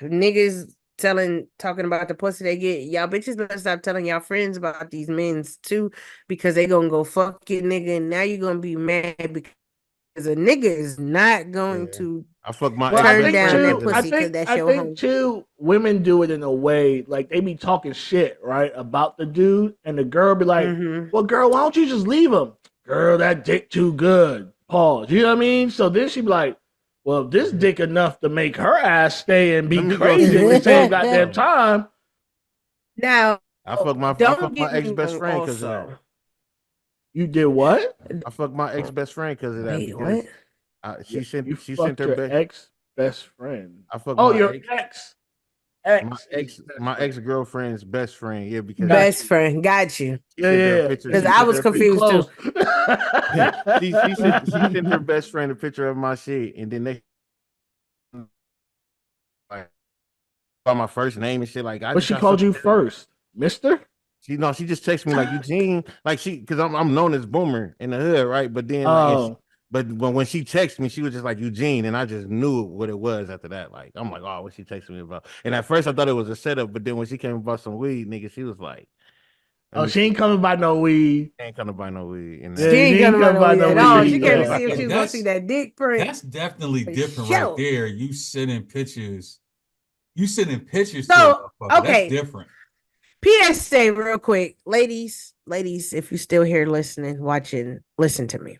niggas talking about the pussy they get, y'all bitches better stop telling y'all friends about these men's too, because they gonna go fuck your nigga, and now you're gonna be mad because a nigga is not going Yeah. to I fucked my Well, I turn ex-best think down friend that because too. of I pussy that. because think that's I your think home. too. Women do it in a way like they be talking shit right about the dude, and the girl be like, Mm-hmm. "Well, girl, why don't you just leave him? Girl, that dick too good." Pause. You know what I mean? So then she be like, "Well, if this dick enough to make her ass stay and Let be me go see crazy at what the he same talking goddamn about. time." Now, I don't fucked my get me ex-best wrong. friend because of that. Also, You did what? I fucked my ex-best friend because of that wait, because what? You she sent fucked her your best. ex best friend. I fucked Oh, my your ex ex. Ex. my ex-girlfriend's best friend. Yeah, because Got Best you. friend, got you. she Yeah, sent her a yeah, picture. yeah. Because She I sent was her a We picture. confused too. close. She sent her best friend a picture of my shit, and then they like by my first name and shit. Like I But just she got so called you first, Mister. she just texted me like Eugene, like because I'm known as Boomer in the hood, right? But then like Oh, but when she texted me, she was just like Eugene, and I just knew what it was after that. Like I'm like, oh, what she texted me about? And at first I thought it was a setup, but then when she came about some weed, nigga, she was like, let oh, me she see. ain't coming by no weed. Ain't gonna buy no weed. And She Yeah, that ain't she ain't coming by coming no by weed no at all. She weed. came to Yeah. see if she was gonna see that dick print. That's definitely For different right sure. there. You sending pictures. You sending pictures to a So, motherfucker. That's okay. different. PSA real quick. Ladies, if you still here listening, watching, listen to me.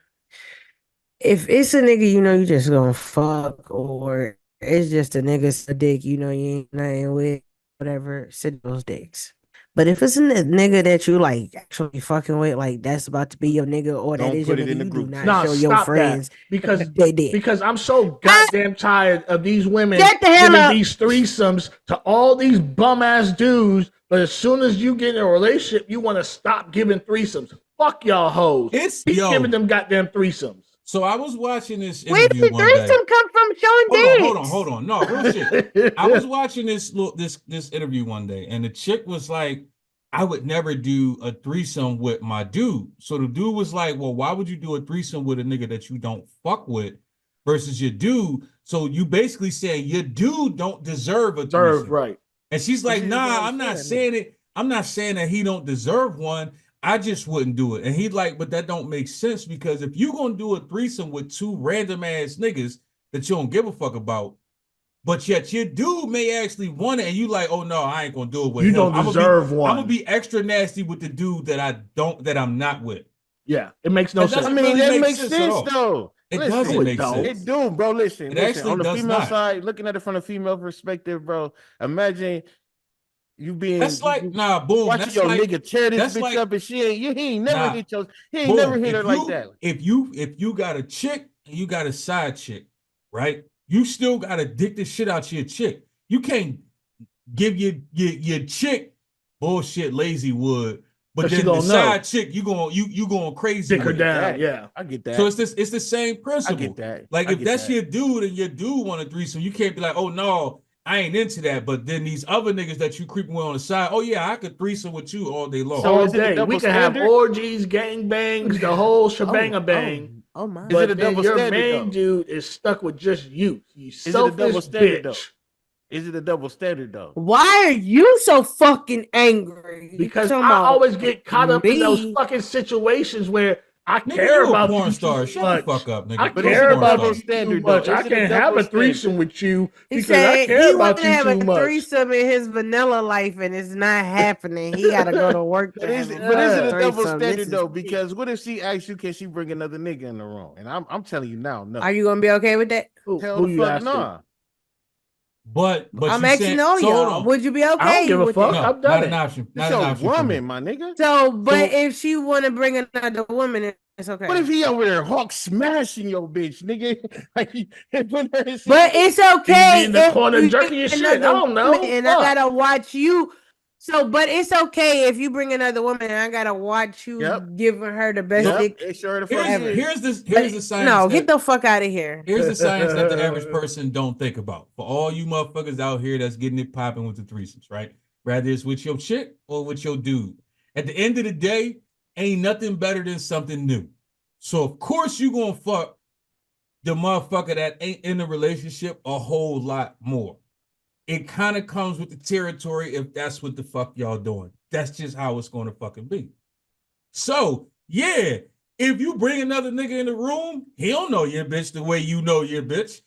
If it's a nigga you know you just gonna fuck, or it's just a nigga a dick you know you ain't nothing with, whatever, sit those dicks. But if it's a nigga that you like actually fucking with, like that's about to be your nigga, or that don't is your put it nigga, in the you do group not chat. Nah, show your stop that. friends Because they did. I'm so Ah, goddamn tired of these women Shut the hell giving up. these threesomes to all these bum ass dudes, but as soon as you get in a relationship, you want to stop giving threesomes. Fuck y'all hoes. Keep giving them goddamn threesomes. So I was watching this Where interview did one day. threesome come from showing dicks? Hold on. No, real shit. I was watching this interview one day, and the chick was like, I would never do a threesome with my dude. So the dude was like, well, why would you do a threesome with a nigga that you don't fuck with versus your dude? So you basically saying your dude don't deserve a Serve threesome. right. And she's But like, you just nah, don't I'm not understand saying it. I'm not saying that he don't deserve one. I just wouldn't do it. And he's like, but that don't make sense because if you gonna do a threesome with two random ass niggas that you don't give a fuck about, but yet your dude may actually want it, and you like, oh no, I ain't gonna do it with You him. don't deserve one. I'm gonna be extra nasty with the dude that I'm not with. Yeah, it makes no That sense. I doesn't mean, really that make makes sense at sense all. though. It Listen, doesn't No, it make don't. it sense. do, bro. Listen, It listen. actually On the does female not. side, looking at it from the female perspective, bro. Imagine you being That's like, you nah, boom. watching your nigga tear this That's bitch like, up, and he ain't never nah, hit your he ain't never boom. hit her like that. If you got a chick and you got a side chick, right? you still gotta dick the shit out your chick. You can't give your chick bullshit lazy wood, but then the side chick you going crazy. Dick her down, yeah. I get that. So it's the same principle. I get that. Like if that's your dude and your dude want a threesome, you can't be like, oh no, I ain't into that. But then these other niggas that you creeping with on the side, oh yeah, I could threesome with you all day long. So all day. We can have orgies, gangbangs, the whole shebang bang. Oh my! Is it a double your standard, main though? dude is stuck with just you. You Is it a selfish double standard, bitch. Is it a double standard though? Why are you so fucking angry? Because Talking I about always get caught up in those me. fucking situations where I Nigga, care you a about porn you star. too Shut much. the fuck up, nigga. I But care it's a porn about you star. too Standard, much. though. I Is it a can't double have a standard? threesome with you He because I said care he about want to you have too a much. threesome in his vanilla life, and it's not happening. He got to go to work But to is have it a double threesome. This standard is though? crazy. Because what if she asks you, can she bring another nigga in the room? And I'm telling you now, no. Are you gonna be okay with that? Hell Who the you fuck asking? nah. But I'm you asking saying, all so hold y'all. on. Would you be okay? I don't give a with fuck. that? No, I've done not it. an option. It's Not an your option for me. woman, my nigga. So, but So- if she want to bring another woman, it's okay. What if he over there hawk smashing your bitch, nigga? Like he put her in But it's You okay be in the if corner you jerking bring your shit. another I don't know. woman and Fuck. I gotta watch you. So, but it's okay if you bring another woman and I gotta watch you Yep. giving her the best Yep, dick. it sure the fuck Ever. is. Here's the science. No, that- get the fuck out of here. Here's the science that the average person don't think about. For all you motherfuckers out here that's getting it popping with the threesomes, right? Whether it's with your chick or with your dude. At the end of the day, ain't nothing better than something new. So of course you gonna fuck the motherfucker that ain't in a relationship a whole lot more. It kind of comes with the territory if that's what the fuck y'all doing. That's just how it's gonna fucking be. So yeah, if you bring another nigga in the room, he don't know your bitch the way you know your bitch.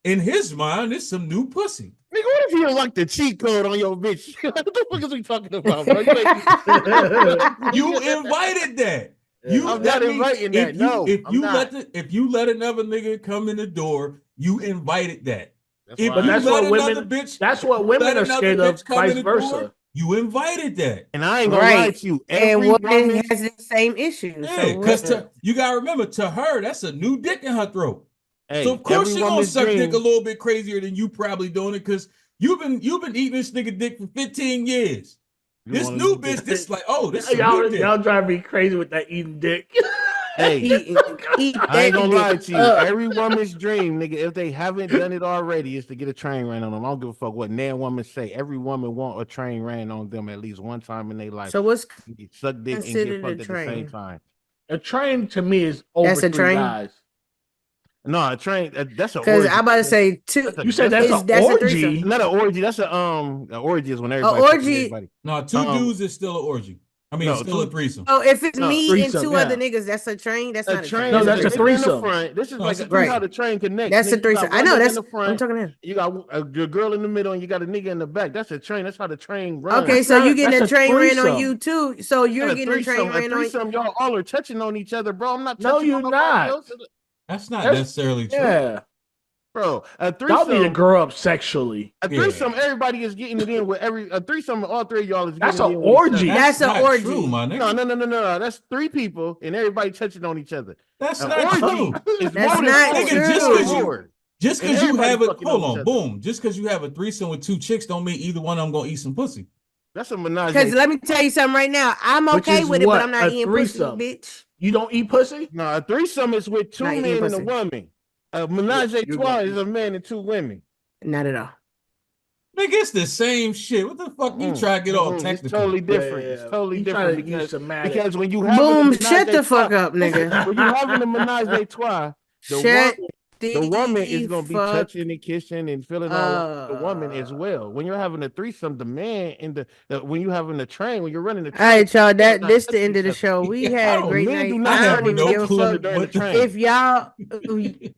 In his mind, it's some new pussy. Nigga, what if you unlock the cheat code on your bitch? What the fuck is we talking about, bro? You invited that. I'm not inviting that. No, if I'm not. if you let another nigga come in the door, you invited that. That's If why But I- that's let what another women. bitch, That's what let women are another scared of. bitch come in Vice the door, versa. you invited that. and I ain't gonna lie Right. to you. And Every woman woman, has the same issue. Yeah, So because what? you gotta remember, to her, that's a new dick in her throat. hey, So of course every she gonna woman's suck dick dream. a little bit crazier than you probably doing it, because you've been eating this nigga dick for 15 years. You This wanna new do this? bitch, this like, oh, this is Y'all, new dick. y'all drive me crazy with that eating dick. Hey, Eat I ain't that gonna dick lie to you. up. Every woman's dream, nigga, if they haven't done it already, is to get a train ran on them. I don't give a fuck what nan woman say. Every woman want a train ran on them at least one time in their life. So what's You get suck dick and considered get a fucked at the same train? time. A train to me is over That's a 3 train? guys. No, a train. That's an Because orgy. I'm about to say two. That's a- You said that's that's a- an that's a orgy. threesome. Not an orgy. That's an orgy is when A everybody fucking orgy. everybody. No, two dudes is still an orgy. I mean, No, it's still a two- threesome. Oh, if it's No, me threesome, and two yeah. other niggas, that's a train. That's A not a train. train. No, is that's a a nigga in the threesome. front. This is No, like it's a this is how threesome. the train connects. That's a Nigga, you got threesome. I one know, nigga that's- in the front. I'm talking to him. You got your girl in the middle, and you got a nigga in the back. That's a train. That's how the train runs. Okay, That's so not- you getting a that's a train ran on threesome. you too. So you're Not a getting a train threesome. A ran on you. threesome. Y'all all are touching on each other, bro. I'm not No, touching you're on nobody not. else. That's not That's- necessarily true. Yeah. Bro, a Y'all need to threesome. grow up sexually. A threesome. Everybody is getting it in with a threesome. All three of y'all is getting That's it an in with each orgy. other. That's an not orgy. true, my nigga. No. That's three people and everybody touching on each other. That's An not orgy true. is That's more than not four. true. It's Just more 'cause than you- four. Just And because you everybody have it, fucking hold on each on, other. boom. Just because you have a threesome with two chicks don't mean either one of them gonna eat some pussy. That's a menage. Because let me tell you something right now. I'm Which okay is with it, what? but I'm not A eating pussy, threesome. bitch. You don't eat pussy? No, a threesome is with two Not eating men and a pussy. woman. A menage a You're trois gonna is a man and two women. Not at all. Nigga, it's the same shit. What the fuck you try to get all technical? It's totally different. Yeah, It's totally you try different to use somatic. because when you have Boom, shut the fuck up, when nigga. you having a menage a trois, Shut the woman is gonna be fuck touching and kissing and feeling all over the woman as up. well. When you're having a threesome, the man and when you having a train, when you're running the train, All right, y'all. they're not This the touching end of each the other. show. We Yeah, had I a don't- great men night. do not I have don't a even no give a clue fuck. during the What the- train. If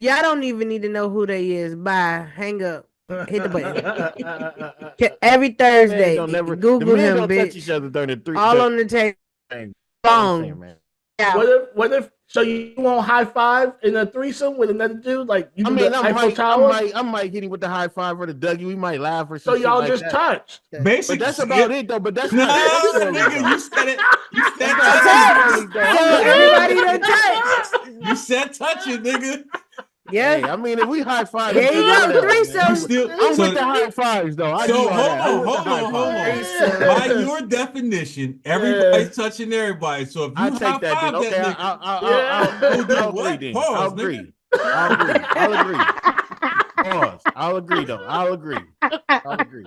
y'all don't even need to know who they is. Bye. Hang up. Hit the button. Every Thursday, the Google men him, don't touch each bitch. other during the three. All on the table. Long. man. What if so you won't high five in a threesome with another dude? Like you I do mean, the I Eiffel might, Tower? I might hit him with the high five or the Dougie. We might laugh or So something. y'all like just that. touched. Basically, But that's about it, though. But that's No, not necessarily, nigga, though. you said it. You said That's not touching. necessarily, though. I'm So not everybody getting- done touched. You said touching, nigga. Yeah. Hey, I mean, if we high five, There you go, threesome. You still I'm so, with the high fives though. I so do all hold that. I'm on, with the hold high on, hold fives. on. By your definition, everybody's touching everybody. So if you I high take that. Then. five that Okay, nigga, Yeah. do I'll agree. what? Then Pause, I'll nigga. agree. I'll agree. I'll agree. Pause. I'll agree though. I'll agree. I'll agree.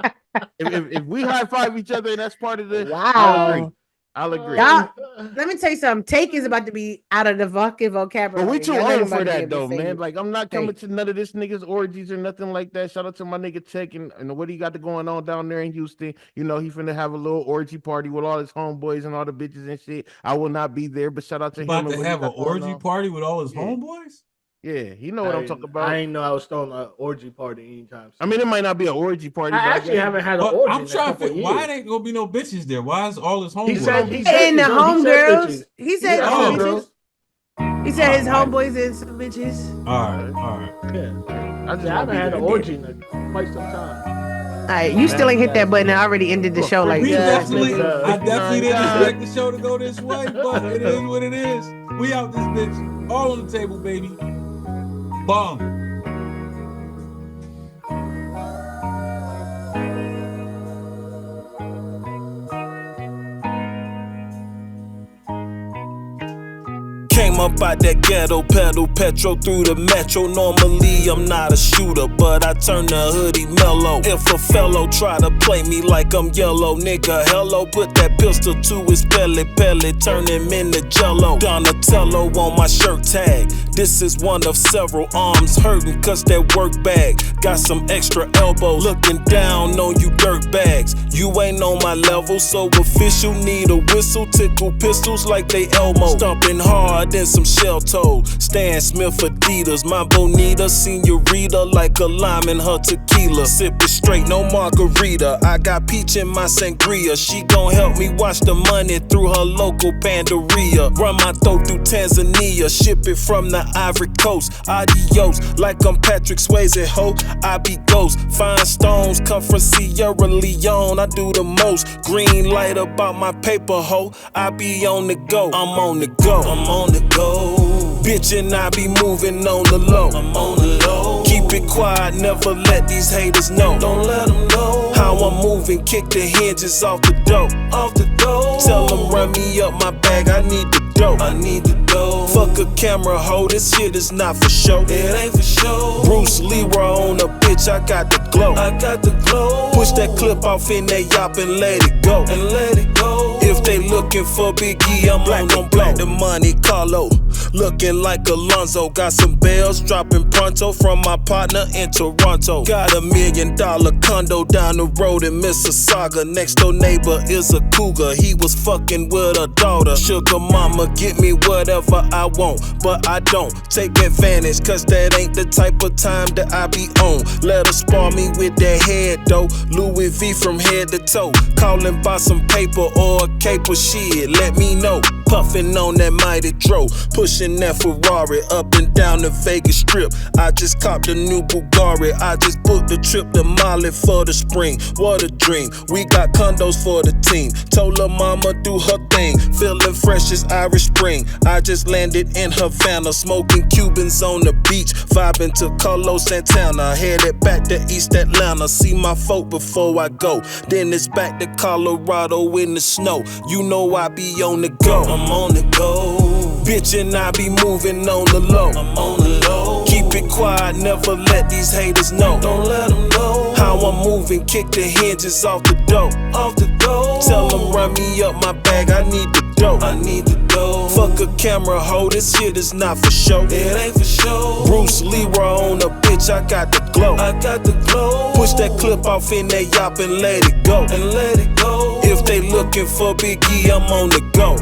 If we high five each other and that's part of the, I'll agree. Wow. I'll agree. Y'all, let me tell you something. Take is about to be out of the fucking But vocabulary. we too Y'all not old about for to be that able to though, say man. Like I'm not coming take. to none of this niggas orgies or nothing like that. Shout out to my nigga Tech and what he got going on down there in Houston. You know, he finna have a little orgy party with all his homeboys and all the bitches and shit. I will not be there, but shout out to him About and to what he have an got going orgy on. party with all his Yeah. homeboys? Yeah, you know what I'm talking about. I ain't know I was throwing an orgy party anytime soon. I mean, it might not be an orgy party. I but actually guess- haven't had an But orgy I'm in a trying to couple figure years. why ain't gonna be no bitches there? Why is all his homeboys? He said And the no, he said homegirls. bitches. He said said some homegirls. bitches. He said his Alright. homeboys and some bitches. All right. Yeah. I just I won't haven't be had there. an orgy in quite some time. All right, you still ain't hit that button. I already ended the show like We that. definitely, nigga. I definitely didn't God. expect the show to go this way, but it is what it is. We out this bitch, all on the table, baby. Bum. Came up out that ghetto, pedal petrol through the metro. Normally I'm not a shooter, but I turn the hoodie mellow. If a fellow try to play me like I'm yellow, nigga, hello, put that pistol to his belly, turn him into jello. Donatello on my shirt tag. This is one of several arms hurting cause that work bag got some extra elbow. Looking down on you dirt bags. You ain't on my level, so official need a whistle. Tickle pistols like they Elmo. Stomping hard in some shell toe. Stan Smith Adidas, my bonita, senorita, like a lime in her tequila. Sipping straight, no margarita. I got peach in my sangria. She gon' help me wash the money through her local panderia. Run my throat through Tanzania, ship it from the Ivory Coast. Adios, like I'm Patrick Swayze, ho. I be ghost. Fine stones come from Sierra Leone. I do the most. Green light about my paper, ho. I be on the go. I'm on the go. I'm on the go. Bitch, and I be moving on the low. I'm on the low. Keep it quiet, never let these haters know. Don't let them know how I'm moving. Kick the hinges off the dough. Off the dough. Tell them run me up my bag. I need the dough. I need the dough. Fuck a camera, ho. This shit is not for show. It ain't for show. Bruce Leroy on a bitch. I got the glow. I got the glow. Push that clip off in that yop and let it go. And let it go. If they looking for Big E, I'm black on black. The money, Carlo. Looking like Alonzo. Got some bells dropping pronto from my partner in Toronto. Got $1 million condo down the road in Mississauga. Next door neighbor is a cougar. He was fucking with a daughter. Sugar mama, get me whatever I want, but I don't take advantage, cause that ain't the type of time that I be on. Let her spar me with that head though. Louis V from head to toe. Calling by some paper or a caper, shit, let me know. Puffin' on that mighty dro, pushing that Ferrari up and down the Vegas Strip. I just copped a new Bugatti. I just booked a trip to Mali for the spring. What a dream. We got condos for the team. Told her mama do her thing. Feeling fresh as Irish Spring. I just landed in Havana, smoking Cubans on the beach, vibing to Carlos Santana. Headed back to East Atlanta, see my folk before I go. Then it's back to Colorado in the snow. You know I be on the go. I'm on the go. Bitch, and I be moving on the low. I'm on the low. Keep it quiet, never let these haters know. Don't let them know how I'm moving. Kick the hinges off the dough. Off the dough. Tell them run me up my bag. I need the dough. I need the dough. Fuck a camera, ho. This shit is not for show. It ain't for show. Bruce Leroy on a bitch. I got the glow. I got the glow. Push that clip off in that yop and let it go. And let it go. If they looking for Big E, I'm on the go.